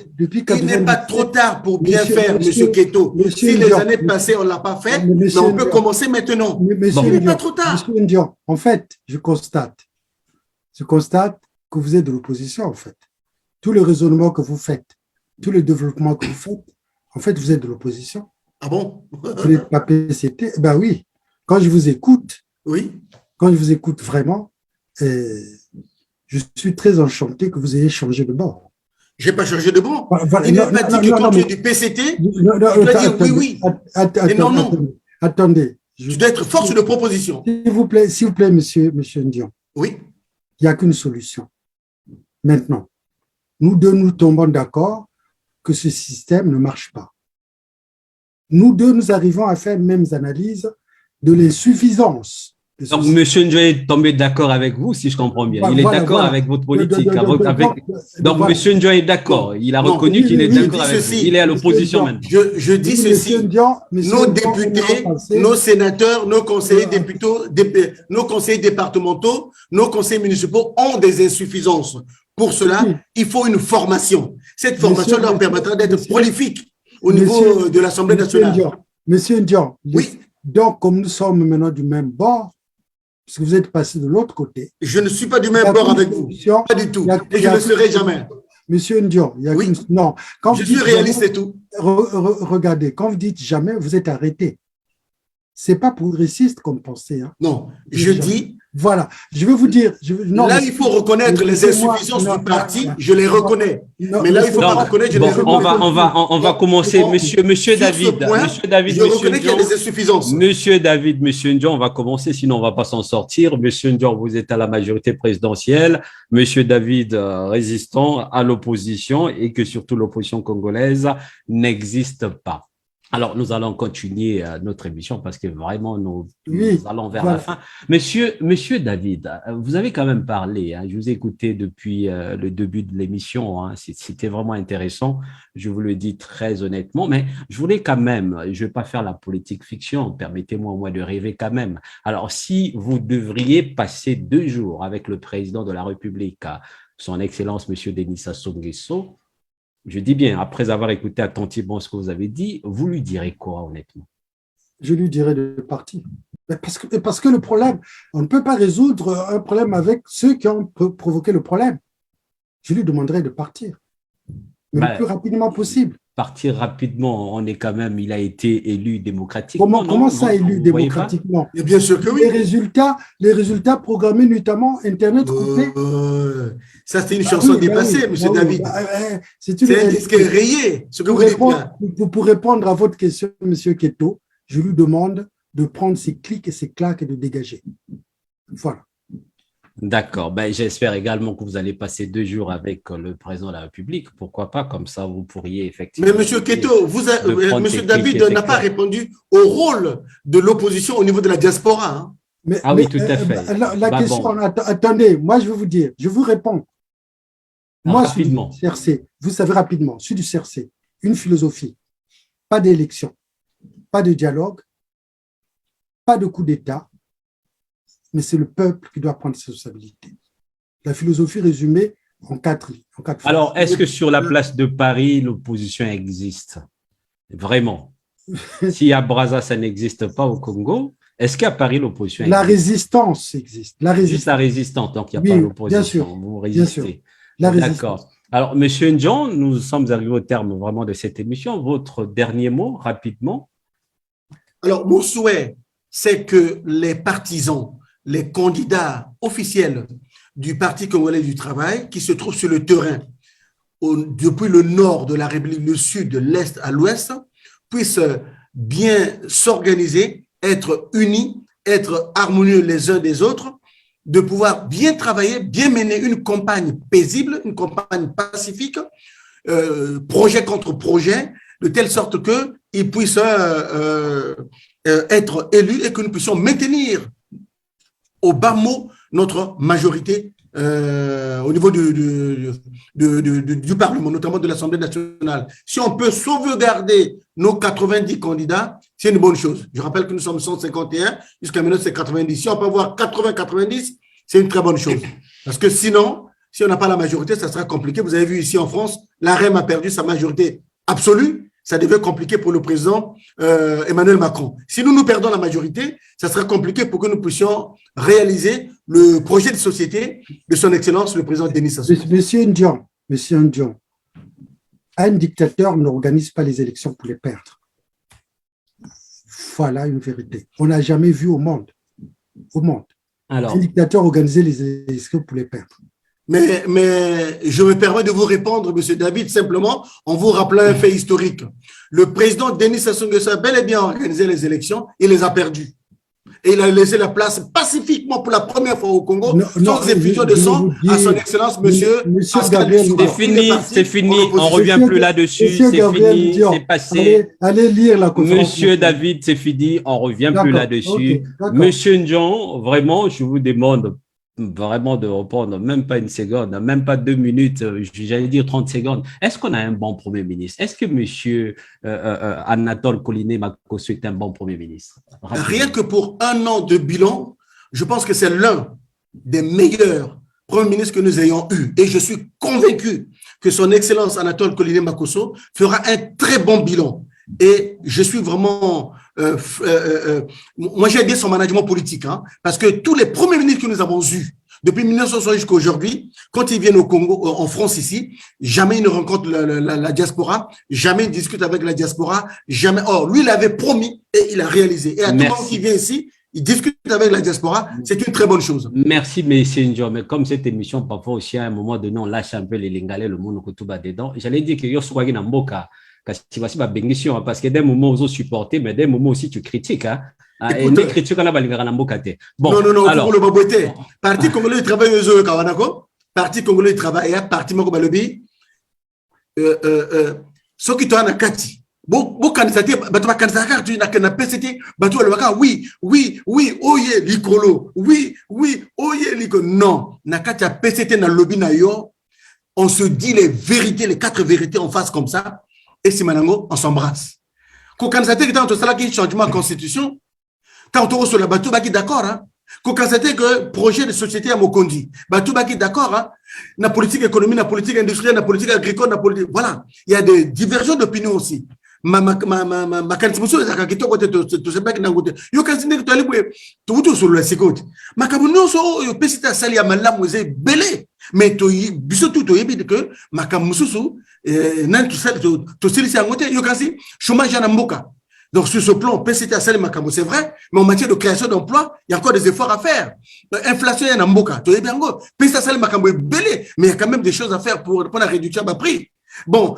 Il n'est pas trop tard pour bien faire, monsieur Keto. Si les années passées, on ne l'a pas fait, mais on peut commencer maintenant. Il n'est pas trop tard. Monsieur Ndion, en fait, je constate que vous êtes de l'opposition, en fait. Tout le raisonnement que vous faites, tout le développement que vous faites, en fait, vous êtes de l'opposition. Ah bon? Vous n'êtes pas PCT. Ben oui, quand je vous écoute, oui. Quand je vous écoute vraiment, je suis très enchanté que vous ayez changé de bord. Je n'ai pas changé de bord. Voilà, il n'a pas dit que quand tu es du PCT, tu dois dire oui. Attendez. Tu dois être force de proposition. S'il vous plaît, monsieur Ndion. Oui. Il n'y a qu'une solution. Maintenant, nous deux, nous tombons d'accord que ce système ne marche pas. Nous deux, nous arrivons à faire les mêmes analyses de l'insuffisance. Donc, M. Ndion est tombé d'accord avec vous, si je comprends bien. Il est d'accord avec votre politique. Donc, M. Ndion est d'accord. Il a reconnu qu'il est d'accord avec vous. Il est à l'opposition maintenant. Je dis ceci. Nos députés, nos sénateurs, nos conseillers nos conseillers départementaux, nos conseillers municipaux ont des insuffisances. Pour cela, il faut une formation. Cette formation leur permettra d'être prolifique au niveau de l'Assemblée nationale. Monsieur Ndion, oui. Donc, comme nous sommes maintenant du même bord, parce que vous êtes passé de l'autre côté. Je ne suis pas du même bord avec vous. Pas du tout. Et je ne le serai jamais. Monsieur Ndion, non. Je suis réaliste et tout. Regardez, quand vous dites jamais, vous êtes arrêté. Ce n'est pas progressiste comme pensée. Hein. Non, je dis. Voilà, je vais vous dire. Là, il faut reconnaître les insuffisances du parti, je les reconnais. Mais là, il faut pas reconnaître, je les reconnais. On va commencer. Monsieur David, je reconnais qu'il y a des insuffisances. Monsieur Ndion, on va commencer, sinon on ne va pas s'en sortir. Monsieur Ndion, vous êtes à la majorité présidentielle. Monsieur David, résistant à l'opposition et que surtout l'opposition congolaise n'existe pas. Alors, nous allons continuer notre émission parce que vraiment, nous allons vers la fin. Monsieur David, vous avez quand même parlé, hein, je vous ai écouté depuis le début de l'émission, hein, c'était vraiment intéressant, je vous le dis très honnêtement, mais je voulais quand même, je ne vais pas faire la politique fiction, permettez-moi au moins de rêver quand même. Alors, si vous devriez passer 2 jours avec le président de la République, son Excellence, Monsieur Denis Sassou Nguesso, je dis bien, après avoir écouté attentivement ce que vous avez dit, vous lui direz quoi, honnêtement? Je lui dirais de partir. Parce que le problème, on ne peut pas résoudre un problème avec ceux qui ont provoqué le problème. Je lui demanderai de partir, mais le plus rapidement possible. Partir rapidement, on est quand même, il a été élu démocratiquement. Comment ça, élu démocratiquement? Bien sûr que oui. Les résultats programmés, notamment Internet coupé. Ça, c'est une chanson dépassée, M. David. C'est un disque rayé, ce que vous dites là. Pour répondre à votre question, M. Keto, je lui demande de prendre ses clics et ses claques et de dégager. Voilà. D'accord. Ben, j'espère également que vous allez passer 2 jours avec le président de la République. Pourquoi pas? Comme ça, vous pourriez effectivement… Mais M. Keto, M. David n'a pas répondu au rôle de l'opposition au niveau de la diaspora. Hein. Oui, tout à fait. La question, attendez, moi je vais vous dire, je vous réponds. Moi, je suis du CRC, vous savez rapidement, je suis du CRC, une philosophie, pas d'élection, pas de dialogue, pas de coup d'État, mais c'est le peuple qui doit prendre ses responsabilités. La philosophie résumée en 4 phrases. Alors, est-ce que sur la place de Paris, l'opposition existe? Vraiment? Si à Brazza, ça n'existe pas au Congo, est-ce qu'à Paris, l'opposition existe? La résistance existe. Juste la résistance, donc il n'y a pas l'opposition. Bien sûr, vous résistez. Bien sûr. La D'accord. Alors, Monsieur Ndion, nous sommes arrivés au terme vraiment de cette émission. Votre dernier mot, rapidement? Alors, mon souhait, c'est que les partisans, les candidats officiels du Parti congolais du travail qui se trouvent sur le terrain depuis le nord de la République, le sud, de l'est à l'ouest, puissent bien s'organiser, être unis, être harmonieux les uns des autres, de pouvoir bien travailler, bien mener une campagne paisible, une campagne pacifique, projet contre projet, de telle sorte qu'ils puissent être élus et que nous puissions maintenir au bas mot notre majorité au niveau du Parlement, notamment de l'Assemblée nationale. Si on peut sauvegarder nos 90 candidats, c'est une bonne chose. Je rappelle que nous sommes 151, jusqu'à maintenant c'est 90. Si on peut avoir 80-90, c'est une très bonne chose. Parce que sinon, si on n'a pas la majorité, ça sera compliqué. Vous avez vu ici en France, la REM a perdu sa majorité absolue. Ça devait compliqué pour le président Emmanuel Macron. Si nous perdons la majorité, ça sera compliqué pour que nous puissions réaliser le projet de société de son Excellence, le président Denis Sassou. Monsieur Ndion, un dictateur n'organise pas les élections pour les perdre. Voilà une vérité. On n'a jamais vu au monde. Alors, un dictateur organiser les élections pour les perdre. Mais je me permets de vous répondre, Monsieur David, simplement en vous rappelant un fait historique. Le président Denis Sassou Nguesso a bel et bien organisé les élections, il les a perdues. Et il a laissé la place pacifiquement pour la première fois au Congo, sans effusion de sang, à son Excellence, Monsieur Gabriel. C'est fini, on ne revient plus là-dessus, c'est fini, c'est passé. Allez lire la conférence. Monsieur David, c'est fini, on ne revient plus là-dessus. Monsieur Ndion, vraiment, je vous demande vraiment de répondre, même pas une seconde, même pas 2 minutes, j'allais dire 30 secondes. Est-ce qu'on a un bon Premier ministre? Est-ce que monsieur Anatole Koliné-Makosso est un bon Premier ministre? Rien que pour 1 an de bilan, je pense que c'est l'un des meilleurs Premiers ministres que nous ayons eu. Et je suis convaincu que son Excellence Anatole Koliné-Makosso fera un très bon bilan. Et je suis vraiment... moi, j'ai aidé son management politique, hein, parce que tous les premiers ministres que nous avons eus, depuis 1960 jusqu'à aujourd'hui, quand ils viennent au Congo, en France ici, jamais ils ne rencontrent la diaspora, jamais ils discutent avec la diaspora, jamais. Or, lui, il avait promis et il a réalisé. Et à tout moment qu'il vient ici, il discute avec la diaspora, c'est une très bonne chose. Merci, M. Ndion. Mais comme cette émission, parfois aussi, à un moment donné, on lâche un peu les Lingala, le monde que tout va dedans. J'allais dire que Yosuwagi Namboka, parce que d'un moment, vous supportez, mais d'un moment aussi, tu critiques. Hein? Écoute, bon, non, alors, pour le babouete, Parti congolais du travail aux Kawanako, Parti congolais du travail, Parti Moko Balobi, ce qui t'en a kati. Bon, candidaté, bah, candidat, tu n'as qu'un PCT, bah, tu as oui, oye, l'icolo, oui, oye, l'icolo. Non, Nakati a PCT dans le lobby na yo, on se dit les vérités, les 4 vérités en face comme ça. Et si Manango, on s'embrasse. Quand on a un changement de constitution, quand on sur la bateau, qui d'accord, hein? Quand on a que projet de société à Mokondi, bateau, qui d'accord, hein? La politique économique, la politique industrielle, la politique agricole, la politique. Voilà. Il y a des divergences d'opinion aussi. Ma kanisimuso ezaka kitoko te to sebaki na ngote yo kanisi que to ali to sur la sécurité makamuno so yo pesita sali ya malamu eze belé mais to biso tout to yebi que makamususu nan tout ça to silisi ngote yo kanisi chômage na mboka. Donc, sur ce plan, PCT Sali Makambo, c'est vrai, mais en matière de création d'emplois, il y a encore des efforts à faire. Inflation, il y a un mboka. PCT Sali Makambo est belé, mais il y a quand même des choses à faire pour la réduction de prix. Bon,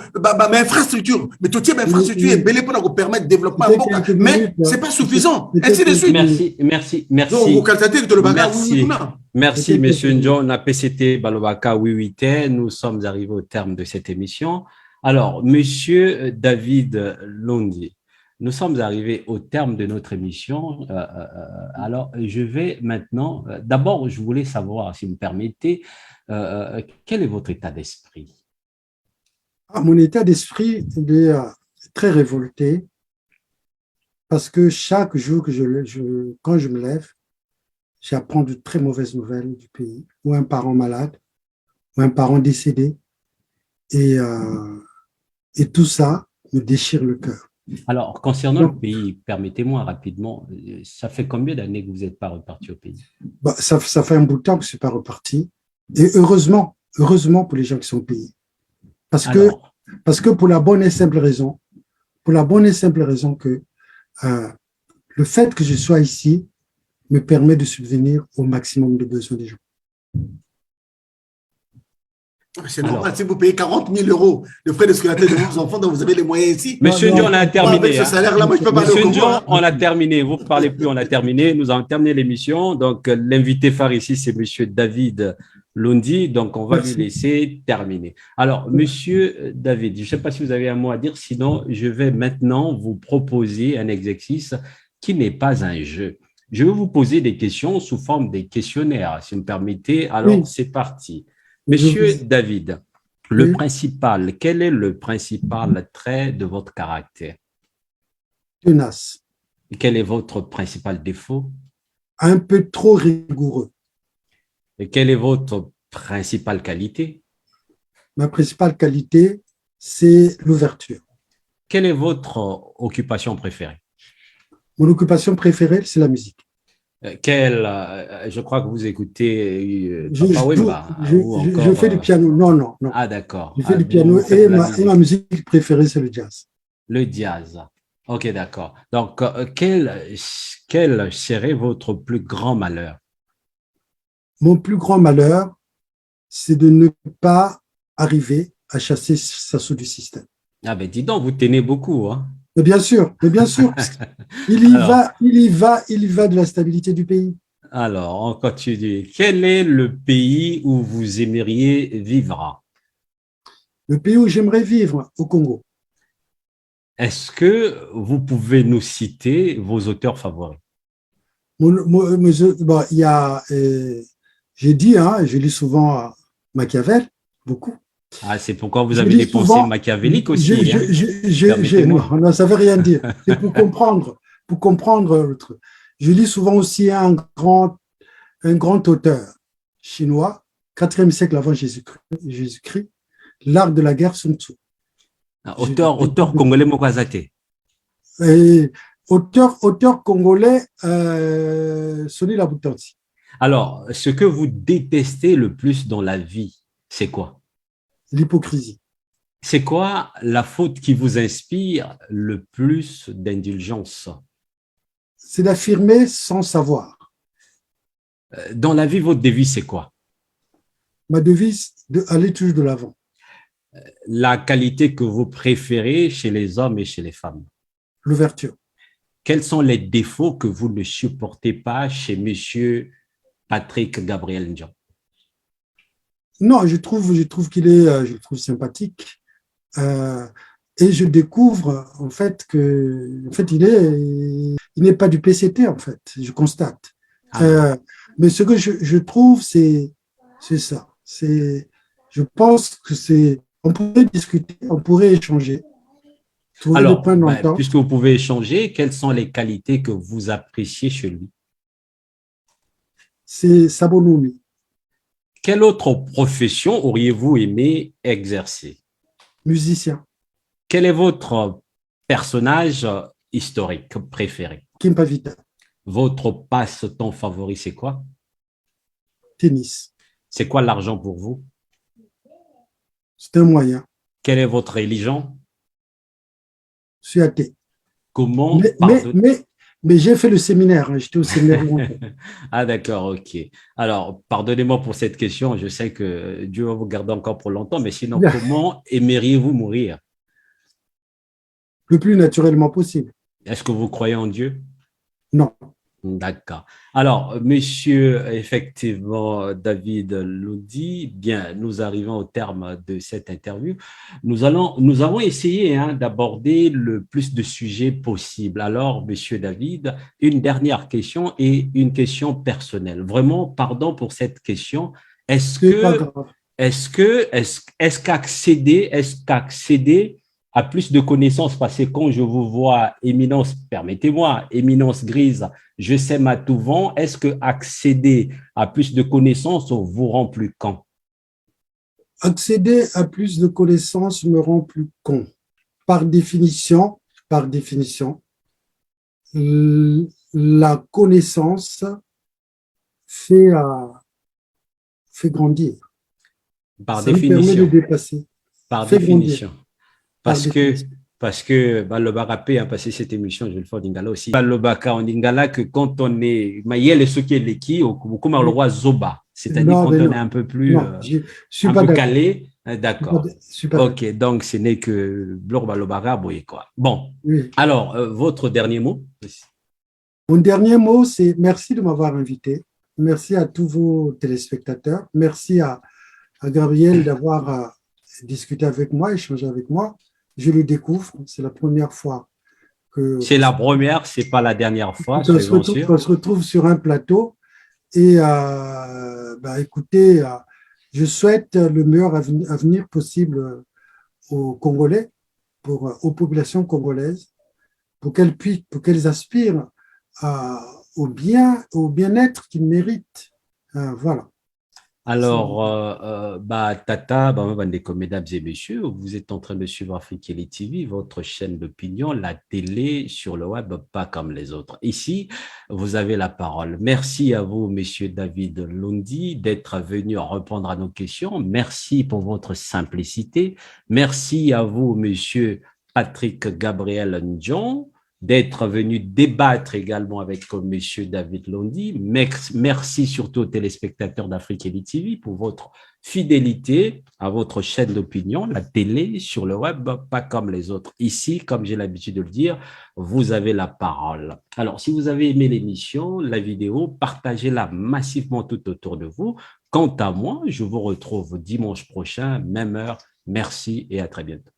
mais infrastructure, mais tout type d'infrastructure est belé pour nous permettre de développer un mboka. Mais ce n'est pas suffisant. Ainsi de suite. Merci. Donc, vous constatez que le bagage, oui, Merci, monsieur Ndion. Na PCT Balobaka, oui, nous sommes arrivés au terme de cette émission. Alors, monsieur David Londi, nous sommes arrivés au terme de notre émission. Alors, je vais maintenant... D'abord, je voulais savoir, si vous me permettez, quel est votre état d'esprit? Mon état d'esprit est très révolté parce que chaque jour que quand je me lève, j'apprends de très mauvaises nouvelles du pays, ou un parent malade, ou un parent décédé. Et tout ça me déchire le cœur. Alors, concernant le pays, permettez-moi rapidement, ça fait combien d'années que vous n'êtes pas reparti au pays? Ça fait un bout de temps que je ne suis pas reparti. Et heureusement pour les gens qui sont au pays. Parce que pour la bonne et simple raison que le fait que je sois ici me permet de subvenir au maximum de besoins des gens. C'est normal, si vous payez 40 000 € de frais de scolarité de vos enfants, donc vous avez les moyens ici. Monsieur Ndion, on a terminé. Avec ce salaire-là, moi, je peux pas aller au Congo. Monsieur Ndion, on a terminé. Vous ne parlez plus, on a terminé. Nous avons terminé l'émission. Donc, l'invité phare ici, c'est monsieur David Londi. Donc, on va lui laisser terminer. Alors, monsieur David, je ne sais pas si vous avez un mot à dire. Sinon, je vais maintenant vous proposer un exercice qui n'est pas un jeu. Je vais vous poser des questions sous forme des questionnaires, si vous me permettez. Alors, Oui. c'est parti. Monsieur David, Oui. quel est le principal trait de votre caractère? Tenace. Et quel est votre principal défaut? Un peu trop rigoureux. Et quelle est votre principale qualité? Ma principale qualité, c'est l'ouverture. Quelle est votre occupation préférée? Mon occupation préférée, c'est la musique. Je crois que vous écoutez Je, Papa joue- Wemba ou je encore. fais du piano. Non, non, non. Ah, d'accord. Je fais Ah, du vous piano faites de la et ma musique. musique préférée, c'est le jazz. Le jazz. Ok, d'accord. Donc, quel serait votre plus grand malheur? Mon plus grand malheur, c'est de ne pas arriver à chasser Sassou du système. Ah, ben dis donc, vous tenez beaucoup, hein? Mais bien sûr, parce qu'il Alors, il y va de la stabilité du pays. alors, on continue. Quel est le pays où vous aimeriez vivre? Le pays où j'aimerais vivre, au Congo. Est-ce que vous pouvez nous citer vos auteurs favoris? Bon, il y a, j'ai dit, hein, je lis souvent Machiavel, beaucoup. Ah, c'est pourquoi vous Je avez lis des pensées souvent, machiavéliques aussi, hein? non, Permettez-moi. non, ça veut rien dire. C'est pour comprendre le truc. Je lis souvent aussi un grand auteur chinois, 4e siècle avant Jésus-Christ, L'art de la guerre Sun Tzu. Ah, auteur congolais Mokwazate. Et auteur congolais, Sonny Labutansi. Alors, ce que vous détestez le plus dans la vie, c'est quoi? L'hypocrisie. C'est quoi la faute qui vous inspire le plus d'indulgence? C'est d'affirmer sans savoir. Dans la vie, votre devise, c'est quoi? Ma devise, aller toujours de l'avant. La qualité que vous préférez chez les hommes et chez les femmes? L'ouverture. Quels sont les défauts que vous ne supportez pas chez monsieur Patrick Gabriel Ndion? Non, je trouve qu'il est, je le trouve sympathique. Et je découvre, en fait, il n'est pas du PCT, en fait, je constate. Mais ce que je trouve, c'est ça. Je pense que on pourrait discuter, on pourrait échanger, trouver des Alors, points d'entente. puisque vous pouvez échanger, quelles sont les qualités que vous appréciez chez lui? C'est sa bonhomie. Quelle autre profession auriez-vous aimé exercer? Musicien. Quel est votre personnage historique préféré? Kimpa Vita. Votre passe-temps favori, c'est quoi? Tennis. C'est quoi l'argent pour vous? C'est un moyen. Quelle est votre religion? Je suis athée. Comment mais j'ai fait le séminaire, hein, j'étais au séminaire longtemps. Ah d'accord, ok. Alors, pardonnez-moi pour cette question, je sais que Dieu va vous garder encore pour longtemps, mais sinon, comment aimeriez-vous mourir? Le plus naturellement possible. Est-ce que vous croyez en Dieu? Non. D'accord. Alors, monsieur, effectivement, David Lodi, bien, nous arrivons au terme de cette interview. Nous avons essayé d'aborder le plus de sujets possible. Alors, monsieur David, une dernière question et une question personnelle. Vraiment, pardon pour cette question. Est-ce qu'accéder à plus de connaissances, parce que quand je vous vois, éminence, permettez-moi, éminence grise, je sème à tout vent, est-ce que accéder à plus de connaissances vous rend plus con? Accéder à plus de connaissances me rend plus con. Par définition, la connaissance fait grandir. Par Ça me permet de dépasser. Par définition. Parce que Baloba rappé a passé cette émission, je vais le faire en Lingala aussi. Baloba en Lingala, que quand on est Mayel et ce qui est l'équipe, comme le roi Zoba, c'est-à-dire quand on est un peu plus calé, d'accord. Ok, donc ce n'est que Blor Baloba Raboye, quoi. Bon, oui. Alors, votre dernier mot? Mon dernier mot, c'est merci de m'avoir invité. Merci à tous vos téléspectateurs. Merci à Gabriel d'avoir discuté avec moi, échangé avec moi. Je le découvre, c'est la première fois C'est la première, c'est pas la dernière fois, soyons sûrs. qu'on se retrouve sur un plateau. Et écoutez, je souhaite le meilleur avenir possible aux Congolais, aux populations congolaises, pour qu'elles aspirent au bien-être qu'ils méritent. Voilà. Alors, Tata, mesdames et messieurs, vous êtes en train de suivre Afrique TV, votre chaîne d'opinion, la télé sur le web, pas comme les autres. Ici, vous avez la parole. Merci à vous, monsieur David Lundi, d'être venu répondre à nos questions. Merci pour votre simplicité. Merci à vous, monsieur Patrick Gabriel Ndjon, d'être venu débattre également avec M. David Lundi. Merci surtout aux téléspectateurs d'Afrique TV pour votre fidélité à votre chaîne d'opinion, la télé, sur le web, pas comme les autres. Ici, comme j'ai l'habitude de le dire, vous avez la parole. Alors, si vous avez aimé l'émission, la vidéo, partagez-la massivement tout autour de vous. Quant à moi, je vous retrouve dimanche prochain, même heure. Merci et à très bientôt.